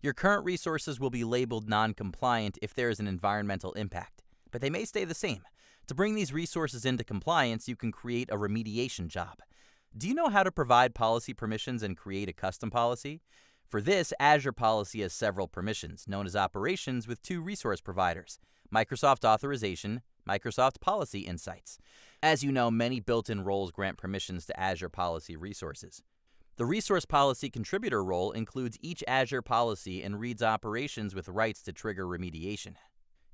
Speaker 3: Your current resources will be labeled non-compliant if there is an environmental impact, but they may stay the same. To bring these resources into compliance, you can create a remediation job. Do you know how to provide policy permissions and create a custom policy? For this, Azure Policy has several permissions, known as operations, with two resource providers: Microsoft Authorization, Microsoft Policy Insights. As you know, many built-in roles grant permissions to Azure Policy resources. The Resource Policy Contributor role includes each Azure policy and reads operations with rights to trigger remediation.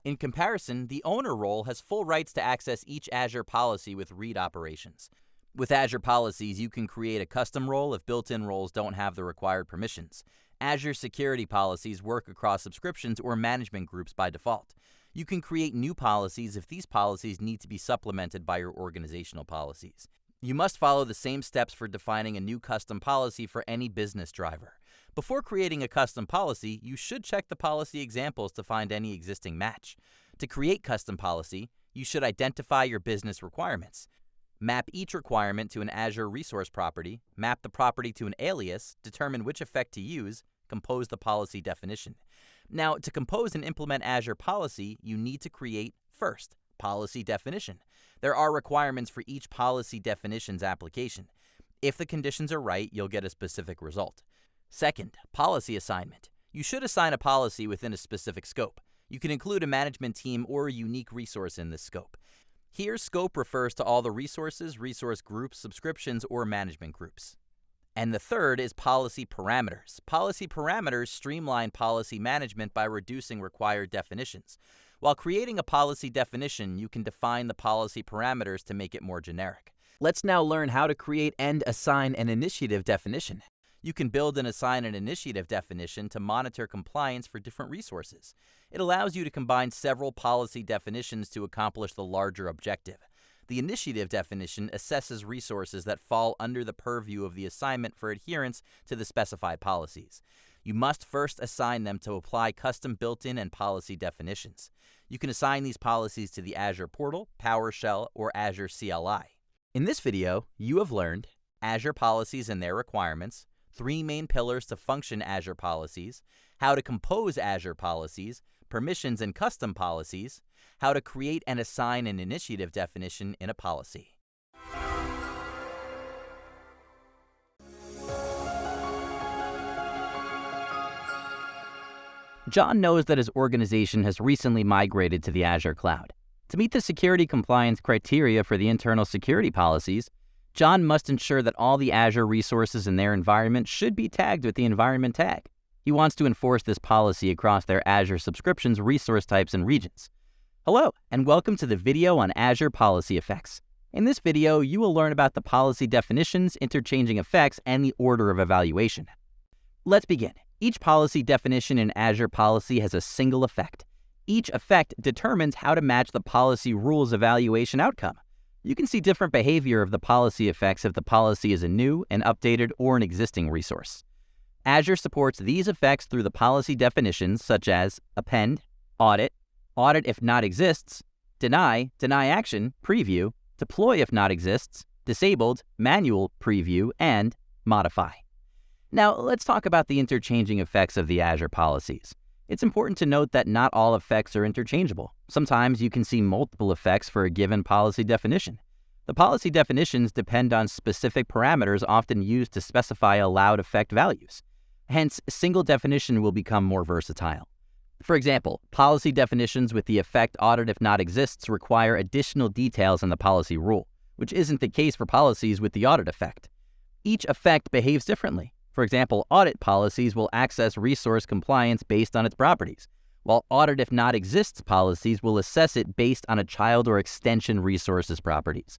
Speaker 3: In comparison, the Owner role has full rights to access each Azure policy with read operations. With Azure Policies, you can create a custom role if built-in roles don't have the required permissions. Azure Security Policies work across subscriptions or management groups by default. You can create new policies if these policies need to be supplemented by your organizational policies. You must follow the same steps for defining a new custom policy for any business driver. Before creating a custom policy, you should check the policy examples to find any existing match. To create custom policy, you should identify your business requirements. Map each requirement to an Azure resource property, map the property to an alias, determine which effect to use, compose the policy definition. Now, to compose and implement Azure Policy, you need to create, first, policy definition. There are requirements for each policy definition's application. If the conditions are right, you'll get a specific result. Second, policy assignment. You should assign a policy within a specific scope. You can include a management team or a unique resource in this scope. Here, scope refers to all the resources, resource groups, subscriptions, or management groups. And the third is policy parameters. Policy parameters streamline policy management by reducing required definitions. While creating a policy definition, you can define the policy parameters to make it more generic. Let's now learn how to create and assign an initiative definition. You can build and assign an initiative definition to monitor compliance for different resources. It allows you to combine several policy definitions to accomplish the larger objective. The initiative definition assesses resources that fall under the purview of the assignment for adherence to the specified policies. You must first assign them to apply custom built-in and policy definitions. You can assign these policies to the Azure Portal, PowerShell, or Azure CLI. In this video, you have learned Azure policies and their requirements, three main pillars to function Azure policies, how to compose Azure policies, permissions and custom policies, how to create and assign an initiative definition in a policy. John knows that his organization has recently migrated to the Azure cloud. To meet the security compliance criteria for the internal security policies, John must ensure that all the Azure resources in their environment should be tagged with the environment tag. He wants to enforce this policy across their Azure subscriptions, resource types, and regions. Hello, and welcome to the video on Azure Policy Effects. In this video, you will learn about the policy definitions, interchanging effects, and the order of evaluation. Let's begin. Each policy definition in Azure Policy has a single effect. Each effect determines how to match the policy rules evaluation outcome. You can see different behavior of the policy effects if the policy is a new, an updated, or an existing resource. Azure supports these effects through the policy definitions such as append, audit, audit if not exists, deny, deny action, preview, deploy if not exists, disabled, manual, preview, and modify. Now, let's talk about the interchanging effects of the Azure policies. It's important to note that not all effects are interchangeable. Sometimes you can see multiple effects for a given policy definition. The policy definitions depend on specific parameters often used to specify allowed effect values. Hence, a single definition will become more versatile. For example, policy definitions with the effect audit if not exists require additional details in the policy rule, which isn't the case for policies with the audit effect. Each effect behaves differently. For example, audit policies will access resource compliance based on its properties, while audit if not exists policies will assess it based on a child or extension resource's properties.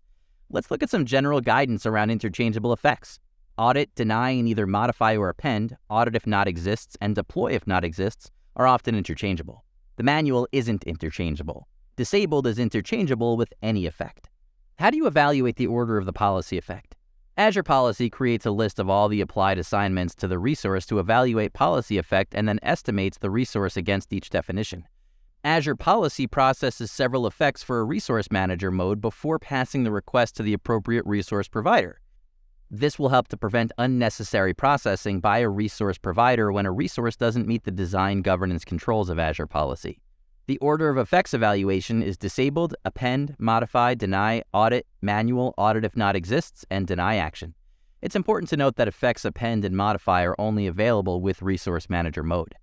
Speaker 3: Let's look at some general guidance around interchangeable effects. Audit, deny, and either modify or append, audit if not exists, and deploy if not exists are often interchangeable. The manual isn't interchangeable. Disabled is interchangeable with any effect. How do you evaluate the order of the policy effect? Azure Policy creates a list of all the applied assignments to the resource to evaluate policy effect and then estimates the resource against each definition. Azure Policy processes several effects for a resource manager mode before passing the request to the appropriate resource provider. This will help to prevent unnecessary processing by a resource provider when a resource doesn't meet the design governance controls of Azure Policy. The order of effects evaluation is disabled, append, modify, deny, audit, manual, audit if not exists, and deny action. It's important to note that effects append and modify are only available with Resource Manager mode.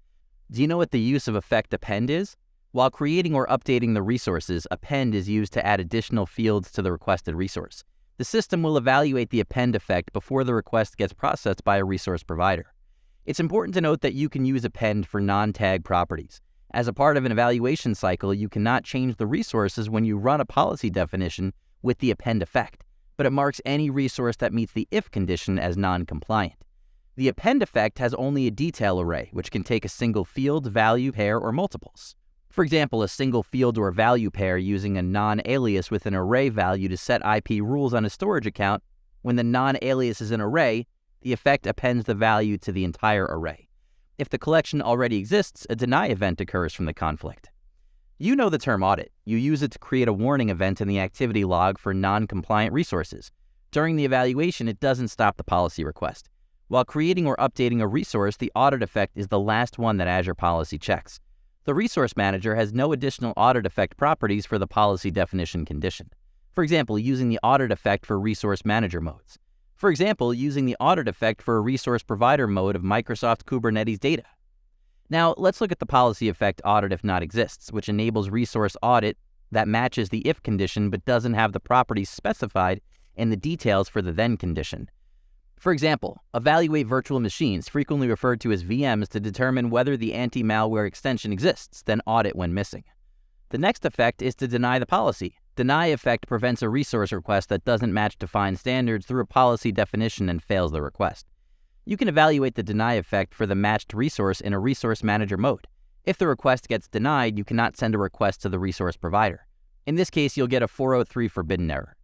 Speaker 3: Do you know what the use of effect append is? While creating or updating the resources, append is used to add additional fields to the requested resource. The system will evaluate the append effect before the request gets processed by a resource provider. It's important to note that you can use append for non-tag properties. As a part of an evaluation cycle, you cannot change the resources when you run a policy definition with the append effect, but it marks any resource that meets the if condition as non-compliant. The append effect has only a detail array, which can take a single field, value, pair, or multiples. For example, a single field or value pair using a non-alias with an array value to set IP rules on a storage account. When the non-alias is an array, the effect appends the value to the entire array. If the collection already exists, a deny event occurs from the conflict. You know the term audit. You use it to create a warning event in the activity log for non-compliant resources. During the evaluation, it doesn't stop the policy request. While creating or updating a resource, the audit effect is the last one that Azure Policy checks. The Resource Manager has no additional audit effect properties for the policy definition condition. For example, using the audit effect for Resource Manager modes. For example, using the audit effect for a resource provider mode of Microsoft Kubernetes data. Now, let's look at the policy effect audit if not exists, which enables resource audit that matches the if condition but doesn't have the properties specified in the details for the then condition. For example, evaluate virtual machines, frequently referred to as VMs, to determine whether the anti-malware extension exists, then audit when missing. The next effect is to deny the policy. Deny effect prevents a resource request that doesn't match defined standards through a policy definition and fails the request. You can evaluate the deny effect for the matched resource in a Resource Manager mode. If the request gets denied, you cannot send a request to the resource provider. In this case, you'll get a 403 forbidden error.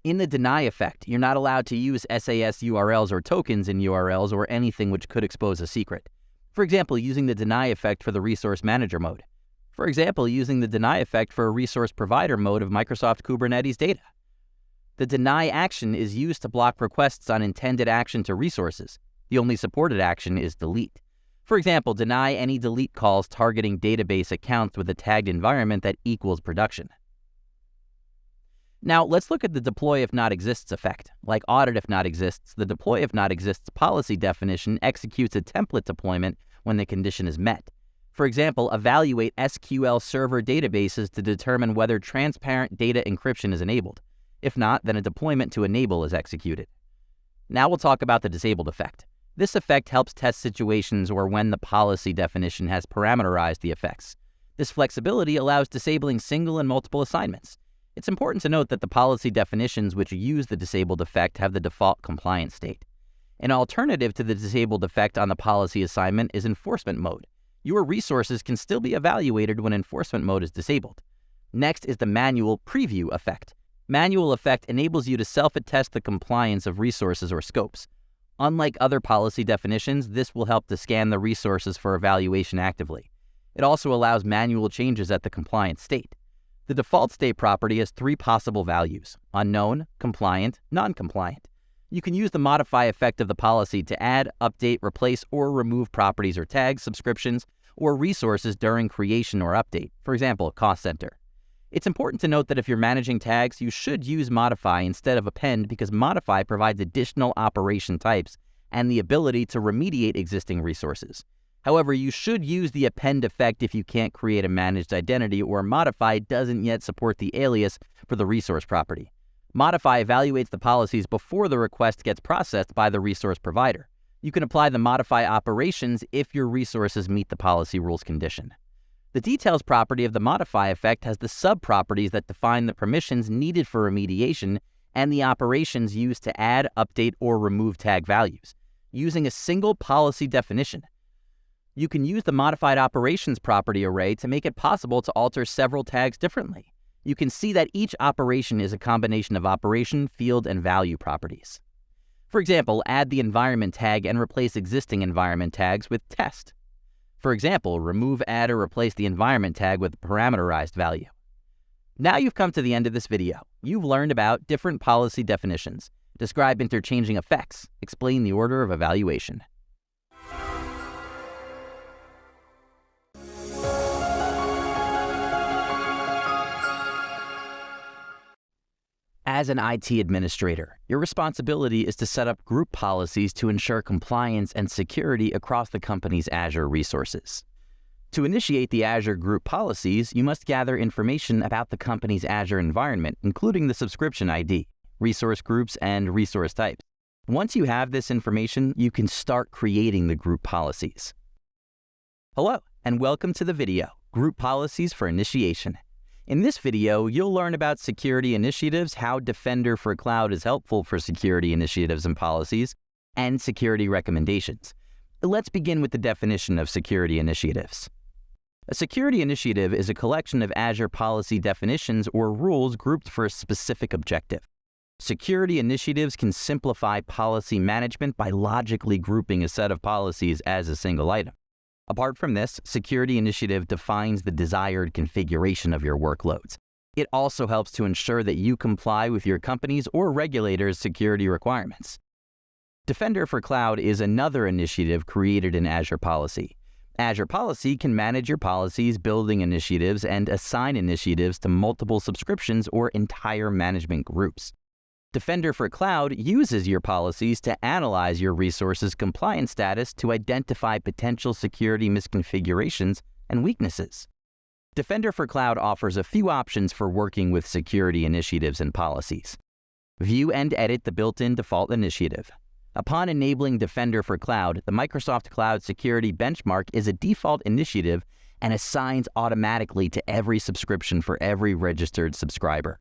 Speaker 3: In the deny effect, you're not allowed to use SAS URLs or tokens in URLs or anything which could expose a secret. For example, using the deny effect for the Resource Manager mode. For example, using the deny effect for a resource provider mode of Microsoft Kubernetes data. The deny action is used to block requests on intended action to resources. The only supported action is delete. For example, deny any delete calls targeting database accounts with a tagged environment that equals production. Now, let's look at the deploy if not exists effect. Like audit if not exists, the deploy if not exists policy definition executes a template deployment when the condition is met. For example, evaluate SQL Server databases to determine whether transparent data encryption is enabled. If not, then a deployment to enable is executed. Now we'll talk about the disabled effect. This effect helps test situations or when the policy definition has parameterized the effects. This flexibility allows disabling single and multiple assignments. It's important to note that the policy definitions which use the disabled effect have the default compliance state. An alternative to the disabled effect on the policy assignment is enforcement mode. Your resources can still be evaluated when enforcement mode is disabled. Next is the manual preview effect. Manual effect enables you to self-attest the compliance of resources or scopes. Unlike other policy definitions, this will help to scan the resources for evaluation actively. It also allows manual changes at the compliance state. The default state property has 3 possible values: unknown, compliant, non-compliant. You can use the modify effect of the policy to add, update, replace, or remove properties or tags, subscriptions, or resources during creation or update, for example, cost center. It's important to note that if you're managing tags, you should use modify instead of append because modify provides additional operation types and the ability to remediate existing resources. However, you should use the append effect if you can't create a managed identity or modify doesn't yet support the alias for the resource property. Modify evaluates the policies before the request gets processed by the resource provider. You can apply the modify operations if your resources meet the policy rules condition. The details property of the modify effect has the sub-properties that define the permissions needed for remediation and the operations used to add, update, or remove tag values, using a single policy definition. You can use the modified operations property array to make it possible to alter several tags differently. You can see that each operation is a combination of operation, field, and value properties. For example, add the environment tag and replace existing environment tags with test. For example, remove, add, or replace the environment tag with a parameterized value. Now you've come to the end of this video. You've learned about different policy definitions, describe interchanging effects, explain the order of evaluation. As an IT administrator, your responsibility is to set up group policies to ensure compliance and security across the company's Azure resources. To initiate the Azure group policies, you must gather information about the company's Azure environment, including the subscription ID, resource groups, and resource types. Once you have this information, you can start creating the group policies. Hello, and welcome to the video, Group Policies for Initiation. In this video, you'll learn about security initiatives, how Defender for Cloud is helpful for security initiatives and policies, and security recommendations. Let's begin with the definition of security initiatives. A security initiative is a collection of Azure policy definitions or rules grouped for a specific objective. Security initiatives can simplify policy management by logically grouping a set of policies as a single item. Apart from this, security initiative defines the desired configuration of your workloads. It also helps to ensure that you comply with your company's or regulators' security requirements. Defender for Cloud is another initiative created in Azure Policy. Azure Policy can manage your policies, building initiatives, and assign initiatives to multiple subscriptions or entire management groups. Defender for Cloud uses your policies to analyze your resources' compliance status to identify potential security misconfigurations and weaknesses. Defender for Cloud offers a few options for working with security initiatives and policies. View and edit the built-in default initiative. Upon enabling Defender for Cloud, the Microsoft Cloud Security Benchmark is a default initiative and assigns automatically to every subscription for every registered subscriber.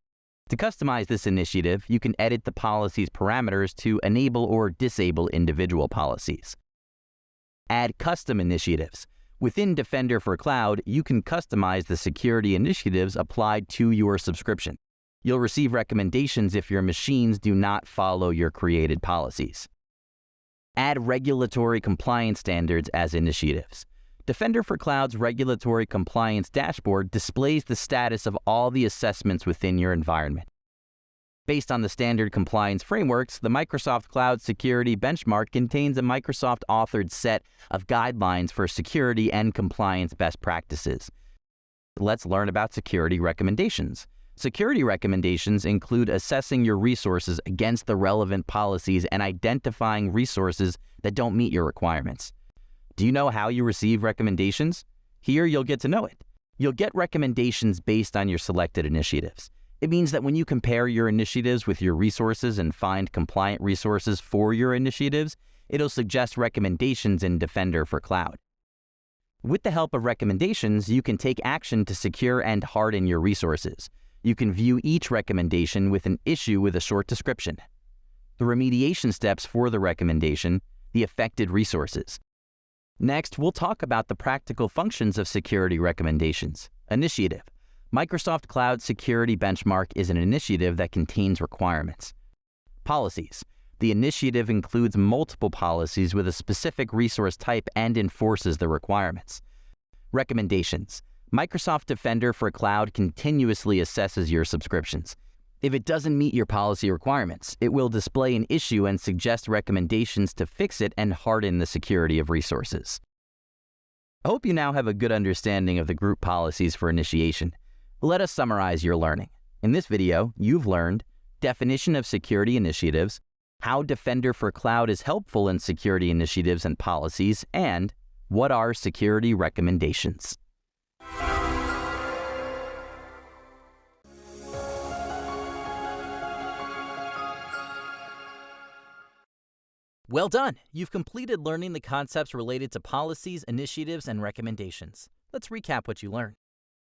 Speaker 3: To customize this initiative, you can edit the policy's parameters to enable or disable individual policies. Add custom initiatives. Within Defender for Cloud, you can customize the security initiatives applied to your subscription. You'll receive recommendations if your machines do not follow your created policies. Add regulatory compliance standards as initiatives. Defender for Cloud's regulatory compliance dashboard displays the status of all the assessments within your environment. Based on the standard compliance frameworks, the Microsoft Cloud Security Benchmark contains a Microsoft-authored set of guidelines for security and compliance best practices. Let's learn about security recommendations. Security recommendations include assessing your resources against the relevant policies and identifying resources that don't meet your requirements. Do you know how you receive recommendations? Here you'll get to know it. You'll get recommendations based on your selected initiatives. It means that when you compare your initiatives with your resources and find compliant resources for your initiatives, it'll suggest recommendations in Defender for Cloud. With the help of recommendations, you can take action to secure and harden your resources. You can view each recommendation with an issue with a short description. The remediation steps for the recommendation, the affected resources. Next, we'll talk about the practical functions of security recommendations. Initiative. Microsoft Cloud Security Benchmark is an initiative that contains requirements. Policies. The initiative includes multiple policies with a specific resource type and enforces the requirements. Recommendations. Microsoft Defender for Cloud continuously assesses your subscriptions. If it doesn't meet your policy requirements, it will display an issue and suggest recommendations to fix it and harden the security of resources. I hope you now have a good understanding of the group policies for initiation. Let us summarize your learning. In this video, you've learned definition of security initiatives, how Defender for Cloud is helpful in security initiatives and policies, and what are security recommendations. Well done! You've completed learning the concepts related to policies, initiatives, and recommendations. Let's recap what you learned.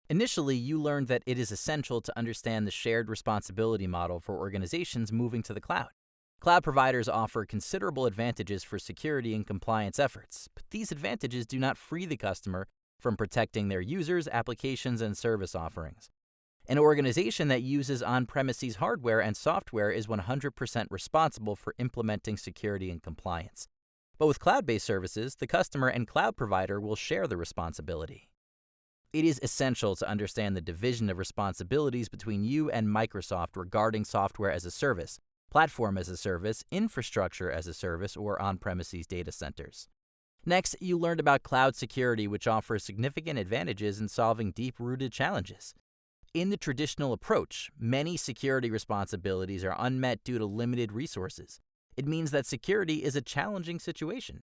Speaker 3: Initially, you learned that it is essential to understand the shared responsibility model for organizations moving to the cloud. Cloud providers offer considerable advantages for security and compliance efforts, but these advantages do not free the customer from protecting their users, applications, and service offerings. An organization that uses on-premises hardware and software is 100% responsible for implementing security and compliance. But with cloud-based services, the customer and cloud provider will share the responsibility. It is essential to understand the division of responsibilities between you and Microsoft regarding software as a service, platform as a service, infrastructure as a service, or on-premises data centers. Next, you learned about cloud security, which offers significant advantages in solving deep-rooted challenges. In the traditional approach, many security responsibilities are unmet due to limited resources. It means that security is a challenging situation.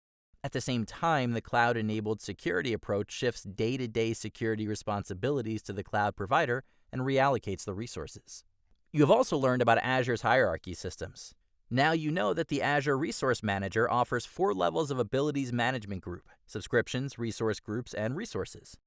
Speaker 3: At the same time, the cloud-enabled security approach shifts day-to-day security responsibilities to the cloud provider and reallocates the resources. You have also learned about Azure's hierarchy systems. Now you know that the Azure Resource Manager offers 4 levels of abilities management group: subscriptions, resource groups, and resources.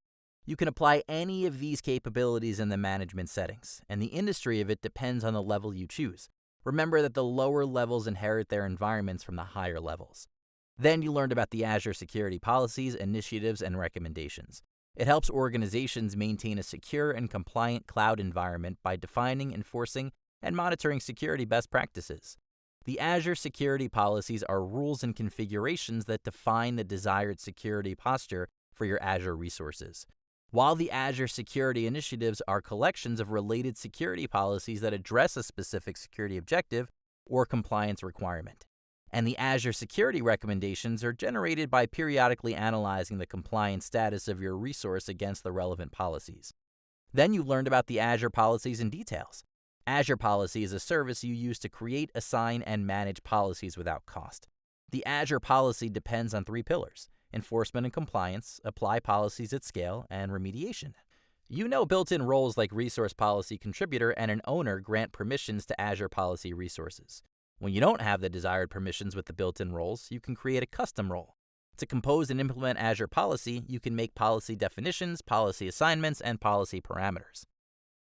Speaker 3: You can apply any of these capabilities in the management settings, and the industry of it depends on the level you choose. Remember that the lower levels inherit their environments from the higher levels. Then you learned about the Azure security policies, initiatives, and recommendations. It helps organizations maintain a secure and compliant cloud environment by defining, enforcing, and monitoring security best practices. The Azure security policies are rules and configurations that define the desired security posture for your Azure resources, while the Azure security initiatives are collections of related security policies that address a specific security objective or compliance requirement. And the Azure security recommendations are generated by periodically analyzing the compliance status of your resource against the relevant policies. Then you learned about the Azure policies in details. Azure Policy is a service you use to create, assign, and manage policies without cost. The Azure Policy depends on 3 pillars: enforcement and compliance, apply policies at scale, and remediation. You know built-in roles like Resource Policy Contributor and an owner grant permissions to Azure Policy resources. When you don't have the desired permissions with the built-in roles, you can create a custom role. To compose and implement Azure Policy, you can make policy definitions, policy assignments, and policy parameters.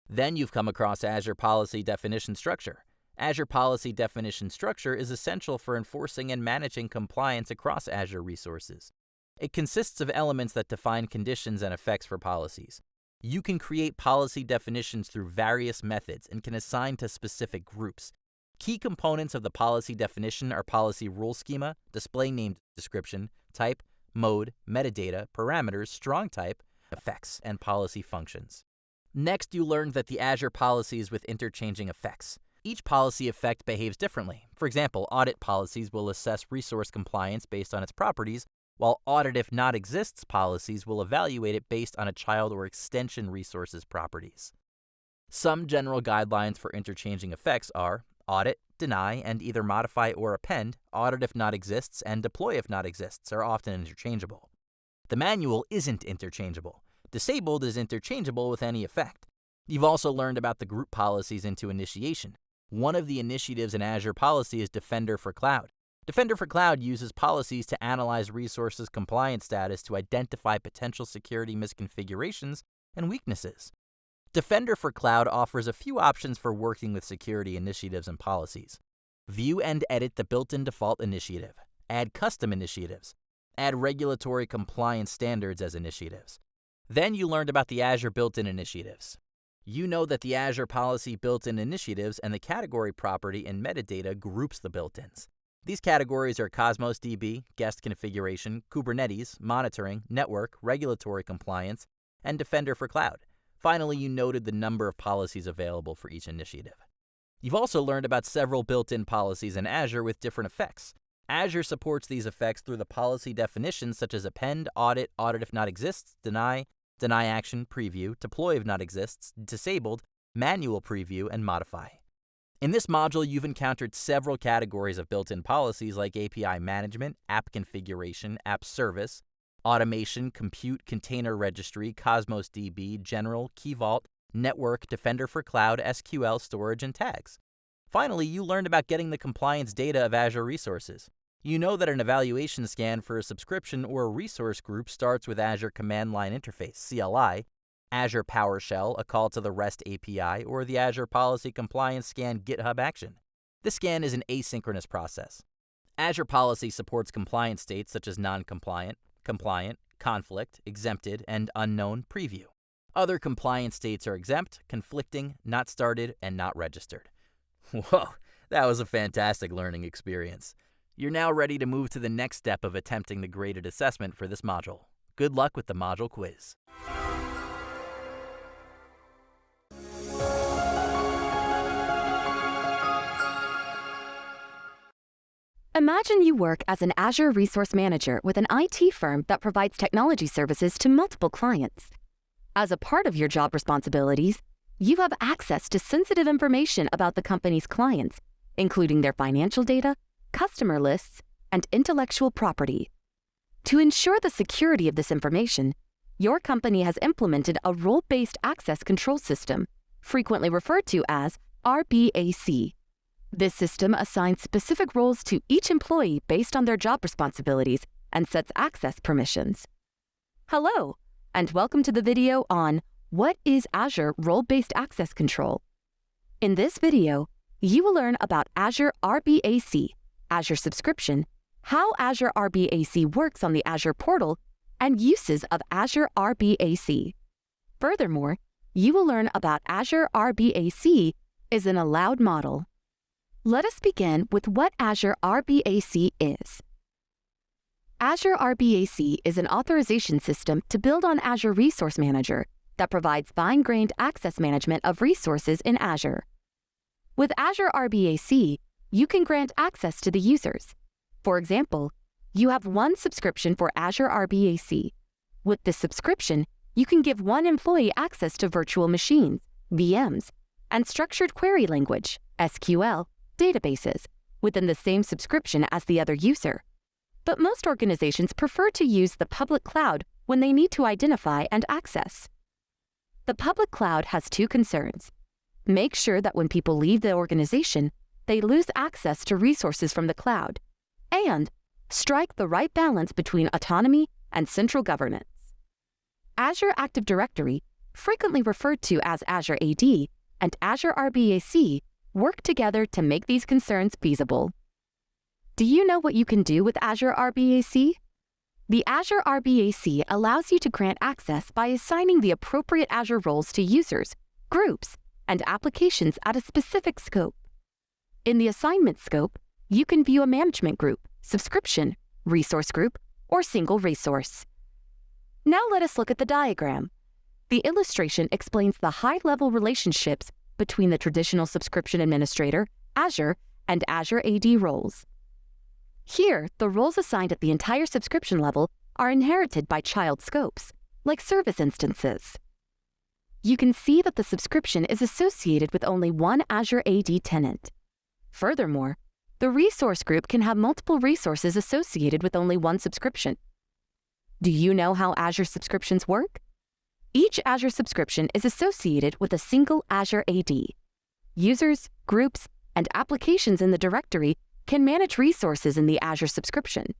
Speaker 3: Then you've come across Azure Policy Definition Structure. Azure Policy Definition Structure is essential for enforcing and managing compliance across Azure resources. It consists of elements that define conditions and effects for policies. You can create policy definitions through various methods and can assign to specific groups. Key components of the policy definition are policy rule schema, display name description, type, mode, metadata, parameters, strong type, effects, and policy functions. Next, you learned that the Azure policies with interchanging effects. Each policy effect behaves differently. For example, audit policies will assess resource compliance based on its properties, while audit if not exists policies will evaluate it based on a child or extension resource's properties. Some general guidelines for interchanging effects are audit, deny, and either modify or append, audit if not exists, and deploy if not exists are often interchangeable. The manual isn't interchangeable. Disabled is interchangeable with any effect. You've also learned about the group policies into initiation. One of the initiatives in Azure Policy is Defender for Cloud. Defender for Cloud uses policies to analyze resources' compliance status to identify potential security misconfigurations and weaknesses. Defender for Cloud offers a few options for working with security initiatives and policies. View and edit the built-in default initiative. Add custom initiatives. Add regulatory compliance standards as initiatives. Then you learned about the Azure built-in initiatives. You know that the Azure Policy built-in initiatives and the category property in metadata groups the built-ins. These categories are Cosmos DB, guest configuration, Kubernetes, monitoring, network, regulatory compliance, and Defender for Cloud. Finally, you noted the number of policies available for each initiative. You've also learned about several built-in policies in Azure with different effects. Azure supports these effects through the policy definitions such as append, audit, audit if not exists, deny, deny action, preview, deploy if not exists, disabled, manual preview, and modify. In this module, you've encountered several categories of built-in policies like API management, app configuration, app service, automation, compute, container registry, Cosmos DB, general, Key Vault, network, Defender for Cloud, SQL, storage, and tags. Finally, you learned about getting the compliance data of Azure resources. You know that an evaluation scan for a subscription or a resource group starts with Azure Command Line Interface, CLI, Azure PowerShell, a call to the REST API, or the Azure Policy Compliance Scan GitHub action. This scan is an asynchronous process. Azure Policy supports compliance states such as non-compliant, compliant, conflict, exempted, and unknown preview. Other compliance states are exempt, conflicting, not started, and not registered. Whoa, that was a fantastic learning experience. You're now ready to move to the next step of attempting the graded assessment for this module. Good luck with the module quiz.
Speaker 2: Imagine you work as an Azure Resource Manager with an IT firm that provides technology services to multiple clients. As a part of your job responsibilities, you have access to sensitive information about the company's clients, including their financial data, customer lists, and intellectual property. To ensure the security of this information, your company has implemented a role-based access control system, frequently referred to as RBAC. This system assigns specific roles to each employee based on their job responsibilities and sets access permissions. Hello, and welcome to the video on What is Azure Role-Based Access Control? In this video, you will learn about Azure RBAC, Azure Subscription, how Azure RBAC works on the Azure portal, and uses of Azure RBAC. Furthermore, you will learn about Azure RBAC is an allowed model. Let us begin with what Azure RBAC is. Azure RBAC is an authorization system to build on Azure Resource Manager that provides fine-grained access management of resources in Azure. With Azure RBAC, you can grant access to the users. For example, you have one subscription for Azure RBAC. With this subscription, you can give one employee access to virtual machines, VMs, and structured query language, SQL, databases, within the same subscription as the other user. But most organizations prefer to use the public cloud when they need to identify and access. The public cloud has two concerns. Make sure that when people leave the organization, they lose access to resources from the cloud, and strike the right balance between autonomy and central governance. Azure Active Directory, frequently referred to as Azure AD, and Azure RBAC work together to make these concerns feasible. Do you know what you can do with Azure RBAC? The Azure RBAC allows you to grant access by assigning the appropriate Azure roles to users, groups, and applications at a specific scope. In the assignment scope, you can view a management group, subscription, resource group, or single resource. Now let us look at the diagram. The illustration explains the high-level relationships between the traditional subscription administrator, Azure, and Azure AD roles. Here, the roles assigned at the entire subscription level are inherited by child scopes, like service instances. You can see that the subscription is associated with only one Azure AD tenant. Furthermore, the resource group can have multiple resources associated with only one subscription. Do you know how Azure subscriptions work? Each Azure subscription is associated with a single Azure AD. Users, groups, and applications in the directory can manage resources in the Azure subscription.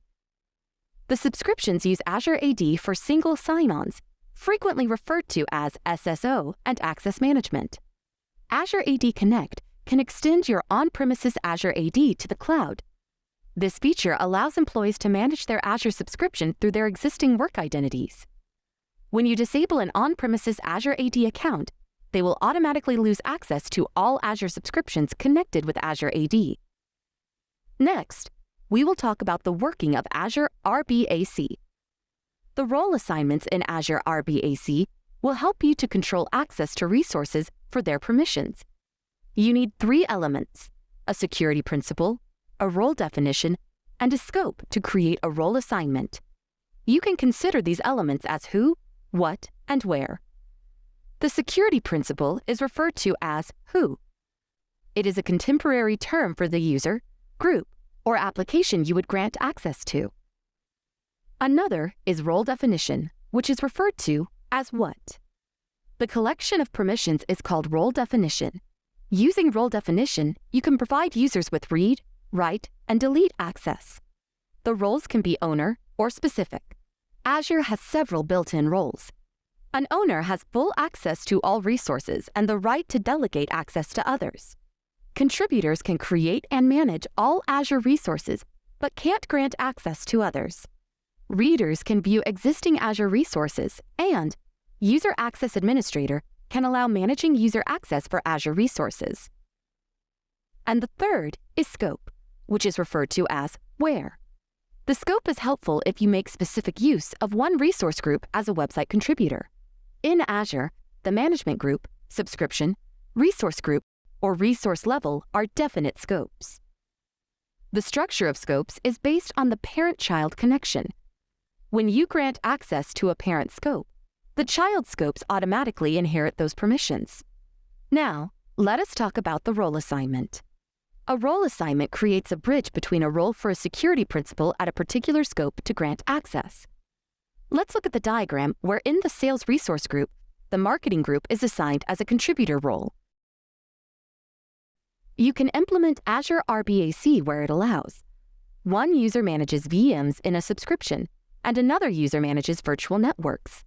Speaker 2: The subscriptions use Azure AD for single sign-ons, frequently referred to as SSO and access management. Azure AD Connect can extend your on-premises Azure AD to the cloud. This feature allows employees to manage their Azure subscription through their existing work identities. When you disable an on-premises Azure AD account, they will automatically lose access to all Azure subscriptions connected with Azure AD. Next, we will talk about the working of Azure RBAC. The role assignments in Azure RBAC will help you to control access to resources for their permissions. You need 3 elements: a security principal, a role definition, and a scope to create a role assignment. You can consider these elements as who, what, and where. The security principal is referred to as who. It is a contemporary term for the user, group, or application you would grant access to. Another is role definition, which is referred to as what. The collection of permissions is called role definition. Using role definition, you can provide users with read, write, and delete access. The roles can be owner or specific. Azure has several built-in roles. An owner has full access to all resources and the right to delegate access to others. Contributors can create and manage all Azure resources, but can't grant access to others. Readers can view existing Azure resources, and User Access Administrator can allow managing user access for Azure resources. And the third is scope, which is referred to as where. The scope is helpful if you make specific use of one resource group as a website contributor. In Azure, the management group, subscription, resource group, or resource level are definite scopes. The structure of scopes is based on the parent-child connection. When you grant access to a parent scope, the child scopes automatically inherit those permissions. Now, let us talk about the role assignment. A role assignment creates a bridge between a role for a security principal at a particular scope to grant access. Let's look at the diagram where in the sales resource group, the marketing group is assigned as a contributor role. You can implement Azure RBAC where it allows. One user manages VMs in a subscription, and another user manages virtual networks.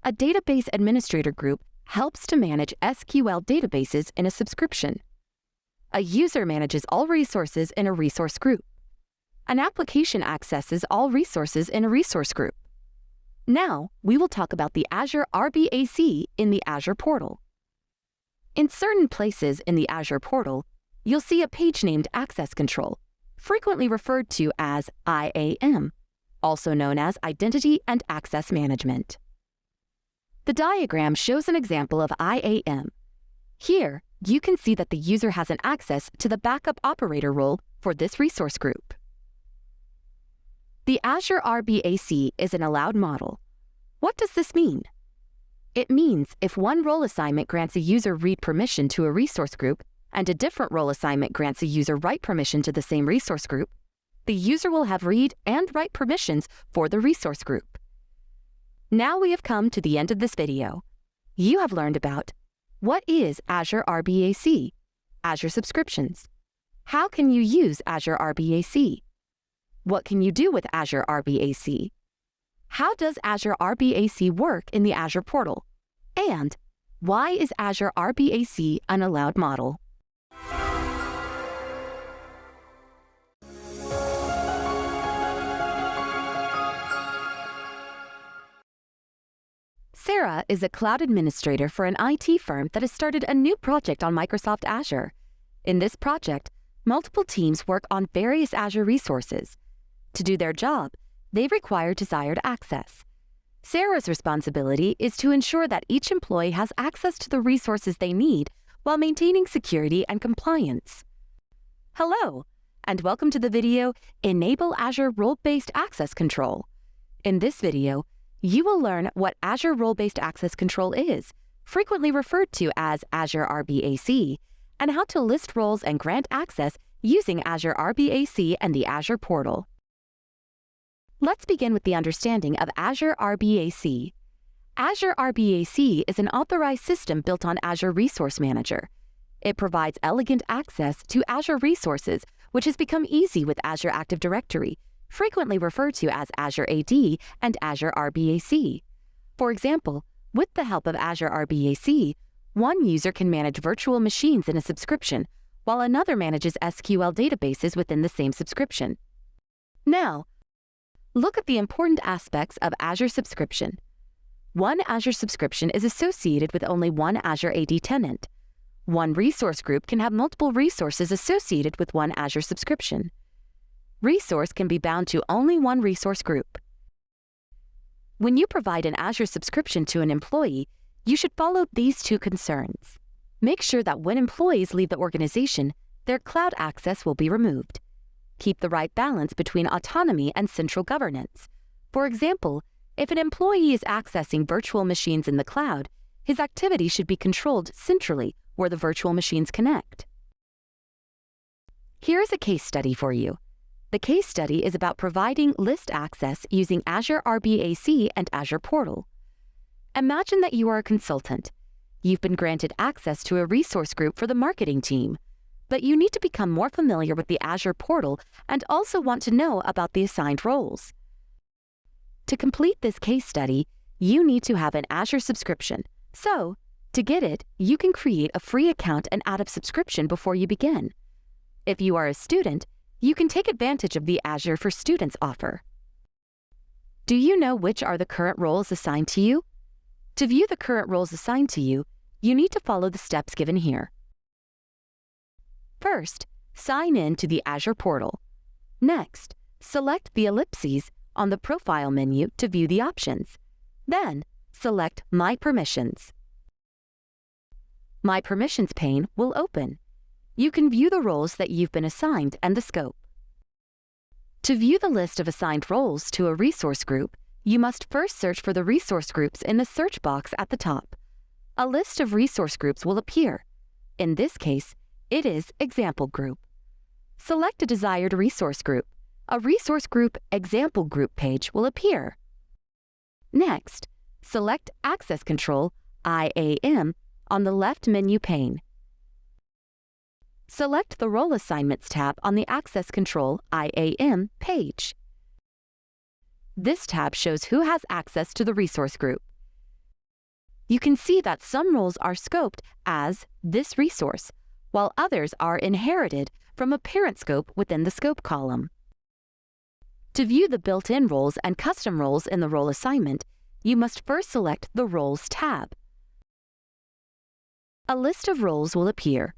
Speaker 2: A database administrator group helps to manage SQL databases in a subscription. A user manages all resources in a resource group. An application accesses all resources in a resource group. Now, we will talk about the Azure RBAC in the Azure portal. In certain places in the Azure portal, you'll see a page named Access Control, frequently referred to as IAM, also known as Identity and Access Management. The diagram shows an example of IAM. Here, you can see that the user has an access to the backup operator role for this resource group. The Azure RBAC is an allowed model. What does this mean? It means if one role assignment grants a user read permission to a resource group and a different role assignment grants a user write permission to the same resource group, the user will have read and write permissions for the resource group. Now we have come to the end of this video. You have learned about what is Azure RBAC, Azure subscriptions. How can you use Azure RBAC? What can you do with Azure RBAC? How does Azure RBAC work in the Azure portal? And why is Azure RBAC an allowed model? Sarah is a cloud administrator for an IT firm that has started a new project on Microsoft Azure. In this project, multiple teams work on various Azure resources. To do their job, they require desired access. Sarah's responsibility is to ensure that each employee has access to the resources they need while maintaining security and compliance. Hello, and welcome to the video, Enable Azure Role-Based Access Control. In this video, you will learn what Azure Role-Based Access Control is, frequently referred to as Azure RBAC, and how to list roles and grant access using Azure RBAC and the Azure portal. Let's begin with the understanding of Azure RBAC. Azure RBAC is an authorized system built on Azure Resource Manager. It provides elegant access to Azure resources, which has become easy with Azure Active Directory, frequently referred to as Azure AD and Azure RBAC. For example, with the help of Azure RBAC, one user can manage virtual machines in a subscription, while another manages SQL databases within the same subscription. Now, look at the important aspects of Azure subscription. One Azure subscription is associated with only one Azure AD tenant. One resource group can have multiple resources associated with one Azure subscription. Resource can be bound to only one resource group. When you provide an Azure subscription to an employee, you should follow these two concerns. Make sure that when employees leave the organization, their cloud access will be removed. Keep the right balance between autonomy and central governance. For example, if an employee is accessing virtual machines in the cloud, his activity should be controlled centrally where the virtual machines connect. Here is a case study for you. The case study is about providing list access using Azure RBAC and Azure Portal. Imagine that you are a consultant. You've been granted access to a resource group for the marketing team, but you need to become more familiar with the Azure Portal and also want to know about the assigned roles. To complete this case study, you need to have an Azure subscription. So, to get it, you can create a free account and add a subscription before you begin. If you are a student, you can take advantage of the Azure for Students offer. Do you know which are the current roles assigned to you? To view the current roles assigned to you, you need to follow the steps given here. First, sign in to the Azure portal. Next, select the ellipses on the Profile menu to view the options. Then, select My Permissions. My Permissions pane will open. You can view the roles that you've been assigned and the scope. To view the list of assigned roles to a resource group, you must first search for the resource groups in the search box at the top. A list of resource groups will appear. In this case, it is Example Group. Select a desired resource group. A resource group Example Group page will appear. Next, select Access Control IAM on the left menu pane. Select the Role Assignments tab on the Access Control IAM page. This tab shows who has access to the resource group. You can see that some roles are scoped as this resource, while others are inherited from a parent scope within the scope column. To view the built-in roles and custom roles in the role assignment, you must first select the Roles tab. A list of roles will appear.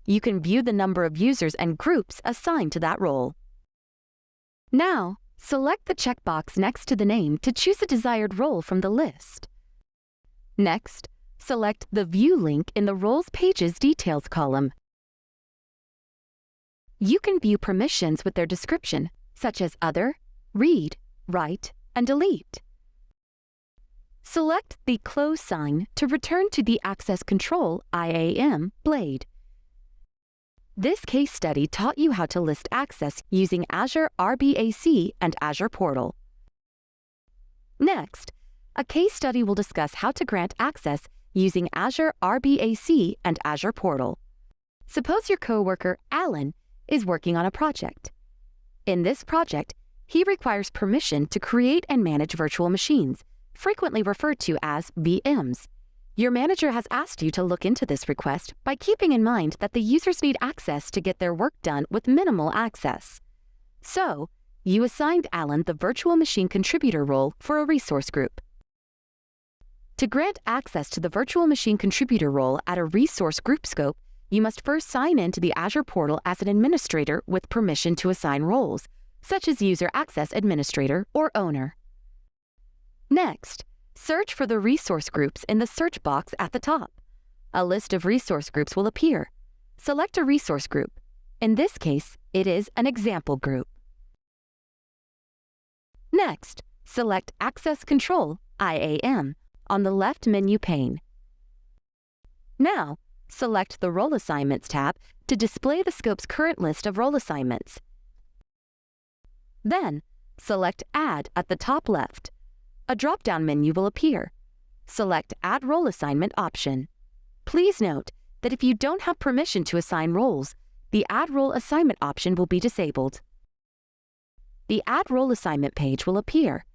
Speaker 2: You can view the number of users and groups assigned to that role. Now, select the checkbox next to the name to choose a desired role from the list. Next, select the View link in the Roles Pages Details column. You can view permissions with their description, such as Other, Read, Write, and Delete. Select the Close sign to return to the Access Control IAM blade. This case study taught you how to list access using Azure RBAC and Azure Portal. Next, a case study will discuss how to grant access using Azure RBAC and Azure Portal. Suppose your coworker, Alan, is working on a project. In this project, he requires permission to create and manage virtual machines, frequently referred to as VMs. Your manager has asked you to look into this request by keeping in mind that the users need access to get their work done with minimal access. So, you assigned Alan the virtual machine contributor role for a resource group. To grant access to the virtual machine contributor role at a resource group scope, you must first sign in to the Azure portal as an administrator with permission to assign roles, such as User Access Administrator or Owner. Next, search for the resource groups in the search box at the top. A list of resource groups will appear. Select a resource group. In this case, it is an example group. Next, select Access Control IAM on the left menu pane. Now, select the Role Assignments tab to display the scope's current list of role assignments. Then, select Add at the top left. A drop-down menu will appear. Select Add Role Assignment option. Please note that if you don't have permission to assign roles, the Add Role Assignment option will be disabled. The Add Role Assignment page will appear.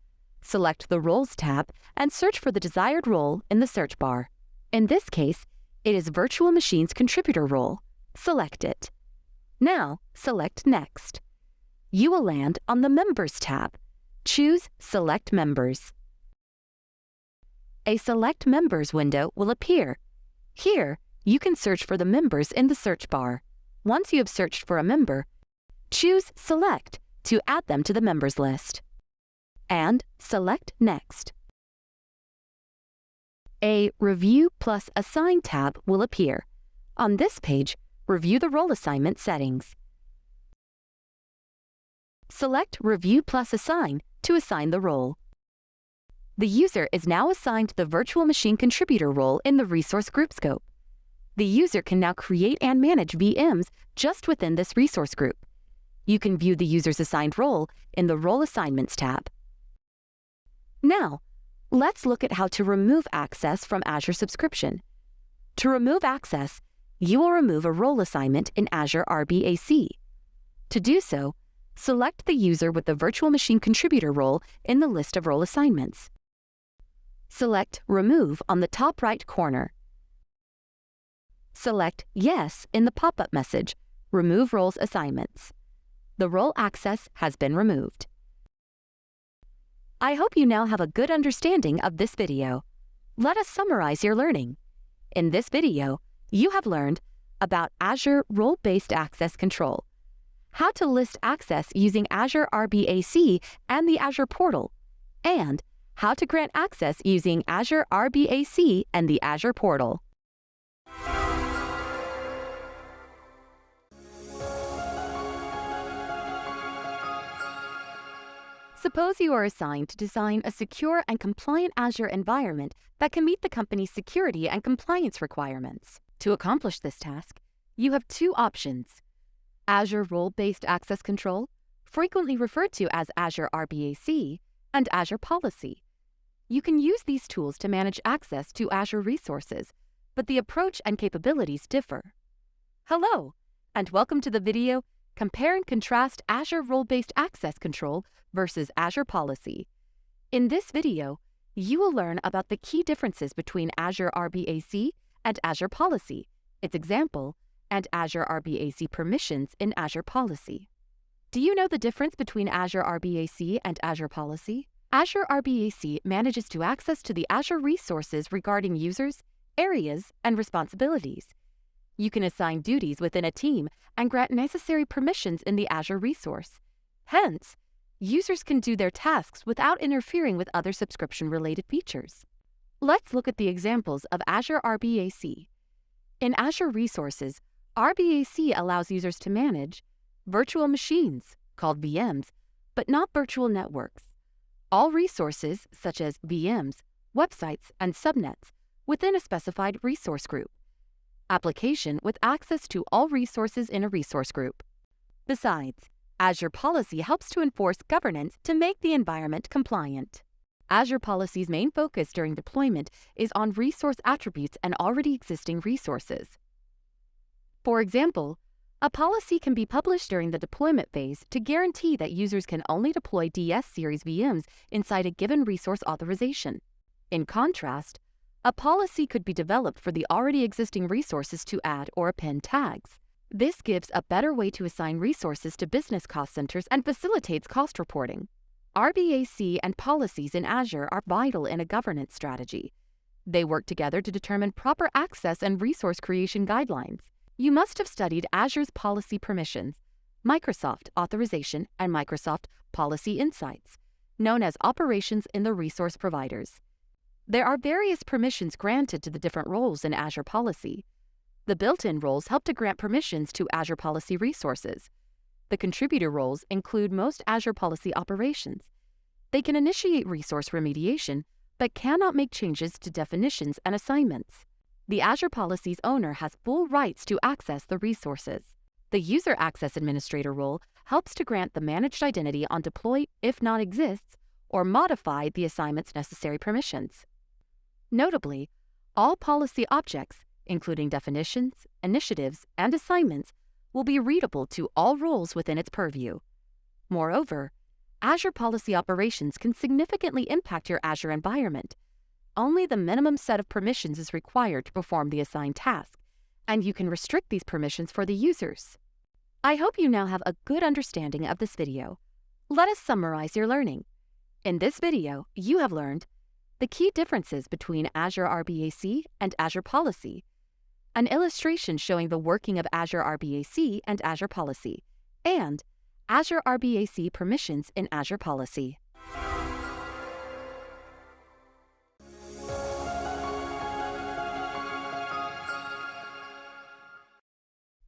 Speaker 2: Select the Roles tab and search for the desired role in the search bar. In this case, it is Virtual Machines Contributor role. Select it. Now, select Next. You will land on the Members tab. Choose Select Members. A Select Members window will appear. Here, you can search for the members in the search bar. Once you have searched for a member, choose Select to add them to the members list, and select Next. A Review plus Assign tab will appear. On this page, review the role assignment settings. Select Review plus Assign to assign the role. The user is now assigned the virtual machine contributor role in the resource group scope. The user can now create and manage VMs just within this resource group. You can view the user's assigned role in the Role Assignments tab. Now, let's look at how to remove access from Azure subscription. To remove access, you will remove a role assignment in Azure RBAC. To do so, select the user with the virtual machine contributor role in the list of role assignments. Select Remove on the top right corner. Select Yes in the pop-up message, Remove Roles Assignments. The role access has been removed. I hope you now have a good understanding of this video. Let us summarize your learning. In this video, you have learned about Azure Role-Based Access Control, how to list access using Azure RBAC and the Azure portal, and how to grant access using Azure RBAC and the Azure portal. Suppose you are assigned to design a secure and compliant Azure environment that can meet the company's security and compliance requirements. To accomplish this task, you have two options: Azure Role-Based Access Control, frequently referred to as Azure RBAC, and Azure Policy. You can use these tools to manage access to Azure resources, but the approach and capabilities differ. Hello, and welcome to the video Compare and Contrast Azure Role-Based Access Control versus Azure Policy. In this video, you will learn about the key differences between Azure RBAC and Azure Policy, its example, and Azure RBAC permissions in Azure Policy. Do you know the difference between Azure RBAC and Azure Policy? Azure RBAC manages to access to the Azure resources regarding users, areas, and responsibilities. You can assign duties within a team and grant necessary permissions in the Azure resource. Hence, users can do their tasks without interfering with other subscription-related features. Let's look at the examples of Azure RBAC. In Azure Resources, RBAC allows users to manage virtual machines, called VMs, but not virtual networks. All resources, such as VMs, websites, and subnets, within a specified resource group. Application with access to all resources in a resource group. Besides, Azure Policy helps to enforce governance to make the environment compliant. Azure Policy's main focus during deployment is on resource attributes and already existing resources. For example, a policy can be published during the deployment phase to guarantee that users can only deploy DS series VMs inside a given resource authorization. In contrast, a policy could be developed for the already existing resources to add or append tags. This gives a better way to assign resources to business cost centers and facilitates cost reporting. RBAC and policies in Azure are vital in a governance strategy. They work together to determine proper access and resource creation guidelines. You must have studied Azure's policy permissions, Microsoft Authorization, and Microsoft Policy Insights, known as operations in the resource providers. There are various permissions granted to the different roles in Azure Policy. The built-in roles help to grant permissions to Azure Policy resources. The contributor roles include most Azure Policy operations. They can initiate resource remediation, but cannot make changes to definitions and assignments. The Azure Policy's owner has full rights to access the resources. The User Access Administrator role helps to grant the managed identity on deploy if not exists, or modify the assignment's necessary permissions. Notably, all policy objects, including definitions, initiatives, and assignments, will be readable to all roles within its purview. Moreover, Azure Policy operations can significantly impact your Azure environment. Only the minimum set of permissions is required to perform the assigned task, and you can restrict these permissions for the users. I hope you now have a good understanding of this video. Let us summarize your learning. In this video, you have learned the key differences between Azure RBAC and Azure Policy, an illustration showing the working of Azure RBAC and Azure Policy, and Azure RBAC permissions in Azure Policy.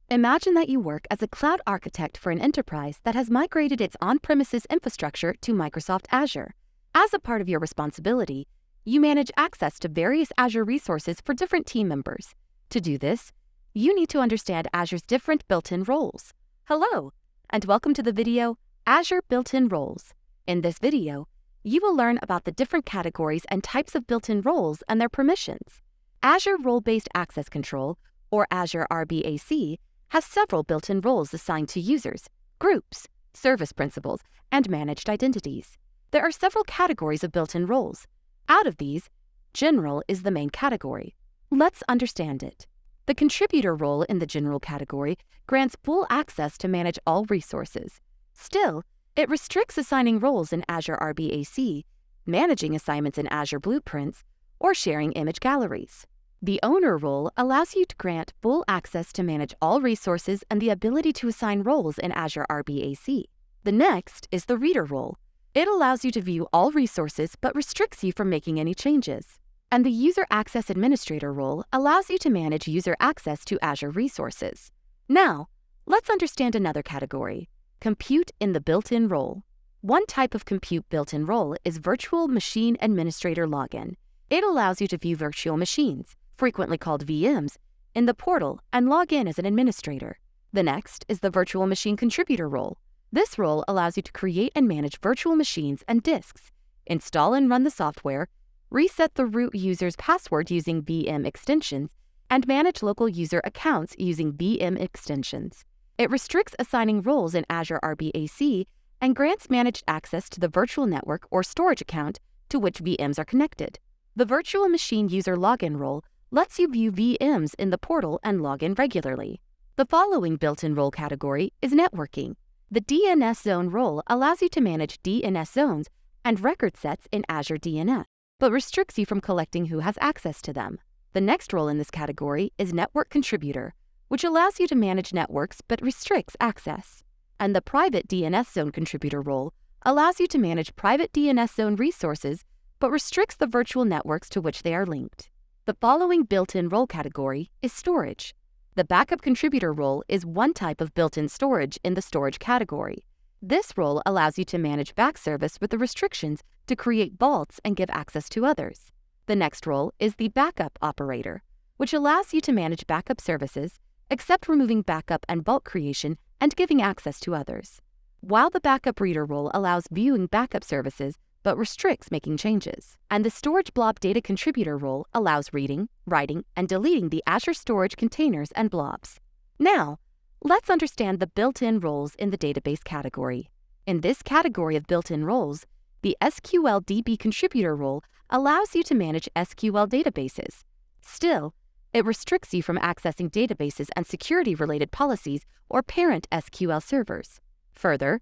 Speaker 2: Imagine that you work as a cloud architect for an enterprise that has migrated its on-premises infrastructure to Microsoft Azure. As a part of your responsibility, you manage access to various Azure resources for different team members. To do this, you need to understand Azure's different built-in roles. Hello, and welcome to the video, Azure Built-in Roles. In this video, you will learn about the different categories and types of built-in roles and their permissions. Azure Role-Based Access Control, or Azure RBAC, has several built-in roles assigned to users, groups, service principals, and managed identities. There are several categories of built-in roles. Out of these, General is the main category. Let's understand it. The contributor role in the General category grants full access to manage all resources. Still, it restricts assigning roles in Azure RBAC, managing assignments in Azure Blueprints, or sharing image galleries. The Owner role allows you to grant full access to manage all resources and the ability to assign roles in Azure RBAC. The next is the Reader role. It allows you to view all resources but restricts you from making any changes. And the User Access Administrator role allows you to manage user access to Azure resources. Now, let's understand another category, Compute in the Built-in role. One type of Compute built-in role is Virtual Machine Administrator Login. It allows you to view virtual machines, frequently called VMs, in the portal and log in as an administrator. The next is the Virtual Machine Contributor role. This role allows you to create and manage virtual machines and disks, install and run the software, reset the root user's password using VM extensions, and manage local user accounts using VM extensions. It restricts assigning roles in Azure RBAC and grants managed access to the virtual network or storage account to which VMs are connected. The Virtual Machine User Login role lets you view VMs in the portal and log in regularly. The following built-in role category is Networking. The DNS Zone role allows you to manage DNS zones and record sets in Azure DNS, but restricts you from collecting who has access to them. The next role in this category is Network Contributor, which allows you to manage networks but restricts access. And the Private DNS Zone Contributor role allows you to manage private DNS zone resources but restricts the virtual networks to which they are linked. The following built-in role category is Storage. The Backup Contributor role is one type of built-in storage in the storage category. This role allows you to manage back service with the restrictions to create vaults and give access to others. The next role is the Backup Operator, which allows you to manage backup services, except removing backup and vault creation and giving access to others. While the Backup Reader role allows viewing backup services, but restricts making changes. And the Storage Blob Data Contributor role allows reading, writing, and deleting the Azure storage containers and blobs. Now, let's understand the built-in roles in the database category. In this category of built-in roles, the SQL DB Contributor role allows you to manage SQL databases. Still, it restricts you from accessing databases and security-related policies or parent SQL servers. Further,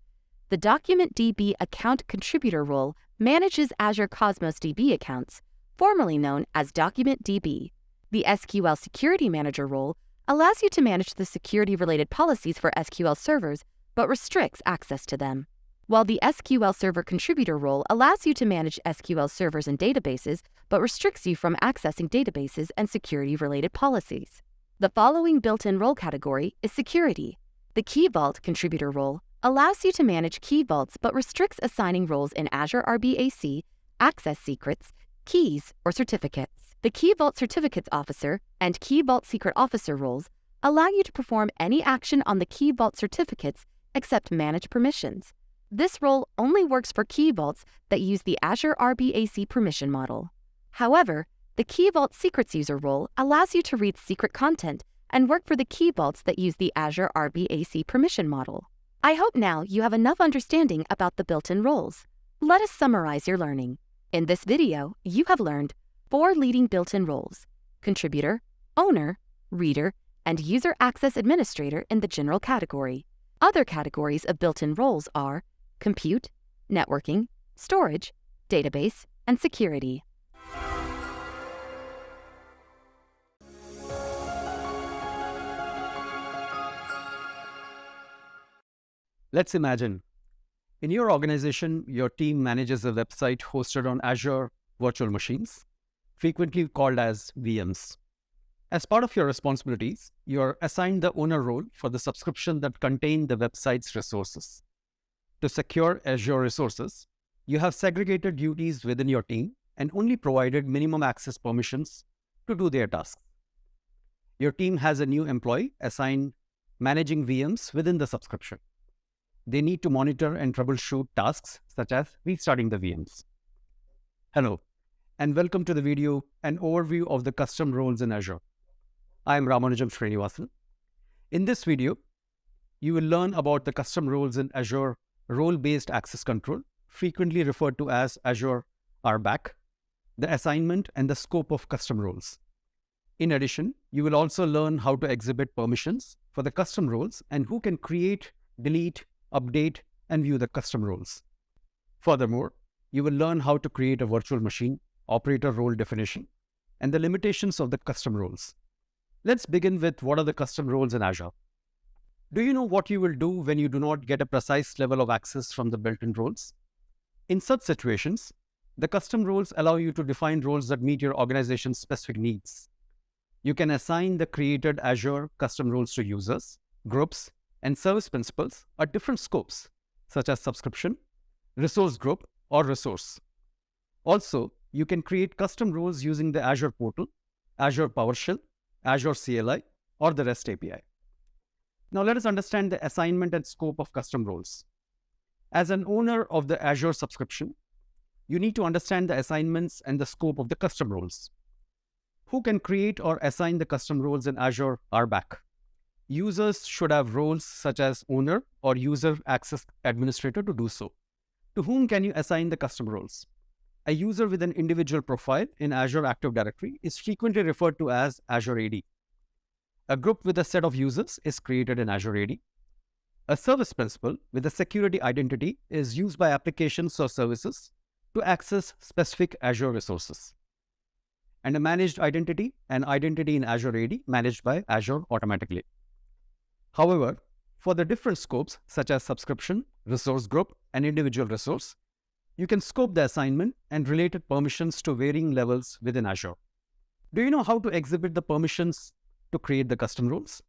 Speaker 2: the Document DB Account Contributor role manages Azure Cosmos DB accounts, formerly known as Document DB. The SQL Security Manager role allows you to manage the security-related policies for SQL servers, but restricts access to them. While the SQL Server Contributor role allows you to manage SQL servers and databases, but restricts you from accessing databases and security-related policies. The following built-in role category is Security. The Key Vault Contributor role allows you to manage key vaults but restricts assigning roles in Azure RBAC, access secrets, keys, or certificates. The Key Vault Certificates Officer and Key Vault Secret Officer roles allow you to perform any action on the Key Vault certificates except manage permissions. This role only works for key vaults that use the Azure RBAC permission model. However, the Key Vault Secrets User role allows you to read secret content and work for the key vaults that use the Azure RBAC permission model. I hope now you have enough understanding about the built-in roles. Let us summarize your learning. In this video, you have learned 4 leading built-in roles: Contributor, Owner, Reader, and User Access Administrator in the General category. Other categories of built-in roles are Compute, Networking, Storage, Database, and Security.
Speaker 1: Let's imagine in your organization, your team manages a website hosted on Azure virtual machines, frequently called as VMs. As part of your responsibilities, you're assigned the owner role for the subscription that contain the website's resources. To secure Azure resources, you have segregated duties within your team and only provided minimum access permissions to do their tasks. Your team has a new employee assigned managing VMs within the subscription. They need to monitor and troubleshoot tasks such as restarting the VMs. Hello, and welcome to the video, an overview of the custom roles in Azure. I am Ramanujam Srinivasan. In this video, you will learn about the custom roles in Azure role-based access control, frequently referred to as Azure RBAC, the assignment and the scope of custom roles. In addition, you will also learn how to exhibit permissions for the custom roles and who can create, delete, update, and view the custom roles. Furthermore, you will learn how to create a virtual machine, operator role definition, and the limitations of the custom roles. Let's begin with what are the custom roles in Azure. Do you know what you will do when you do not get a precise level of access from the built-in roles? In such situations, the custom roles allow you to define roles that meet your organization's specific needs. You can assign the created Azure custom roles to users, groups, and service principals at different scopes, such as subscription, resource group, or resource. Also, you can create custom roles using the Azure portal, Azure PowerShell, Azure CLI, or the REST API. Now let us understand the assignment and scope of custom roles. As an owner of the Azure subscription, you need to understand the assignments and the scope of the custom roles. Who can create or assign the custom roles in Azure RBAC? Users should have roles such as owner or user access administrator to do so. To whom can you assign the custom roles? A user with an individual profile in Azure Active Directory is frequently referred to as Azure AD. A group with a set of users is created in Azure AD. A service principal with a security identity is used by applications or services to access specific Azure resources. And a managed identity, an identity in Azure AD managed by Azure automatically. However, for the different scopes such as subscription, resource group, and individual resource, you can scope the assignment and related permissions to varying levels within Azure. Do you know how to exhibit the permissions to create the custom roles?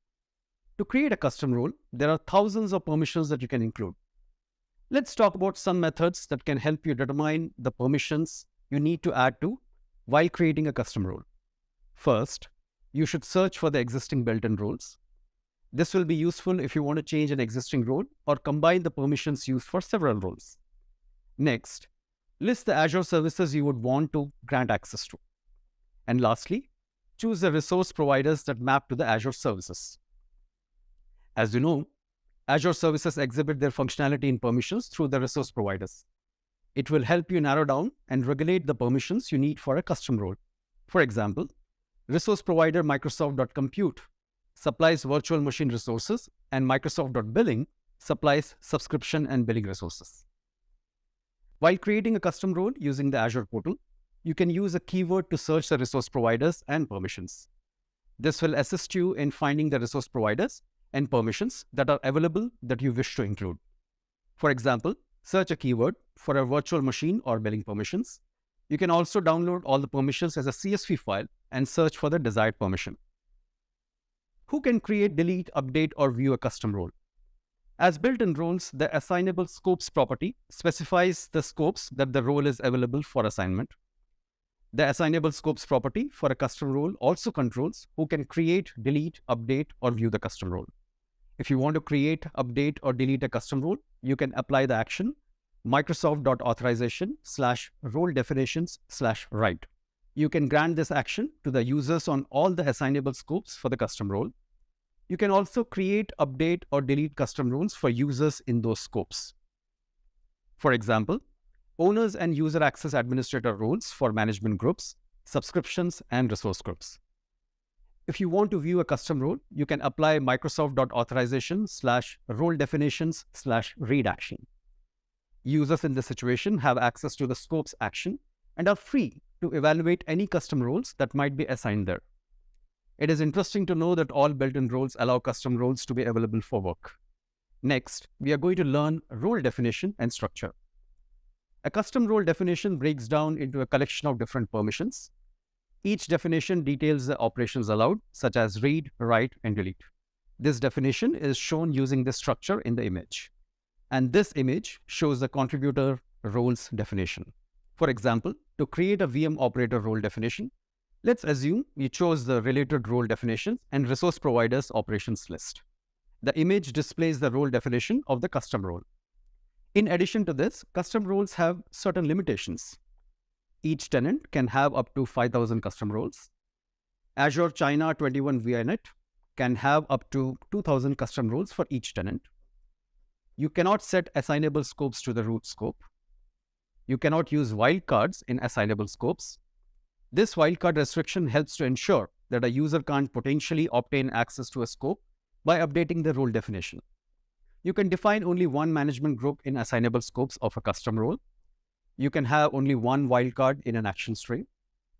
Speaker 1: To create a custom role, there are thousands of permissions that you can include. Let's talk about some methods that can help you determine the permissions you need to add to while creating a custom role. First, you should search for the existing built-in roles. This will be useful if you want to change an existing role or combine the permissions used for several roles. Next, list the Azure services you would want to grant access to. And lastly, choose the resource providers that map to the Azure services. As you know, Azure services exhibit their functionality in permissions through the resource providers. It will help you narrow down and regulate the permissions you need for a custom role. For example, resource provider Microsoft.compute supplies virtual machine resources and Microsoft.billing supplies subscription and billing resources. While creating a custom role using the Azure portal, you can use a keyword to search the resource providers and permissions. This will assist you in finding the resource providers and permissions that are available that you wish to include. For example, search a keyword for a virtual machine or billing permissions. You can also download all the permissions as a CSV file and search for the desired permission. Who can create, delete, update, or view a custom role? As built-in roles, the assignable scopes property specifies the scopes that the role is available for assignment. The assignable scopes property for a custom role also controls who can create, delete, update, or view the custom role. If you want to create, update, or delete a custom role, you can apply the action Microsoft.authorization/role definitions/write. You can grant this action to the users on all the assignable scopes for the custom role. You can also create, update, or delete custom roles for users in those scopes. For example, owners and user access administrator roles for management groups, subscriptions, and resource groups. If you want to view a custom role, you can apply Microsoft.authorization/role definitions/read action. Users in this situation have access to the scopes action and are free to evaluate any custom roles that might be assigned there. It is interesting to know that all built-in roles allow custom roles to be available for work. Next, we are going to learn role definition and structure. A custom role definition breaks down into a collection of different permissions. Each definition details the operations allowed, such as read, write, and delete. This definition is shown using this structure in the image. And this image shows the contributor roles definition. For example, to create a VM operator role definition, let's assume we chose the related role definitions and resource providers operations list. The image displays the role definition of the custom role. In addition to this, custom roles have certain limitations. Each tenant can have up to 5,000 custom roles. Azure China 21 VNet can have up to 2,000 custom roles for each tenant. You cannot set assignable scopes to the root scope. You cannot use wildcards in assignable scopes. This wildcard restriction helps to ensure that a user can't potentially obtain access to a scope by updating the role definition. You can define only one management group in assignable scopes of a custom role. You can have only one wildcard in an action stream.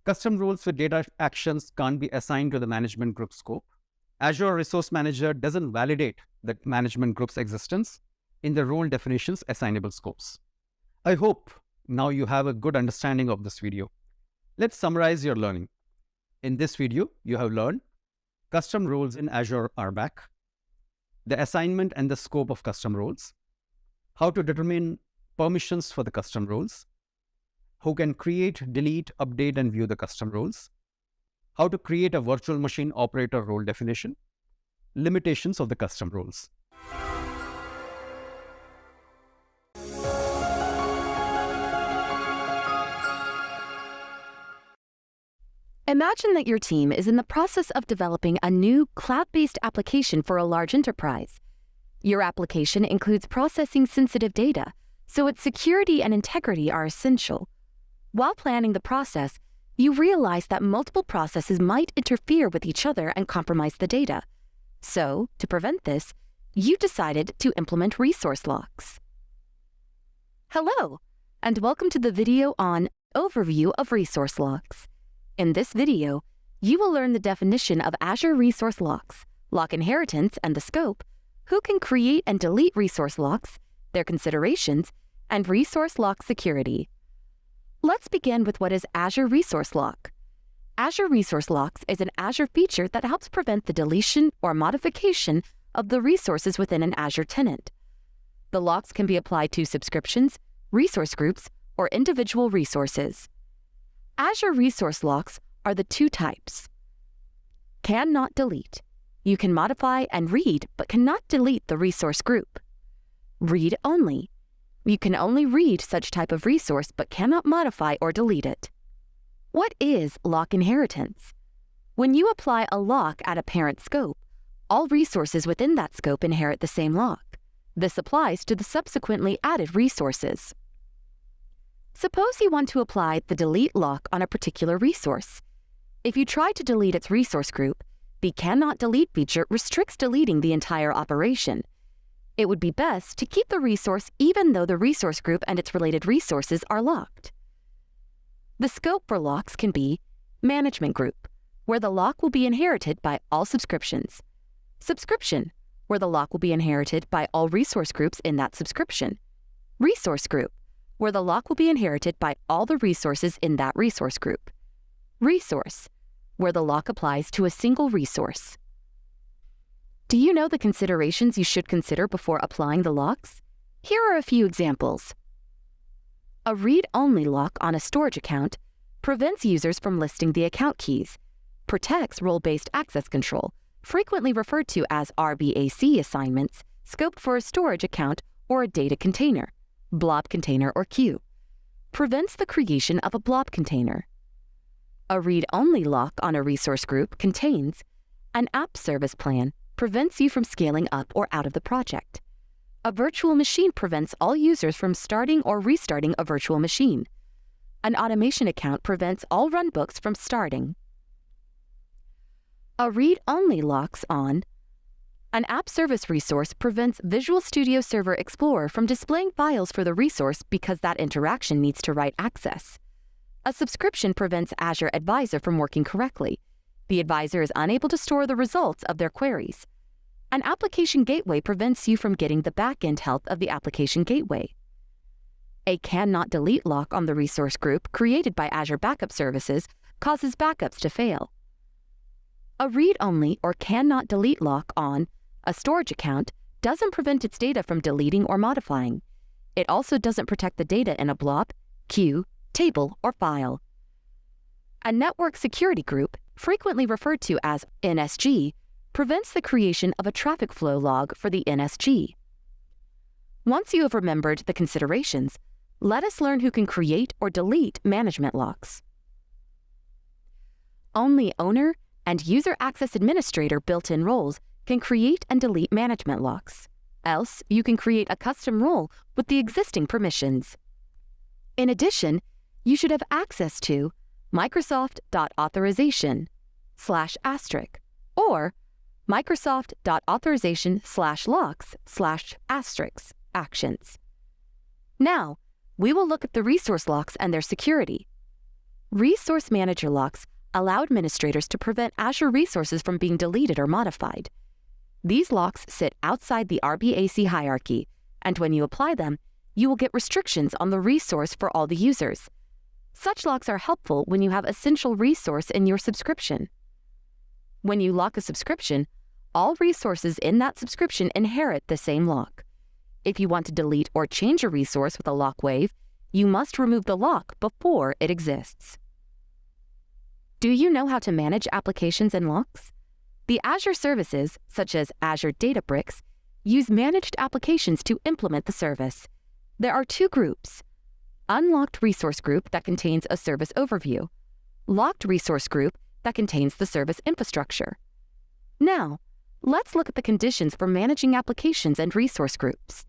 Speaker 1: Custom roles with data actions can't be assigned to the management group scope. Azure Resource Manager doesn't validate the management group's existence in the role definitions assignable scopes. I hope now you have a good understanding of this video. Let's summarize your learning. In this video, you have learned custom roles in Azure RBAC, the assignment and the scope of custom roles, how to determine permissions for the custom roles, who can create, delete, update, and view the custom roles, how to create a virtual machine operator role definition, limitations of the custom roles.
Speaker 2: Imagine that your team is in the process of developing a new cloud-based application for a large enterprise. Your application includes processing sensitive data, so its security and integrity are essential. While planning the process, you realize that multiple processes might interfere with each other and compromise the data. So, to prevent this, you decided to implement resource locks. Hello, and welcome to the video on Overview of Resource Locks. In this video, you will learn the definition of Azure Resource Locks, lock inheritance and the scope, who can create and delete resource locks, their considerations, and resource lock security. Let's begin with what is Azure Resource Lock. Azure Resource Locks is an Azure feature that helps prevent the deletion or modification of the resources within an Azure tenant. The locks can be applied to subscriptions, resource groups, or individual resources. Azure Resource Locks are the two types. Cannot delete. You can modify and read, but cannot delete the resource group. Read only. You can only read such type of resource, but cannot modify or delete it. What is lock inheritance? When you apply a lock at a parent scope, all resources within that scope inherit the same lock. This applies to the subsequently added resources. Suppose you want to apply the delete lock on a particular resource. If you try to delete its resource group, the cannot delete feature restricts deleting the entire operation. It would be best to keep the resource even though the resource group and its related resources are locked. The scope for locks can be management group, where the lock will be inherited by all subscriptions. Subscription, where the lock will be inherited by all resource groups in that subscription. Resource group, where the lock will be inherited by all the resources in that resource group. Resource, where the lock applies to a single resource. Do you know the considerations you should consider before applying the locks? Here are a few examples. A read-only lock on a storage account prevents users from listing the account keys, protects role-based access control, frequently referred to as RBAC assignments, scoped for a storage account or a data container, blob container or queue, prevents the creation of a blob container. A read-only lock on a resource group contains an app service plan, prevents you from scaling up or out of the project. A virtual machine prevents all users from starting or restarting a virtual machine. An automation account prevents all runbooks from starting. A read-only locks on an app service resource prevents Visual Studio Server Explorer from displaying files for the resource because that interaction needs to write access. A subscription prevents Azure Advisor from working correctly. The advisor is unable to store the results of their queries. An application gateway prevents you from getting the back-end health of the application gateway. A cannot delete lock on the resource group created by Azure Backup Services causes backups to fail. A read-only or cannot delete lock on a storage account doesn't prevent its data from deleting or modifying. It also doesn't protect the data in a blob, queue, table, or file. A network security group, frequently referred to as NSG, prevents the creation of a traffic flow log for the NSG. Once you have remembered the considerations, let us learn who can create or delete management locks. Only owner and user access administrator built-in roles can create and delete management locks. Else, you can create a custom role with the existing permissions. In addition, you should have access to Microsoft.authorization / or Microsoft.authorization/locks/* actions. Now, we will look at the resource locks and their security. Resource manager locks allow administrators to prevent Azure resources from being deleted or modified. These locks sit outside the RBAC hierarchy, and when you apply them, you will get restrictions on the resource for all the users. Such locks are helpful when you have essential resource in your subscription. When you lock a subscription, all resources in that subscription inherit the same lock. If you want to delete or change a resource with a lock wave, you must remove the lock before it exists. Do you know how to manage applications and locks? The Azure services, such as Azure Databricks, use managed applications to implement the service. There are two groups: unlocked resource group that contains a service overview, locked resource group that contains the service infrastructure. Now, let's look at the conditions for managing applications and resource groups.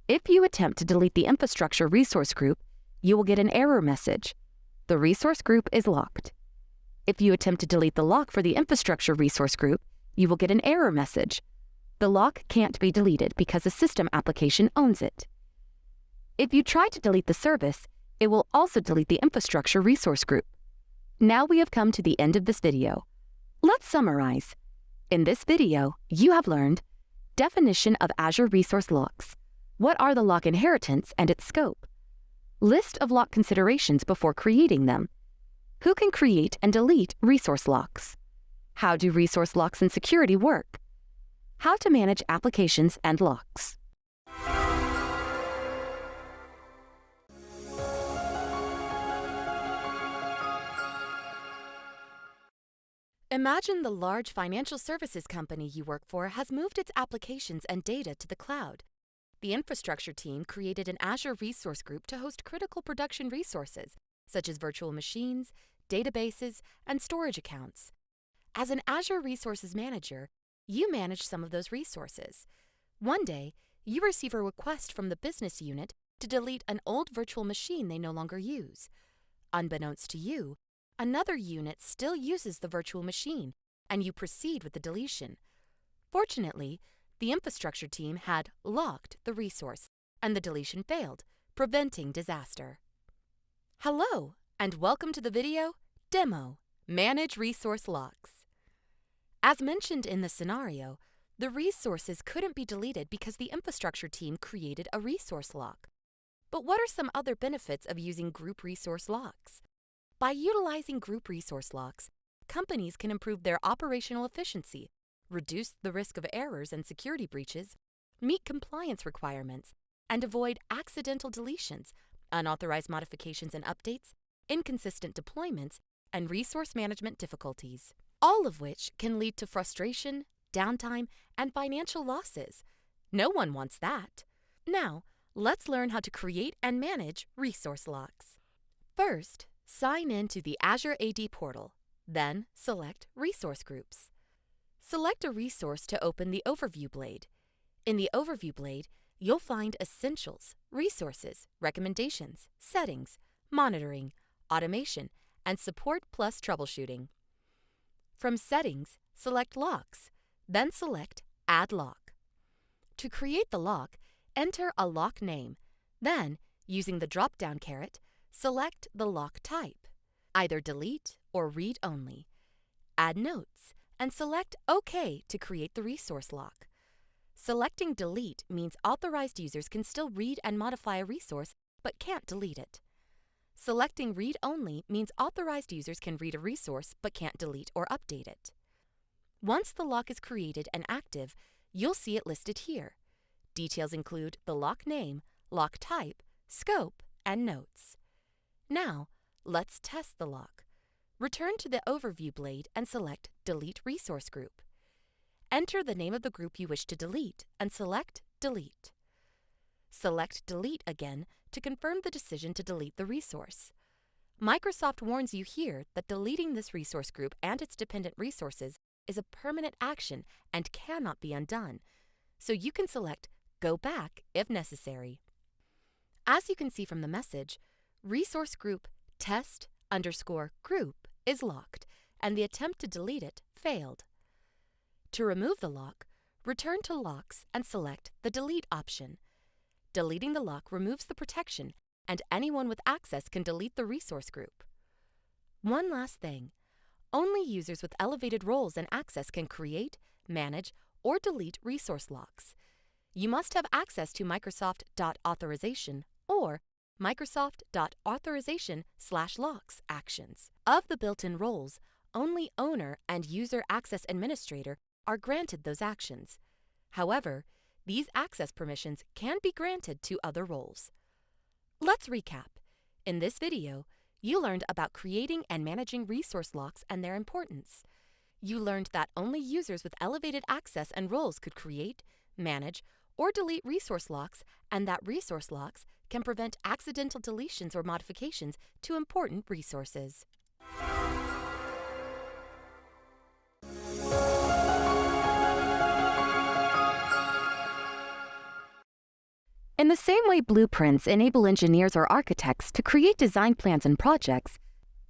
Speaker 2: If you attempt to delete the infrastructure resource group, you will get an error message. The resource group is locked. If you attempt to delete the lock for the infrastructure resource group, you will get an error message. The lock can't be deleted because a system application owns it. If you try to delete the service, it will also delete the infrastructure resource group. Now we have come to the end of this video. Let's summarize. In this video, you have learned definition of Azure resource locks. What are the lock inheritance and its scope? List of lock considerations before creating them. Who can create and delete resource locks? How do resource locks and security work? How to manage applications and locks. Imagine the large financial services company you work for has moved its applications and data to the cloud. The infrastructure team created an Azure resource group to host critical production resources, such as virtual machines, databases, and storage accounts. As an Azure Resources Manager, you manage some of those resources. One day, you receive a request from the business unit to delete an old virtual machine they no longer use. Unbeknownst to you, another unit still uses the virtual machine, and you proceed with the deletion. Fortunately, the infrastructure team had locked the resource, and the deletion failed, preventing disaster. Hello, and welcome to the video Demo, Manage Resource Locks. As mentioned in the scenario, the resources couldn't be deleted because the infrastructure team created a resource lock. But what are some other benefits of using group resource locks? By utilizing group resource locks, companies can improve their operational efficiency, reduce the risk of errors and security breaches, meet compliance requirements, and avoid accidental deletions, unauthorized modifications and updates, inconsistent deployments, and resource management difficulties, all of which can lead to frustration, downtime, and financial losses. No one wants that. Now, let's learn how to create and manage resource locks. First, sign in to the Azure AD portal, then select Resource Groups. Select a resource to open the Overview blade. In the Overview blade, you'll find Essentials, Resources, Recommendations, Settings, Monitoring, Automation, and Support plus Troubleshooting. From Settings, select Locks, then select Add Lock. To create the lock, enter a lock name, then, using the drop-down caret, select the lock type, either delete or read only. Add notes, and select OK to create the resource lock. Selecting Delete means authorized users can still read and modify a resource but can't delete it. Selecting Read Only means authorized users can read a resource but can't delete or update it. Once the lock is created and active, you'll see it listed here. Details include the lock name, lock type, scope, and notes. Now, let's test the lock. Return to the Overview blade and select Delete Resource Group. Enter the name of the group you wish to delete and select Delete. Select Delete again to confirm the decision to delete the resource. Microsoft warns you here that deleting this resource group and its dependent resources is a permanent action and cannot be undone, so you can select Go Back if necessary. As you can see from the message, resource group test_group is locked, and the attempt to delete it failed. To remove the lock, return to Locks and select the Delete option. Deleting the lock removes the protection, and anyone with access can delete the resource group. One last thing. Only users with elevated roles and access can create, manage, or delete resource locks. You must have access to Microsoft.authorization or Microsoft.authorization/locks actions. Of the built-in roles, only Owner and User Access Administrator are granted those actions. However, these access permissions can be granted to other roles. Let's recap. In this video, you learned about creating and managing resource locks and their importance. You learned that only users with elevated access and roles could create, manage, or delete resource locks, and that resource locks can prevent accidental deletions or modifications to important resources. In the same way blueprints enable engineers or architects to create design plans and projects,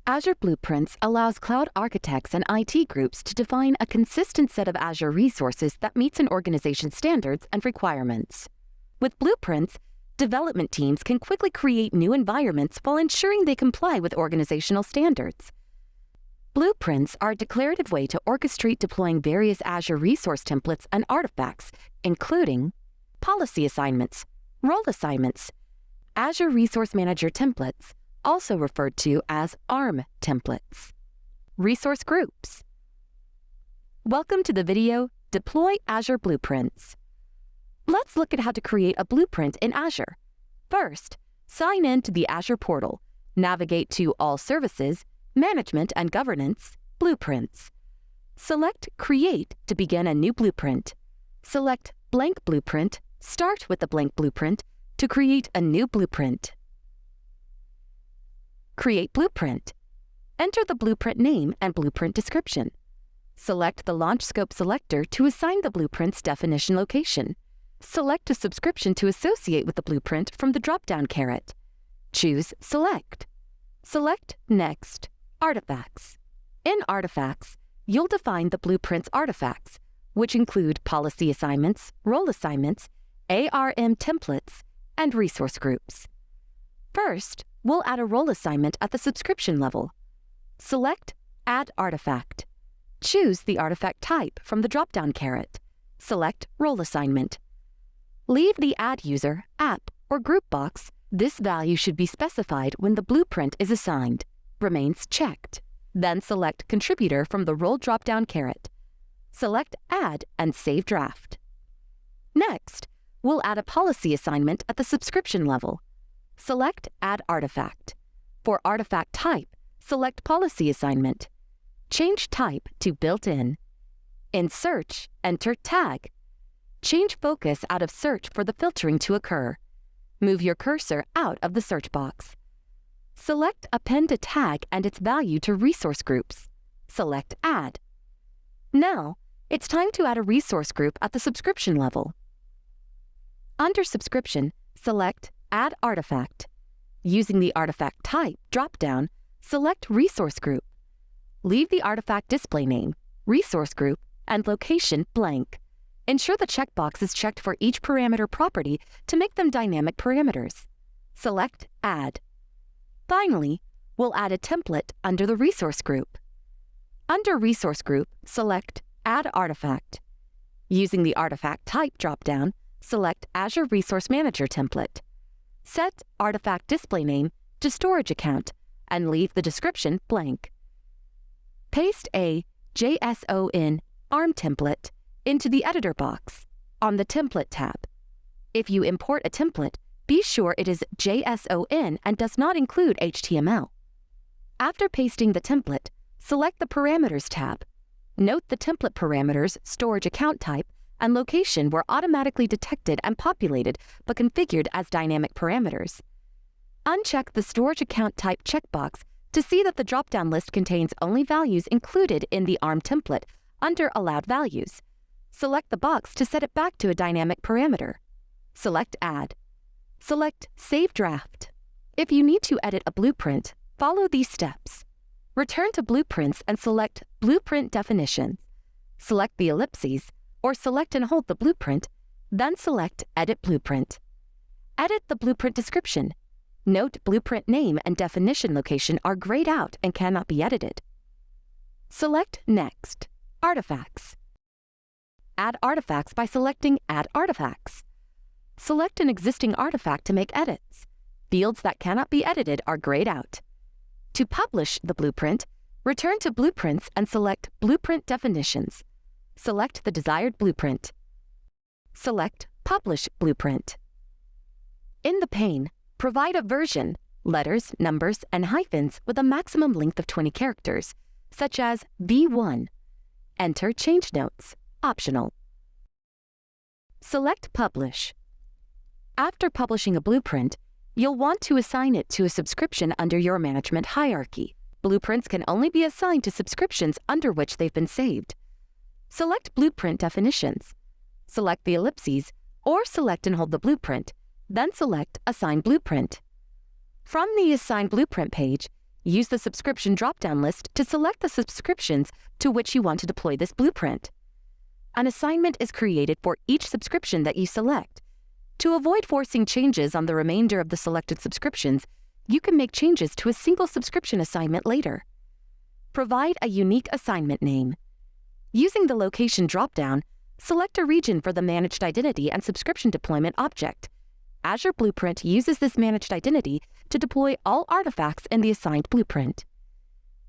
Speaker 2: Azure Blueprints allows cloud architects and IT groups to define a consistent set of Azure resources that meets an organization's standards and requirements. With blueprints, development teams can quickly create new environments while ensuring they comply with organizational standards. Blueprints are a declarative way to orchestrate deploying various Azure resource templates and artifacts, including policy assignments, role assignments, Azure Resource Manager templates, also referred to as ARM templates, resource groups. Welcome to the video, Deploy Azure Blueprints. Let's look at how to create a blueprint in Azure. First, sign in to the Azure portal, navigate to All Services, Management and Governance, Blueprints. Select Create to begin a new blueprint. Select Blank Blueprint, start with the blank blueprint to create a new blueprint. Create Blueprint. Enter the blueprint name and blueprint description. Select the Launch Scope selector to assign the blueprint's definition location. Select a subscription to associate with the blueprint from the drop-down caret. Choose Select. Select Next. Artifacts. In Artifacts, you'll define the blueprint's artifacts, which include policy assignments, role assignments, ARM templates, and resource groups. First, we'll add a role assignment at the subscription level. Select Add Artifact. Choose the artifact type from the drop-down caret. Select Role Assignment. Leave the Add User, App, or Group box. This value should be specified when the blueprint is assigned. Remains checked. Then select Contributor from the Role drop-down caret. Select Add and Save Draft. Next, we'll add a policy assignment at the subscription level. Select Add Artifact. For artifact type, select Policy Assignment. Change type to Built-in. In Search, enter Tag. Change focus out of Search for the filtering to occur. Move your cursor out of the search box. Select Append a tag and its value to resource groups. Select Add. Now, it's time to add a resource group at the subscription level. Under Subscription, select Add Artifact. Using the Artifact Type drop-down, select Resource Group. Leave the artifact display name, resource group, and location blank. Ensure the checkbox is checked for each parameter property to make them dynamic parameters. Select Add. Finally, we'll add a template under the resource group. Under Resource Group, select Add Artifact. Using the Artifact Type dropdown, select Azure Resource Manager template. Set Artifact Display Name to Storage Account and leave the description blank. Paste a JSON ARM template into the editor box on the Template tab. If you import a template, be sure it is JSON and does not include HTML. After pasting the template, select the Parameters tab. Note the template parameters, storage account type, and location were automatically detected and populated but configured as dynamic parameters. Uncheck the Storage Account Type checkbox to see that the drop-down list contains only values included in the ARM template under Allowed Values. Select the box to set it back to a dynamic parameter. Select Add. Select Save Draft. If you need to edit a blueprint, follow these steps. Return to Blueprints and select Blueprint Definitions. Select the ellipses, or select and hold the blueprint, then select Edit Blueprint. Edit the blueprint description. Note blueprint name and definition location are grayed out and cannot be edited. Select Next. Artifacts. Add artifacts by selecting Add Artifacts. Select an existing artifact to make edits. Fields that cannot be edited are grayed out. To publish the blueprint, return to Blueprints and select Blueprint Definitions. Select the desired blueprint. Select Publish Blueprint. In the pane, provide a version, letters, numbers, and hyphens with a maximum length of 20 characters, such as V1. Enter change notes, optional. Select Publish. After publishing a blueprint, you'll want to assign it to a subscription under your management hierarchy. Blueprints can only be assigned to subscriptions under which they've been saved. Select Blueprint Definitions. Select the ellipses, or select and hold the blueprint, then select Assign Blueprint. From the Assign Blueprint page, use the subscription drop-down list to select the subscriptions to which you want to deploy this blueprint. An assignment is created for each subscription that you select. To avoid forcing changes on the remainder of the selected subscriptions, you can make changes to a single subscription assignment later. Provide a unique assignment name. Using the Location dropdown, select a region for the Managed Identity and Subscription Deployment object. Azure Blueprint uses this managed identity to deploy all artifacts in the assigned blueprint.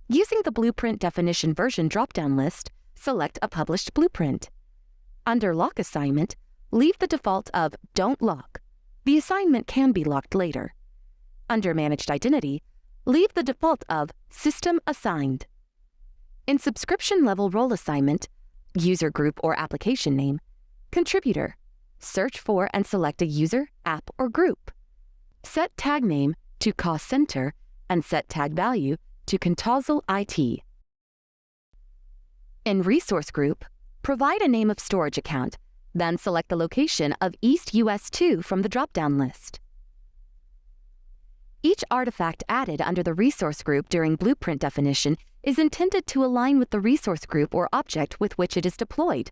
Speaker 2: Using the Blueprint Definition Version drop-down list, select a published blueprint. Under Lock Assignment, leave the default of Don't Lock. The assignment can be locked later. Under Managed Identity, leave the default of System Assigned. In Subscription Level Role Assignment, User Group or Application Name, Contributor, search for and select a user, app, or group. Set tag name to Cost Center and set tag value to Contausal IT. In Resource Group, provide a name of storage account, then select the location of East US 2 from the drop-down list. Each artifact added under the resource group during blueprint definition is intended to align with the resource group or object with which it is deployed.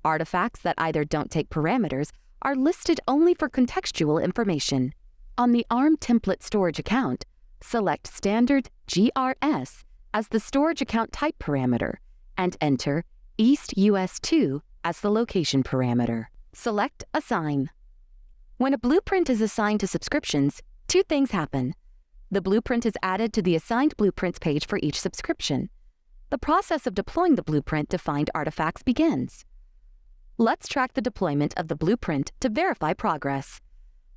Speaker 2: Artifacts that either don't take parameters are listed only for contextual information. On the ARM template storage account, select Standard GRS as the storage account type parameter and enter East US 2 as the location parameter. Select Assign. When a blueprint is assigned to subscriptions, two things happen. The blueprint is added to the Assigned Blueprints page for each subscription. The process of deploying the blueprint defined artifacts begins. Let's track the deployment of the blueprint to verify progress.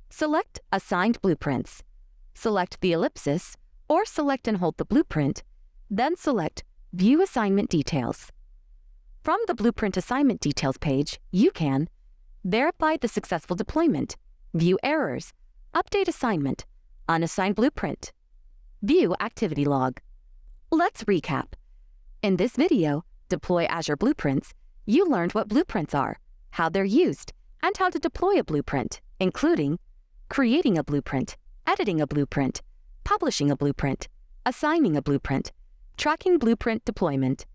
Speaker 2: Select Assigned Blueprints. Select the ellipsis, or select and hold the blueprint, then select View Assignment Details. From the Blueprint Assignment Details page, you can verify the successful deployment, view errors, update assignment, unassigned blueprint, view activity log. Let's recap. In this video, Deploy Azure Blueprints, you learned what blueprints are, how they're used, and how to deploy a blueprint, including creating a blueprint, editing a blueprint, publishing a blueprint, assigning a blueprint, tracking blueprint deployment.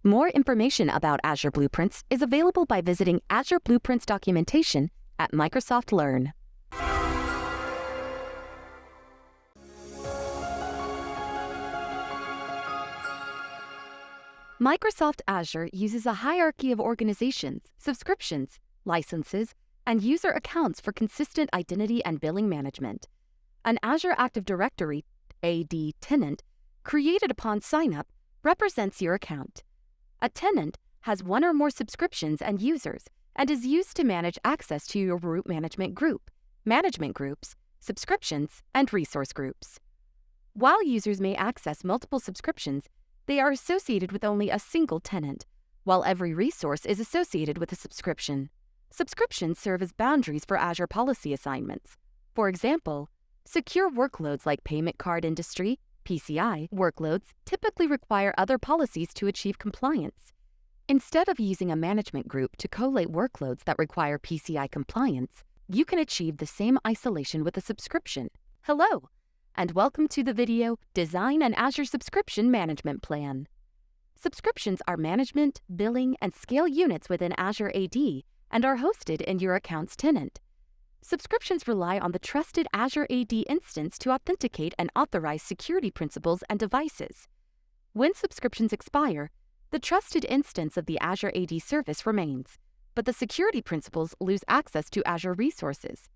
Speaker 2: More information about Azure Blueprints is available by visiting Azure Blueprints documentation at Microsoft Learn. Microsoft Azure uses a hierarchy of organizations, subscriptions, licenses, and user accounts for consistent identity and billing management. An Azure Active Directory AD tenant created upon sign-up represents your account. A tenant has one or more subscriptions and users and is used to manage access to your root management groups, subscriptions, and resource groups. While users may access multiple subscriptions, they are associated with only a single tenant, while every resource is associated with a subscription. Subscriptions serve as boundaries for Azure policy assignments. For example, secure workloads like payment card industry, PCI, workloads typically require other policies to achieve compliance. Instead of using a management group to collate workloads that require PCI compliance, you can achieve the same isolation with a subscription. Hello, and welcome to the video, Design an Azure Subscription Management Plan. Subscriptions are management, billing, and scale units within Azure AD and are hosted in your account's tenant. Subscriptions rely on the trusted Azure AD instance to authenticate and authorize security principals and devices. When subscriptions expire, the trusted instance of the Azure AD service remains, but the security principals lose access to Azure resources.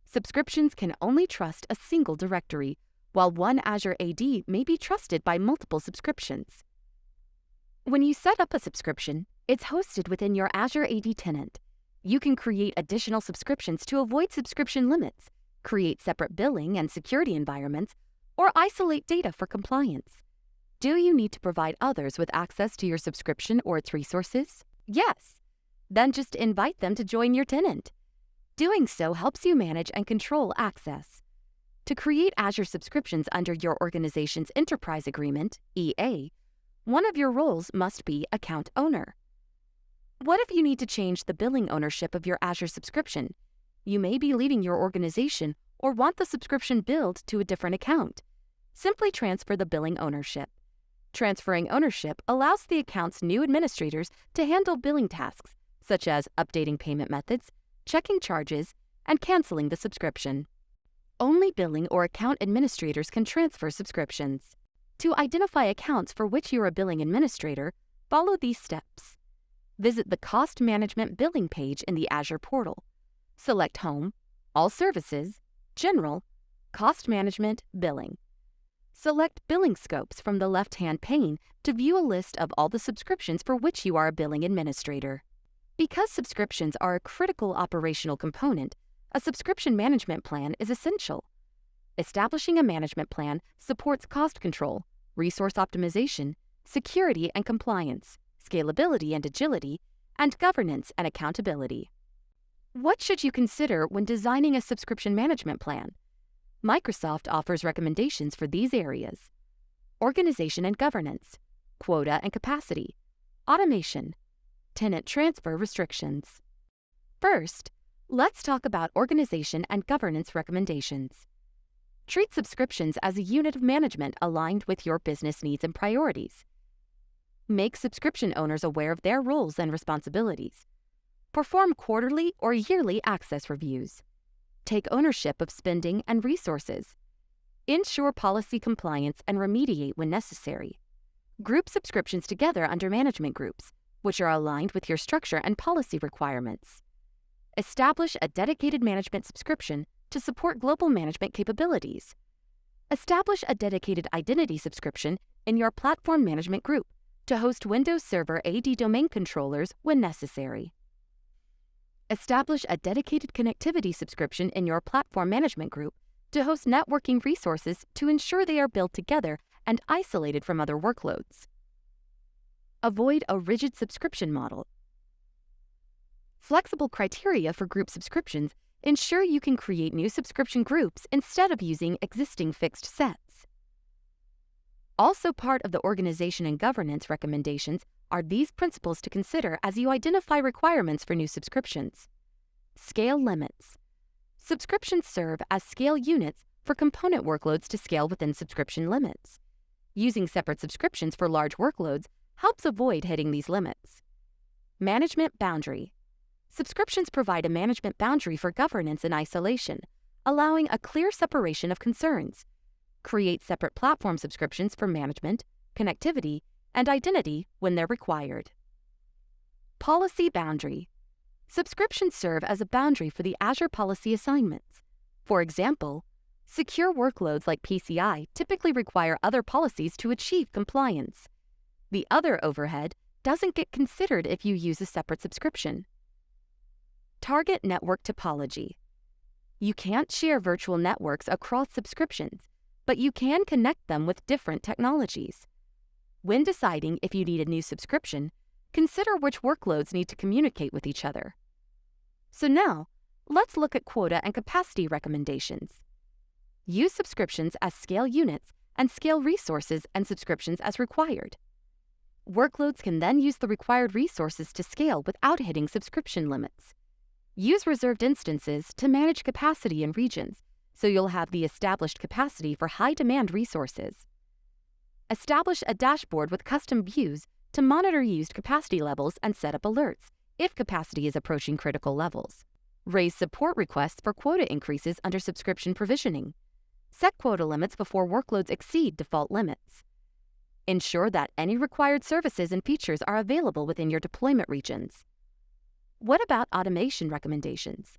Speaker 2: Subscriptions can only trust a single directory, while one Azure AD may be trusted by multiple subscriptions. When you set up a subscription, it's hosted within your Azure AD tenant. You can create additional subscriptions to avoid subscription limits, create separate billing and security environments, or isolate data for compliance. Do you need to provide others with access to your subscription or its resources? Yes. Then just invite them to join your tenant. Doing so helps you manage and control access. To create Azure subscriptions under your organization's Enterprise Agreement, EA, one of your roles must be Account Owner. What if you need to change the billing ownership of your Azure subscription? You may be leaving your organization or want the subscription billed to a different account. Simply transfer the billing ownership. Transferring ownership allows the account's new administrators to handle billing tasks, such as updating payment methods, checking charges, and canceling the subscription. Only billing or account administrators can transfer subscriptions. To identify accounts for which you are a billing administrator, follow these steps. Visit the Cost Management Billing page in the Azure portal. Select Home, All Services, General, Cost Management, Billing. Select Billing Scopes from the left-hand pane to view a list of all the subscriptions for which you are a billing administrator. Because subscriptions are a critical operational component, a subscription management plan is essential. Establishing a management plan supports cost control, resource optimization, security and compliance, scalability and agility, and governance and accountability. What should you consider when designing a subscription management plan? Microsoft offers recommendations for these areas: organization and governance, quota and capacity, automation, tenant transfer restrictions. First, let's talk about organization and governance recommendations. Treat subscriptions as a unit of management aligned with your business needs and priorities. Make subscription owners aware of their roles and responsibilities. Perform quarterly or yearly access reviews. Take ownership of spending and resources. Ensure policy compliance and remediate when necessary. Group subscriptions together under management groups, which are aligned with your structure and policy requirements. Establish a dedicated management subscription to support global management capabilities. Establish a dedicated identity subscription in your platform management group to host Windows Server AD domain controllers when necessary. Establish a dedicated connectivity subscription in your platform management group to host networking resources to ensure they are built together and isolated from other workloads. Avoid a rigid subscription model. Flexible criteria for group subscriptions ensure you can create new subscription groups instead of using existing fixed sets. Also part of the organization and governance recommendations are these principles to consider as you identify requirements for new subscriptions. Scale limits. Subscriptions serve as scale units for component workloads to scale within subscription limits. Using separate subscriptions for large workloads helps avoid hitting these limits. Management boundary. Subscriptions provide a management boundary for governance and isolation, allowing a clear separation of concerns. Create separate platform subscriptions for management, connectivity, and identity when they're required. Policy boundary. Subscriptions serve as a boundary for the Azure policy assignments. For example, secure workloads like PCI typically require other policies to achieve compliance. The other overhead doesn't get considered if you use a separate subscription. Target network topology. You can't share virtual networks across subscriptions, but you can connect them with different technologies. When deciding if you need a new subscription, consider which workloads need to communicate with each other. So now, let's look at quota and capacity recommendations. Use subscriptions as scale units and scale resources and subscriptions as required. Workloads can then use the required resources to scale without hitting subscription limits. Use reserved instances to manage capacity in regions, so you'll have the established capacity for high-demand resources. Establish a dashboard with custom views to monitor used capacity levels and set up alerts if capacity is approaching critical levels. Raise support requests for quota increases under subscription provisioning. Set quota limits before workloads exceed default limits. Ensure that any required services and features are available within your deployment regions. What about automation recommendations?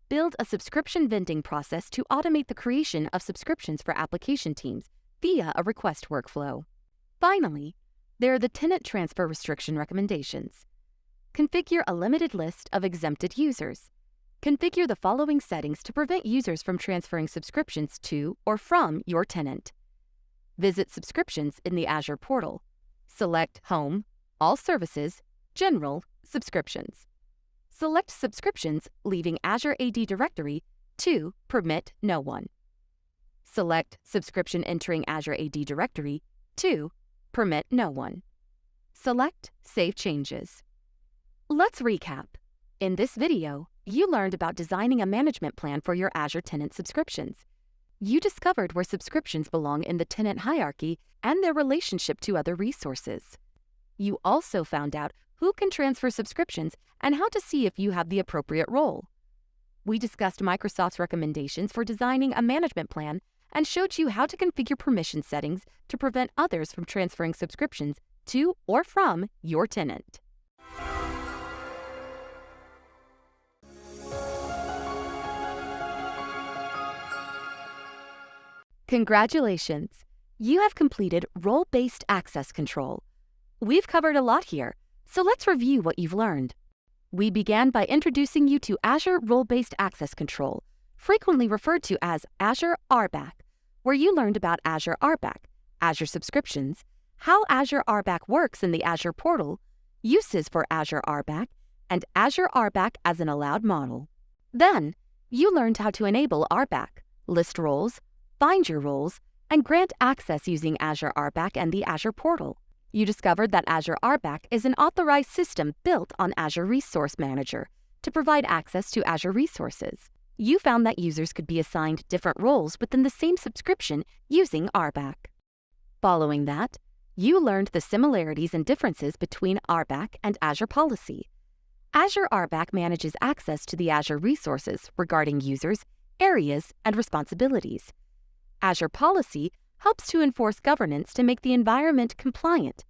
Speaker 2: Build a subscription vending process to automate the creation of subscriptions for application teams via a request workflow. Finally, there are the tenant transfer restriction recommendations. Configure a limited list of exempted users. Configure the following settings to prevent users from transferring subscriptions to or from your tenant. Visit subscriptions in the Azure portal. Select Home, All Services, General, Subscriptions. Select Subscriptions, leaving Azure AD Directory to Permit No One. Select Subscription entering Azure AD Directory to Permit No One. Select Save Changes. Let's recap. In this video, you learned about designing a management plan for your Azure tenant subscriptions. You discovered where subscriptions belong in the tenant hierarchy and their relationship to other resources. You also found out who can transfer subscriptions and how to see if you have the appropriate role. We discussed Microsoft's recommendations for designing a management plan and showed you how to configure permission settings to prevent others from transferring subscriptions to or from your tenant. Congratulations! You have completed Role-Based Access Control. We've covered a lot here, so let's review what you've learned. We began by introducing you to Azure Role-Based Access Control, frequently referred to as Azure RBAC, where you learned about Azure RBAC, Azure subscriptions, how Azure RBAC works in the Azure portal, uses for Azure RBAC, and Azure RBAC as an allowed model. Then, you learned how to enable RBAC, list roles, find your roles, and grant access using Azure RBAC and the Azure portal. You discovered that Azure RBAC is an authorized system built on Azure Resource Manager to provide access to Azure resources. You found that users could be assigned different roles within the same subscription using RBAC. Following that, you learned the similarities and differences between RBAC and Azure Policy. Azure RBAC manages access to the Azure resources regarding users, areas, and responsibilities. Azure Policy helps to enforce governance to make the environment compliant.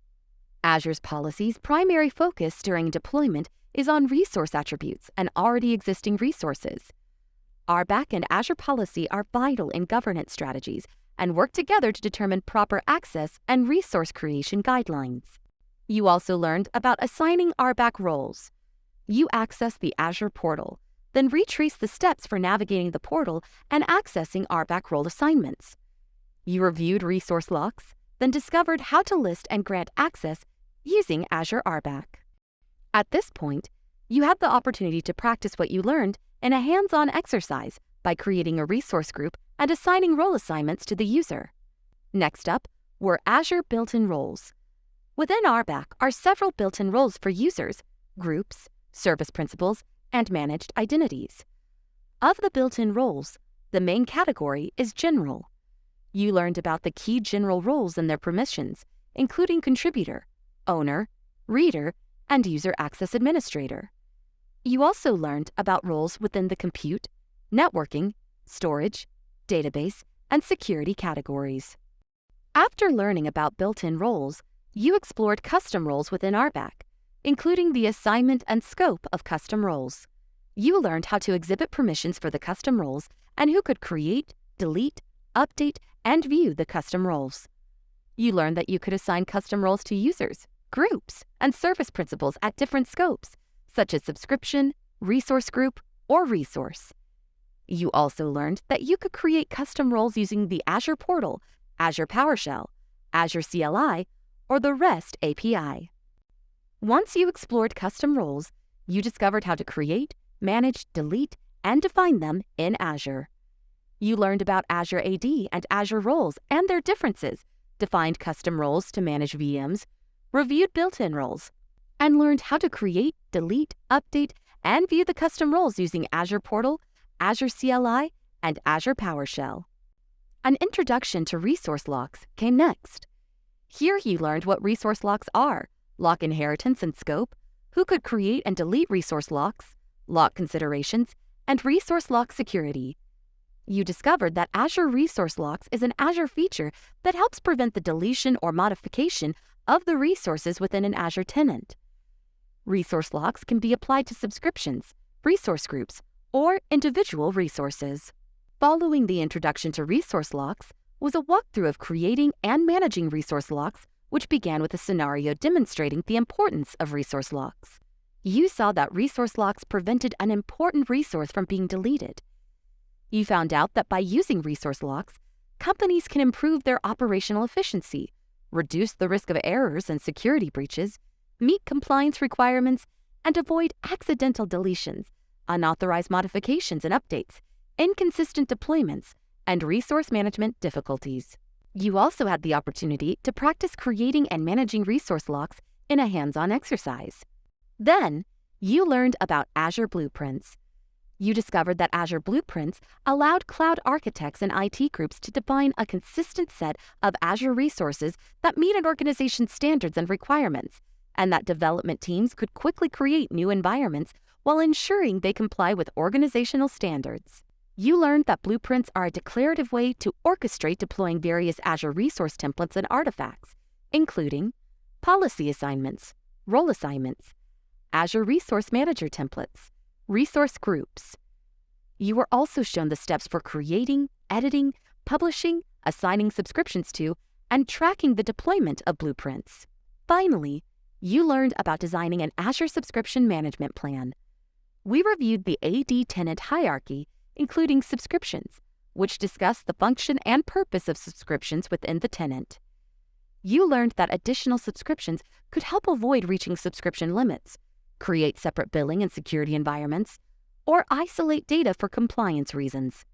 Speaker 2: Azure's Policy's primary focus during deployment is on resource attributes and already existing resources. RBAC and Azure Policy are vital in governance strategies and work together to determine proper access and resource creation guidelines. You also learned about assigning RBAC roles. You access the Azure portal, then retrace the steps for navigating the portal and accessing RBAC role assignments. You reviewed resource locks, then discovered how to list and grant access using Azure RBAC. At this point, you had the opportunity to practice what you learned in a hands-on exercise by creating a resource group and assigning role assignments to the user. Next up were Azure built-in roles. Within RBAC are several built-in roles for users, groups, service principals, and managed identities. Of the built-in roles, the main category is General. You learned about the key general roles and their permissions, including Contributor, Owner, Reader, and User Access Administrator. You also learned about roles within the Compute, Networking, Storage, Database, and Security categories. After learning about built-in roles, You explored custom roles within RBAC, including the assignment and scope of custom roles. You learned how to exhibit permissions for the custom roles and who could create, delete, update, and view the custom roles. You learned that you could assign custom roles to users, groups, and service principals at different scopes, such as subscription, resource group, or resource. You also learned that you could create custom roles using the Azure portal, Azure PowerShell, Azure CLI, or the REST API. Once you explored custom roles, you discovered how to create, manage, delete, and define them in Azure. You learned about Azure AD and Azure roles and their differences, defined custom roles to manage VMs, reviewed built-in roles, and learned how to create, delete, update, and view the custom roles using Azure Portal, Azure CLI, and Azure PowerShell. An introduction to resource locks came next. Here you learned what resource locks are, lock inheritance and scope, who could create and delete resource locks, lock considerations, and resource lock security. You discovered that Azure Resource Locks is an Azure feature that helps prevent the deletion or modification of the resources within an Azure tenant. Resource locks can be applied to subscriptions, resource groups, or individual resources. Following the introduction to resource locks was a walkthrough of creating and managing resource locks, which began with a scenario demonstrating the importance of resource locks. You saw that resource locks prevented an important resource from being deleted. You found out that by using resource locks, companies can improve their operational efficiency, reduce the risk of errors and security breaches, meet compliance requirements, and avoid accidental deletions, unauthorized modifications and updates, inconsistent deployments, and resource management difficulties. You also had the opportunity to practice creating and managing resource locks in a hands-on exercise. Then, you learned about Azure Blueprints. You discovered that Azure Blueprints allowed cloud architects and IT groups to define a consistent set of Azure resources that meet an organization's standards and requirements, and that development teams could quickly create new environments while ensuring they comply with organizational standards. You learned that blueprints are a declarative way to orchestrate deploying various Azure resource templates and artifacts, including policy assignments, role assignments, Azure Resource Manager templates, resource groups. You were also shown the steps for creating, editing, publishing, assigning subscriptions to, and tracking the deployment of blueprints. Finally, you learned about designing an Azure subscription management plan. We reviewed the AD tenant hierarchy, including subscriptions, which discuss the function and purpose of subscriptions within the tenant. You learned that additional subscriptions could help avoid reaching subscription limits, create separate billing and security environments, or isolate data for compliance reasons.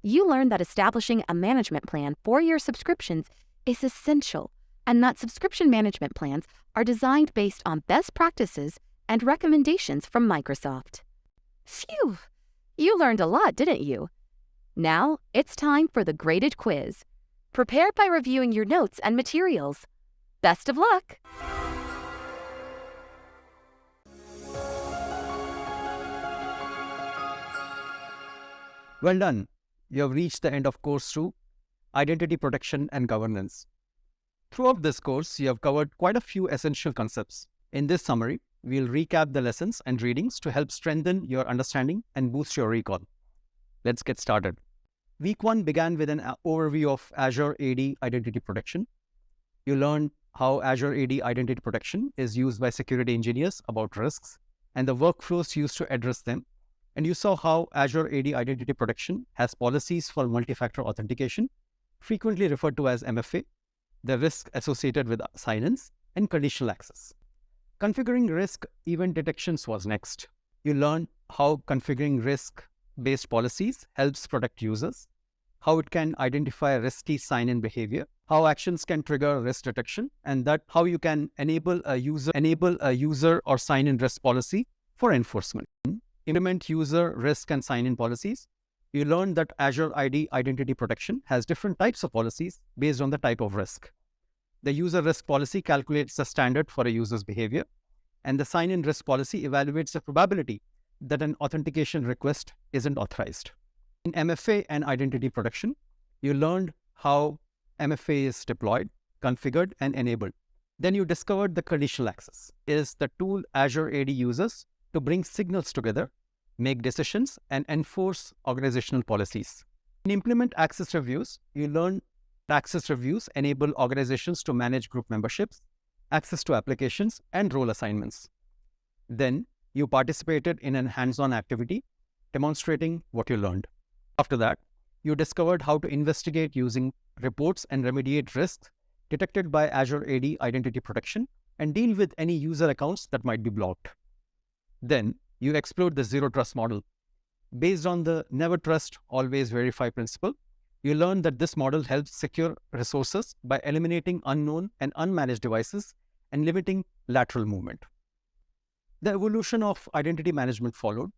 Speaker 2: You learned that establishing a management plan for your subscriptions is essential, and that subscription management plans are designed based on best practices and recommendations from Microsoft. Phew! You learned a lot, didn't you? Now, it's time for the graded quiz. Prepare by reviewing your notes and materials. Best of luck!
Speaker 1: Well done. You have reached the end of Course 2, Identity Protection and Governance. Throughout this course, you have covered quite a few essential concepts. In this summary, we'll recap the lessons and readings to help strengthen your understanding and boost your recall. Let's get started. Week 1 began with an overview of Azure AD Identity Protection. You learned how Azure AD Identity Protection is used by security engineers about risks and the workflows used to address them. And you saw how Azure AD Identity Protection has policies for multi-factor authentication, frequently referred to as MFA, the risk associated with sign-ins, and conditional access. Configuring risk event detections was next. You learned how configuring risk-based policies helps protect users, how it can identify risky sign-in behavior, how actions can trigger risk detection, and that how you can enable a user or sign-in risk policy for enforcement. Implement user risk and sign-in policies. You learned that Azure AD Identity Protection has different types of policies based on the type of risk. The user risk policy calculates the standard for a user's behavior, and the sign-in risk policy evaluates the probability that an authentication request isn't authorized. In MFA and identity protection, you learned how MFA is deployed, configured, and enabled. Then you discovered the conditional access is the tool Azure AD uses to bring signals together, make decisions, and enforce organizational policies. In implement access reviews, you learn that access reviews enable organizations to manage group memberships, access to applications, and role assignments. Then you participated in a hands-on activity, demonstrating what you learned. After that, you discovered how to investigate using reports and remediate risks detected by Azure AD Identity Protection and deal with any user accounts that might be blocked. Then you explored the zero trust model. Based on the never trust, always verify principle, you learned that this model helps secure resources by eliminating unknown and unmanaged devices and limiting lateral movement. The evolution of identity management followed.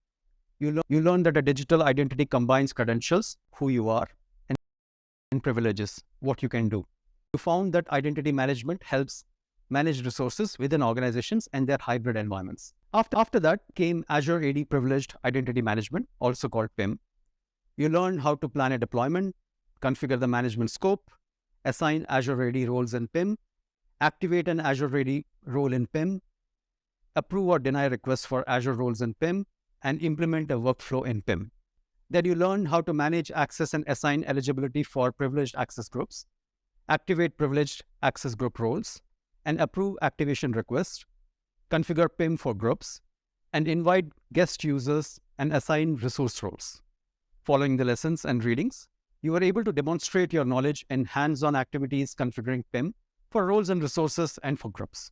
Speaker 1: You learn that a digital identity combines credentials, who you are, and privileges, what you can do. You found that identity management helps manage resources within organizations and their hybrid environments. After that came Azure AD Privileged Identity Management, also called PIM. You learned how to plan a deployment, configure the management scope, assign Azure AD roles in PIM, activate an Azure AD role in PIM, approve or deny requests for Azure roles in PIM, and implement a workflow in PIM. Then you learn how to manage access and assign eligibility for privileged access groups, activate privileged access group roles, and approve activation requests, configure PIM for groups, and invite guest users and assign resource roles. Following the lessons and readings, you were able to demonstrate your knowledge in hands-on activities configuring PIM for roles and resources and for groups.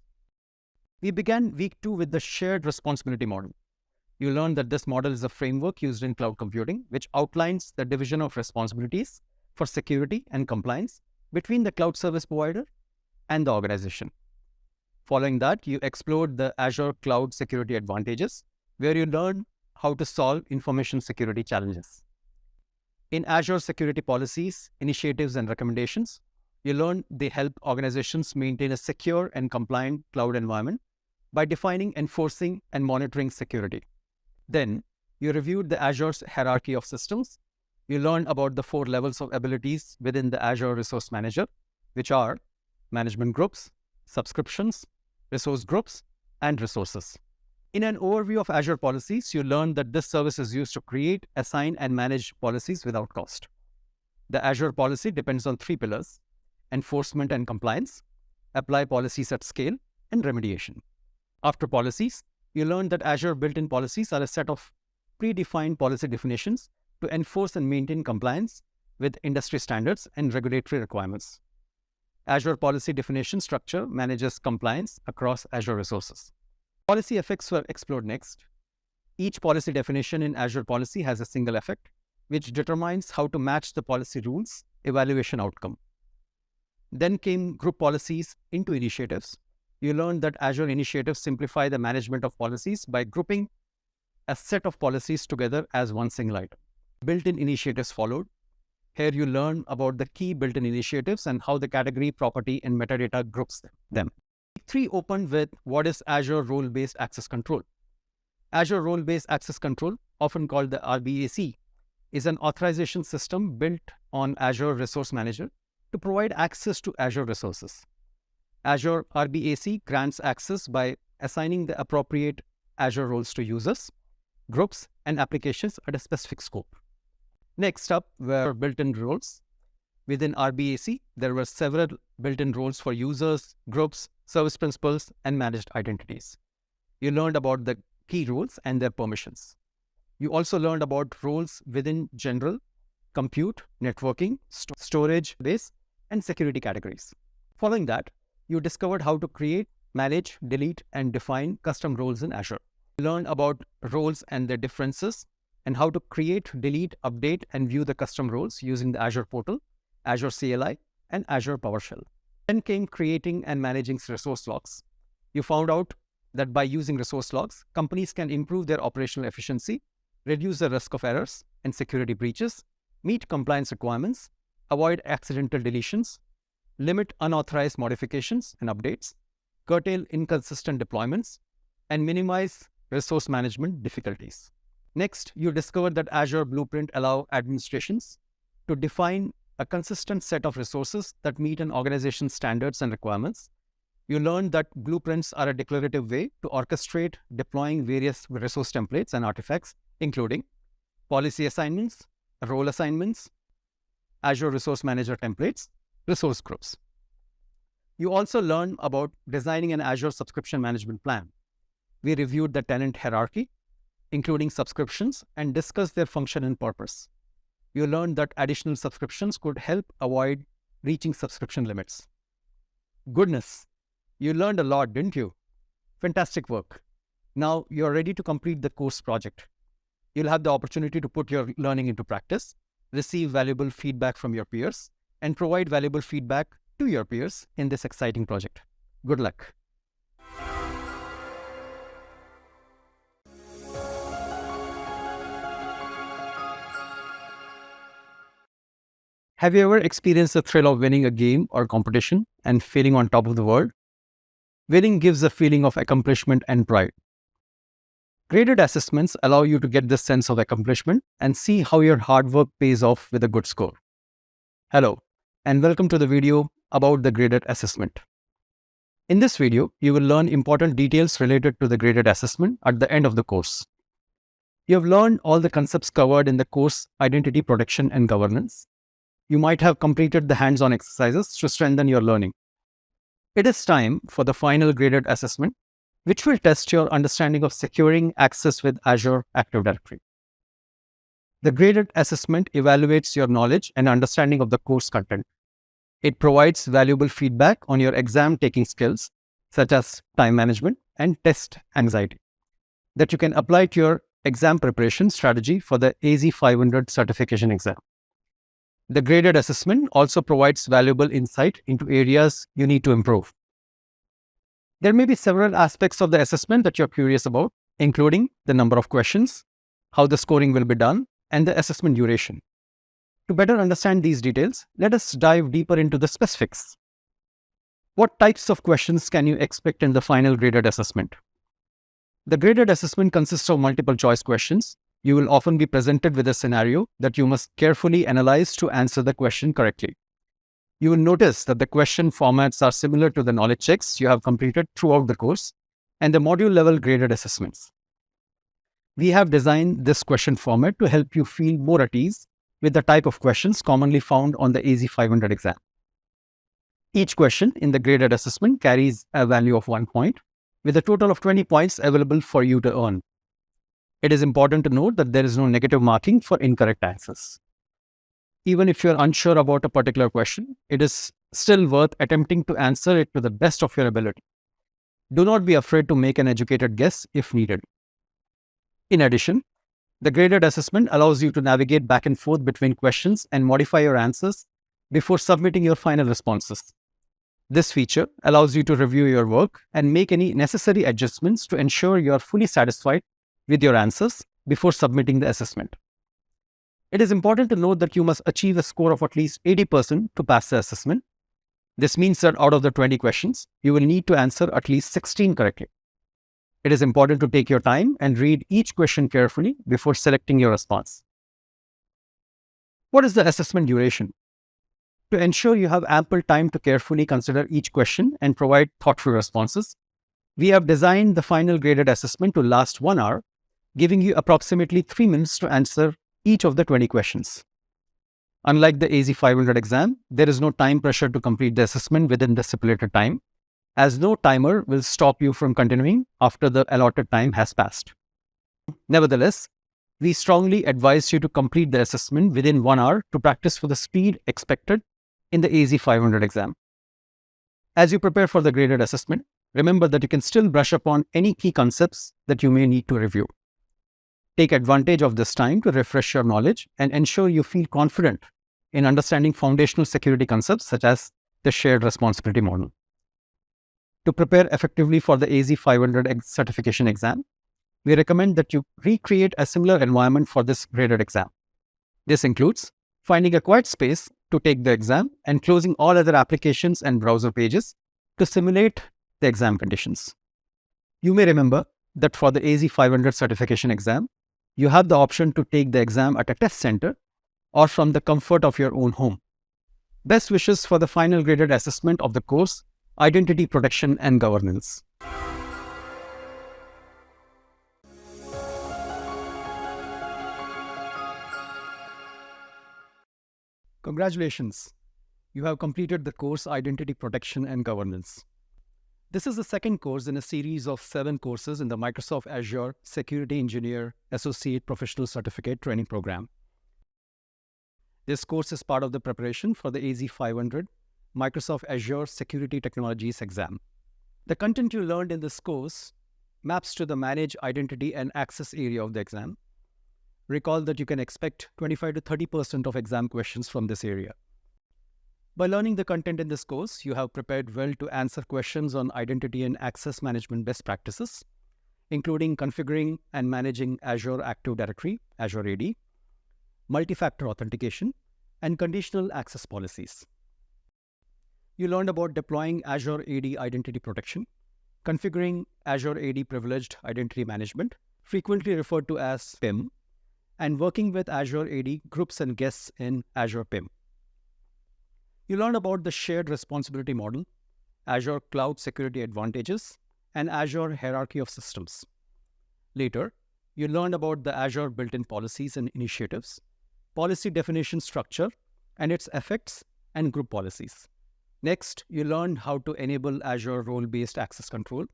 Speaker 1: We began week 2 with the shared responsibility model. You learned that this model is a framework used in cloud computing, which outlines the division of responsibilities for security and compliance between the cloud service provider and the organization. Following that, you explored the Azure Cloud Security Advantages, where you learned how to solve information security challenges. In Azure Security Policies, Initiatives, and Recommendations, you learned they help organizations maintain a secure and compliant cloud environment by defining, enforcing, and monitoring security. Then, you reviewed the Azure's hierarchy of systems. You learned about the 4 levels of abilities within the Azure Resource Manager, which are management groups, subscriptions, resource groups, and resources. In an overview of Azure policies, you learned that this service is used to create, assign, and manage policies without cost. The Azure policy depends on 3 pillars: enforcement and compliance, apply policies at scale, and remediation. After policies, you learned that Azure built-in policies are a set of predefined policy definitions to enforce and maintain compliance with industry standards and regulatory requirements. Azure policy definition structure manages compliance across Azure resources. Policy effects were explored next. Each policy definition in Azure policy has a single effect, which determines how to match the policy rules evaluation outcome. Then came group policies into initiatives. You learned that Azure initiatives simplify the management of policies by grouping a set of policies together as one single item. Built-in initiatives followed. Here you learn about the key built-in initiatives and how the category, property, and metadata groups them. Week 3 opened with what is Azure Role-Based Access Control. Azure Role-Based Access Control, often called the RBAC, is an authorization system built on Azure Resource Manager to provide access to Azure resources. Azure RBAC grants access by assigning the appropriate Azure roles to users, groups, and applications at a specific scope. Next up were built-in roles. Within RBAC, there were several built-in roles for users, groups, service principals, and managed identities. You learned about the key roles and their permissions. You also learned about roles within general, compute, networking, storage, base, and security categories. Following that, you discovered how to create, manage, delete, and define custom roles in Azure. You learned about roles and their differences, and how to create, delete, update, and view the custom roles using the Azure portal, Azure CLI, and Azure PowerShell. Then came creating and managing resource logs. You found out that by using resource logs, companies can improve their operational efficiency, reduce the risk of errors and security breaches, meet compliance requirements, avoid accidental deletions, limit unauthorized modifications and updates, curtail inconsistent deployments, and minimize resource management difficulties. Next, you discovered that Azure Blueprint allows administrations to define a consistent set of resources that meet an organization's standards and requirements. You learned that blueprints are a declarative way to orchestrate deploying various resource templates and artifacts, including policy assignments, role assignments, Azure Resource Manager templates, resource groups. You also learned about designing an Azure subscription management plan. We reviewed the tenant hierarchy, including subscriptions, and discussed their function and purpose. You learned that additional subscriptions could help avoid reaching subscription limits. Goodness, you learned a lot, didn't you? Fantastic work. Now you're ready to complete the course project. You'll have the opportunity to put your learning into practice, receive valuable feedback from your peers, and provide valuable feedback to your peers in this exciting project. Good luck. Have you ever experienced the thrill of winning a game or competition and feeling on top of the world? Winning gives a feeling of accomplishment and pride. Graded assessments allow you to get this sense of accomplishment and see how your hard work pays off with a good score. Hello, and welcome to the video about the graded assessment. In this video, you will learn important details related to the graded assessment at the end of the course. You have learned all the concepts covered in the course Identity Protection and Governance. You might have completed the hands-on exercises to strengthen your learning. It is time for the final graded assessment, which will test your understanding of securing access with Azure Active Directory. The graded assessment evaluates your knowledge and understanding of the course content. It provides valuable feedback on your exam-taking skills, such as time management and test anxiety, that you can apply to your exam preparation strategy for the AZ-500 certification exam. The graded assessment also provides valuable insight into areas you need to improve. There may be several aspects of the assessment that you're curious about, including the number of questions, how the scoring will be done, and the assessment duration. To better understand these details, let us dive deeper into the specifics. What types of questions can you expect in the final graded assessment? The graded assessment consists of multiple choice questions. You will often be presented with a scenario that you must carefully analyze to answer the question correctly. You will notice that the question formats are similar to the knowledge checks you have completed throughout the course and the module-level graded assessments. We have designed this question format to help you feel more at ease with the type of questions commonly found on the AZ-500 exam. Each question in the graded assessment carries a value of 1 point, with a total of 20 points available for you to earn. It is important to note that there is no negative marking for incorrect answers. Even if you're unsure about a particular question, it is still worth attempting to answer it to the best of your ability. Do not be afraid to make an educated guess if needed. In addition, the graded assessment allows you to navigate back and forth between questions and modify your answers before submitting your final responses. This feature allows you to review your work and make any necessary adjustments to ensure you are fully satisfied with your answers before submitting the assessment. It is important to note that you must achieve a score of at least 80% to pass the assessment. This means that out of the 20 questions, you will need to answer at least 16 correctly. It is important to take your time and read each question carefully before selecting your response. What is the assessment duration? To ensure you have ample time to carefully consider each question and provide thoughtful responses, we have designed the final graded assessment to last 1 hour, giving you approximately 3 minutes to answer each of the 20 questions. Unlike the AZ-500 exam, there is no time pressure to complete the assessment within the stipulated time, as no timer will stop you from continuing after the allotted time has passed. Nevertheless, we strongly advise you to complete the assessment within 1 hour to practice for the speed expected in the AZ-500 exam. As you prepare for the graded assessment, remember that you can still brush upon any key concepts that you may need to review. Take advantage of this time to refresh your knowledge and ensure you feel confident in understanding foundational security concepts such as the shared responsibility model. To prepare effectively for the AZ-500 certification exam, we recommend that you recreate a similar environment for this graded exam. This includes finding a quiet space to take the exam and closing all other applications and browser pages to simulate the exam conditions. You may remember that for the AZ-500 certification exam, you have the option to take the exam at a test center or from the comfort of your own home. Best wishes for the final graded assessment of the course Identity protection and governance. Congratulations! You have completed the course Identity Protection and Governance. This is the second course in a series of 7 courses in the Microsoft Azure Security Engineer Associate Professional Certificate Training Program. This course is part of the preparation for the AZ-500 Microsoft Azure Security Technologies exam. The content you learned in this course maps to the Manage Identity and Access area of the exam. Recall that you can expect 25 to 30% of exam questions from this area. By learning the content in this course, you have prepared well to answer questions on identity and access management best practices, including configuring and managing Azure Active Directory, Azure AD, multi-factor authentication, and conditional access policies. You learned about deploying Azure AD Identity Protection, configuring Azure AD Privileged Identity Management, frequently referred to as PIM, and working with Azure AD groups and guests in Azure PIM. You learned about the shared responsibility model, Azure Cloud Security Advantages, and Azure Hierarchy of Systems. Later, you learned about the Azure built-in policies and initiatives, policy definition structure, and its effects, and group policies. Next, you learned how to enable Azure Role-Based Access Control,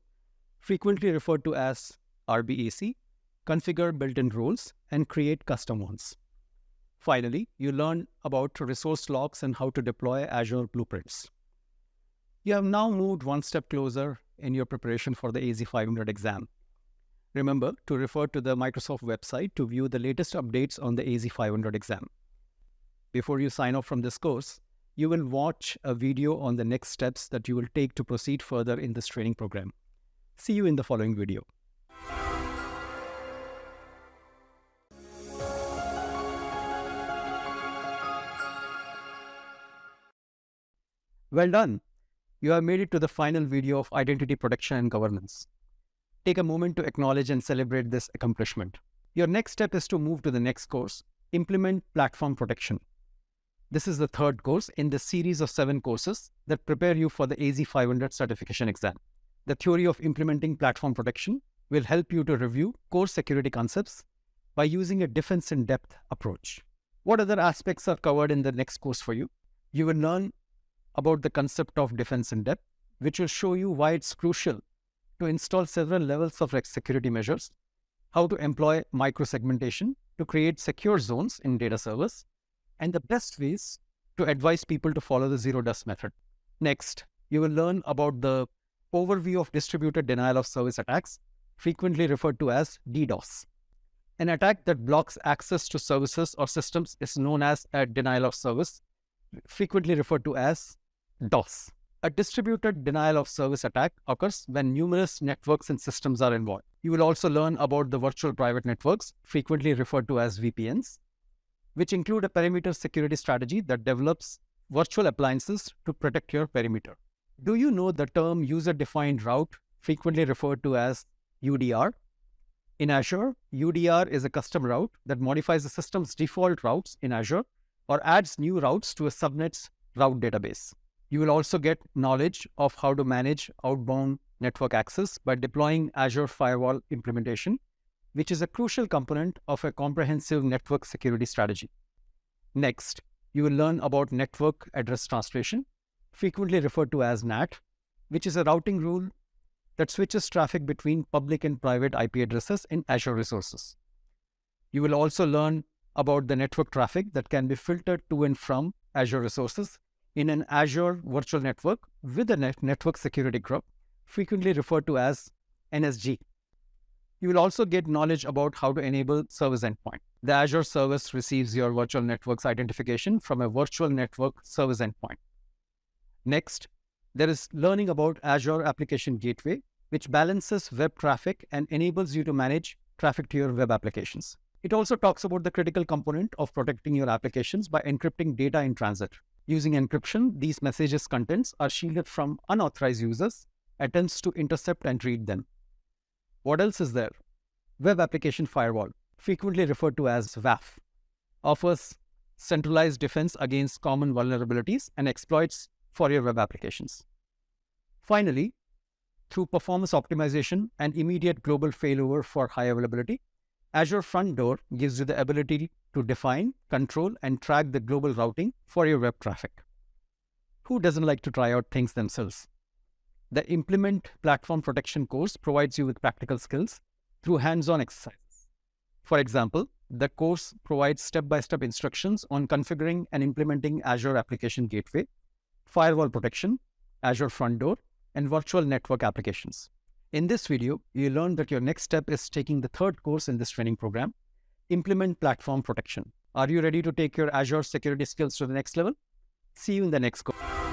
Speaker 1: frequently referred to as RBAC, configure built-in roles, and create custom ones. Finally, you learned about resource logs and how to deploy Azure blueprints. You have now moved one step closer in your preparation for the AZ-500 exam. Remember to refer to the Microsoft website to view the latest updates on the AZ-500 exam. Before you sign off from this course, you will watch a video on the next steps that you will take to proceed further in this training program. See you in the following video. Well done! You have made it to the final video of Identity Protection and Governance. Take a moment to acknowledge and celebrate this accomplishment. Your next step is to move to the next course, Implement Platform Protection. This is the third course in the series of 7 courses that prepare you for the AZ-500 certification exam. The theory of implementing platform protection will help you to review core security concepts by using a defense-in-depth approach. What other aspects are covered in the next course for you? You will learn about the concept of defense in depth, which will show you why it's crucial to install several levels of security measures, how to employ micro-segmentation to create secure zones in data servers, and the best ways to advise people to follow the zero-dust method. Next, you will learn about the overview of distributed denial of service attacks, frequently referred to as DDoS. An attack that blocks access to services or systems is known as a denial of service, frequently referred to as DOS. A distributed denial of service attack occurs when numerous networks and systems are involved. You will also learn about the virtual private networks, frequently referred to as VPNs, which include a perimeter security strategy that develops virtual appliances to protect your perimeter. Do you know the term user-defined route, frequently referred to as UDR? In Azure, UDR is a custom route that modifies the system's default routes in Azure or adds new routes to a subnet's route database. You will also get knowledge of how to manage outbound network access by deploying Azure Firewall implementation, which is a crucial component of a comprehensive network security strategy. Next, you will learn about network address translation, frequently referred to as NAT, which is a routing rule that switches traffic between public and private IP addresses in Azure resources. You will also learn about the network traffic that can be filtered to and from Azure resources in an Azure virtual network with a network security group, frequently referred to as NSG. You will also get knowledge about how to enable service endpoint. The Azure service receives your virtual network's identification from a virtual network service endpoint. Next, there is learning about Azure Application Gateway, which balances web traffic and enables you to manage traffic to your web applications. It also talks about the critical component of protecting your applications by encrypting data in transit. Using encryption, these messages' contents are shielded from unauthorized users' attempts to intercept and read them. What else is there? Web Application Firewall, frequently referred to as WAF, offers centralized defense against common vulnerabilities and exploits for your web applications. Finally, through performance optimization and immediate global failover for high availability, Azure Front Door gives you the ability to define, control, and track the global routing for your web traffic. Who doesn't like to try out things themselves? The Implement Platform Protection course provides you with practical skills through hands-on exercises. For example, the course provides step-by-step instructions on configuring and implementing Azure Application Gateway, firewall protection, Azure Front Door, and virtual network applications. In this video, you learn that your next step is taking the third course in this training program, Implement Platform Protection. Are you ready to take your Azure security skills to the next level? See you in the next course.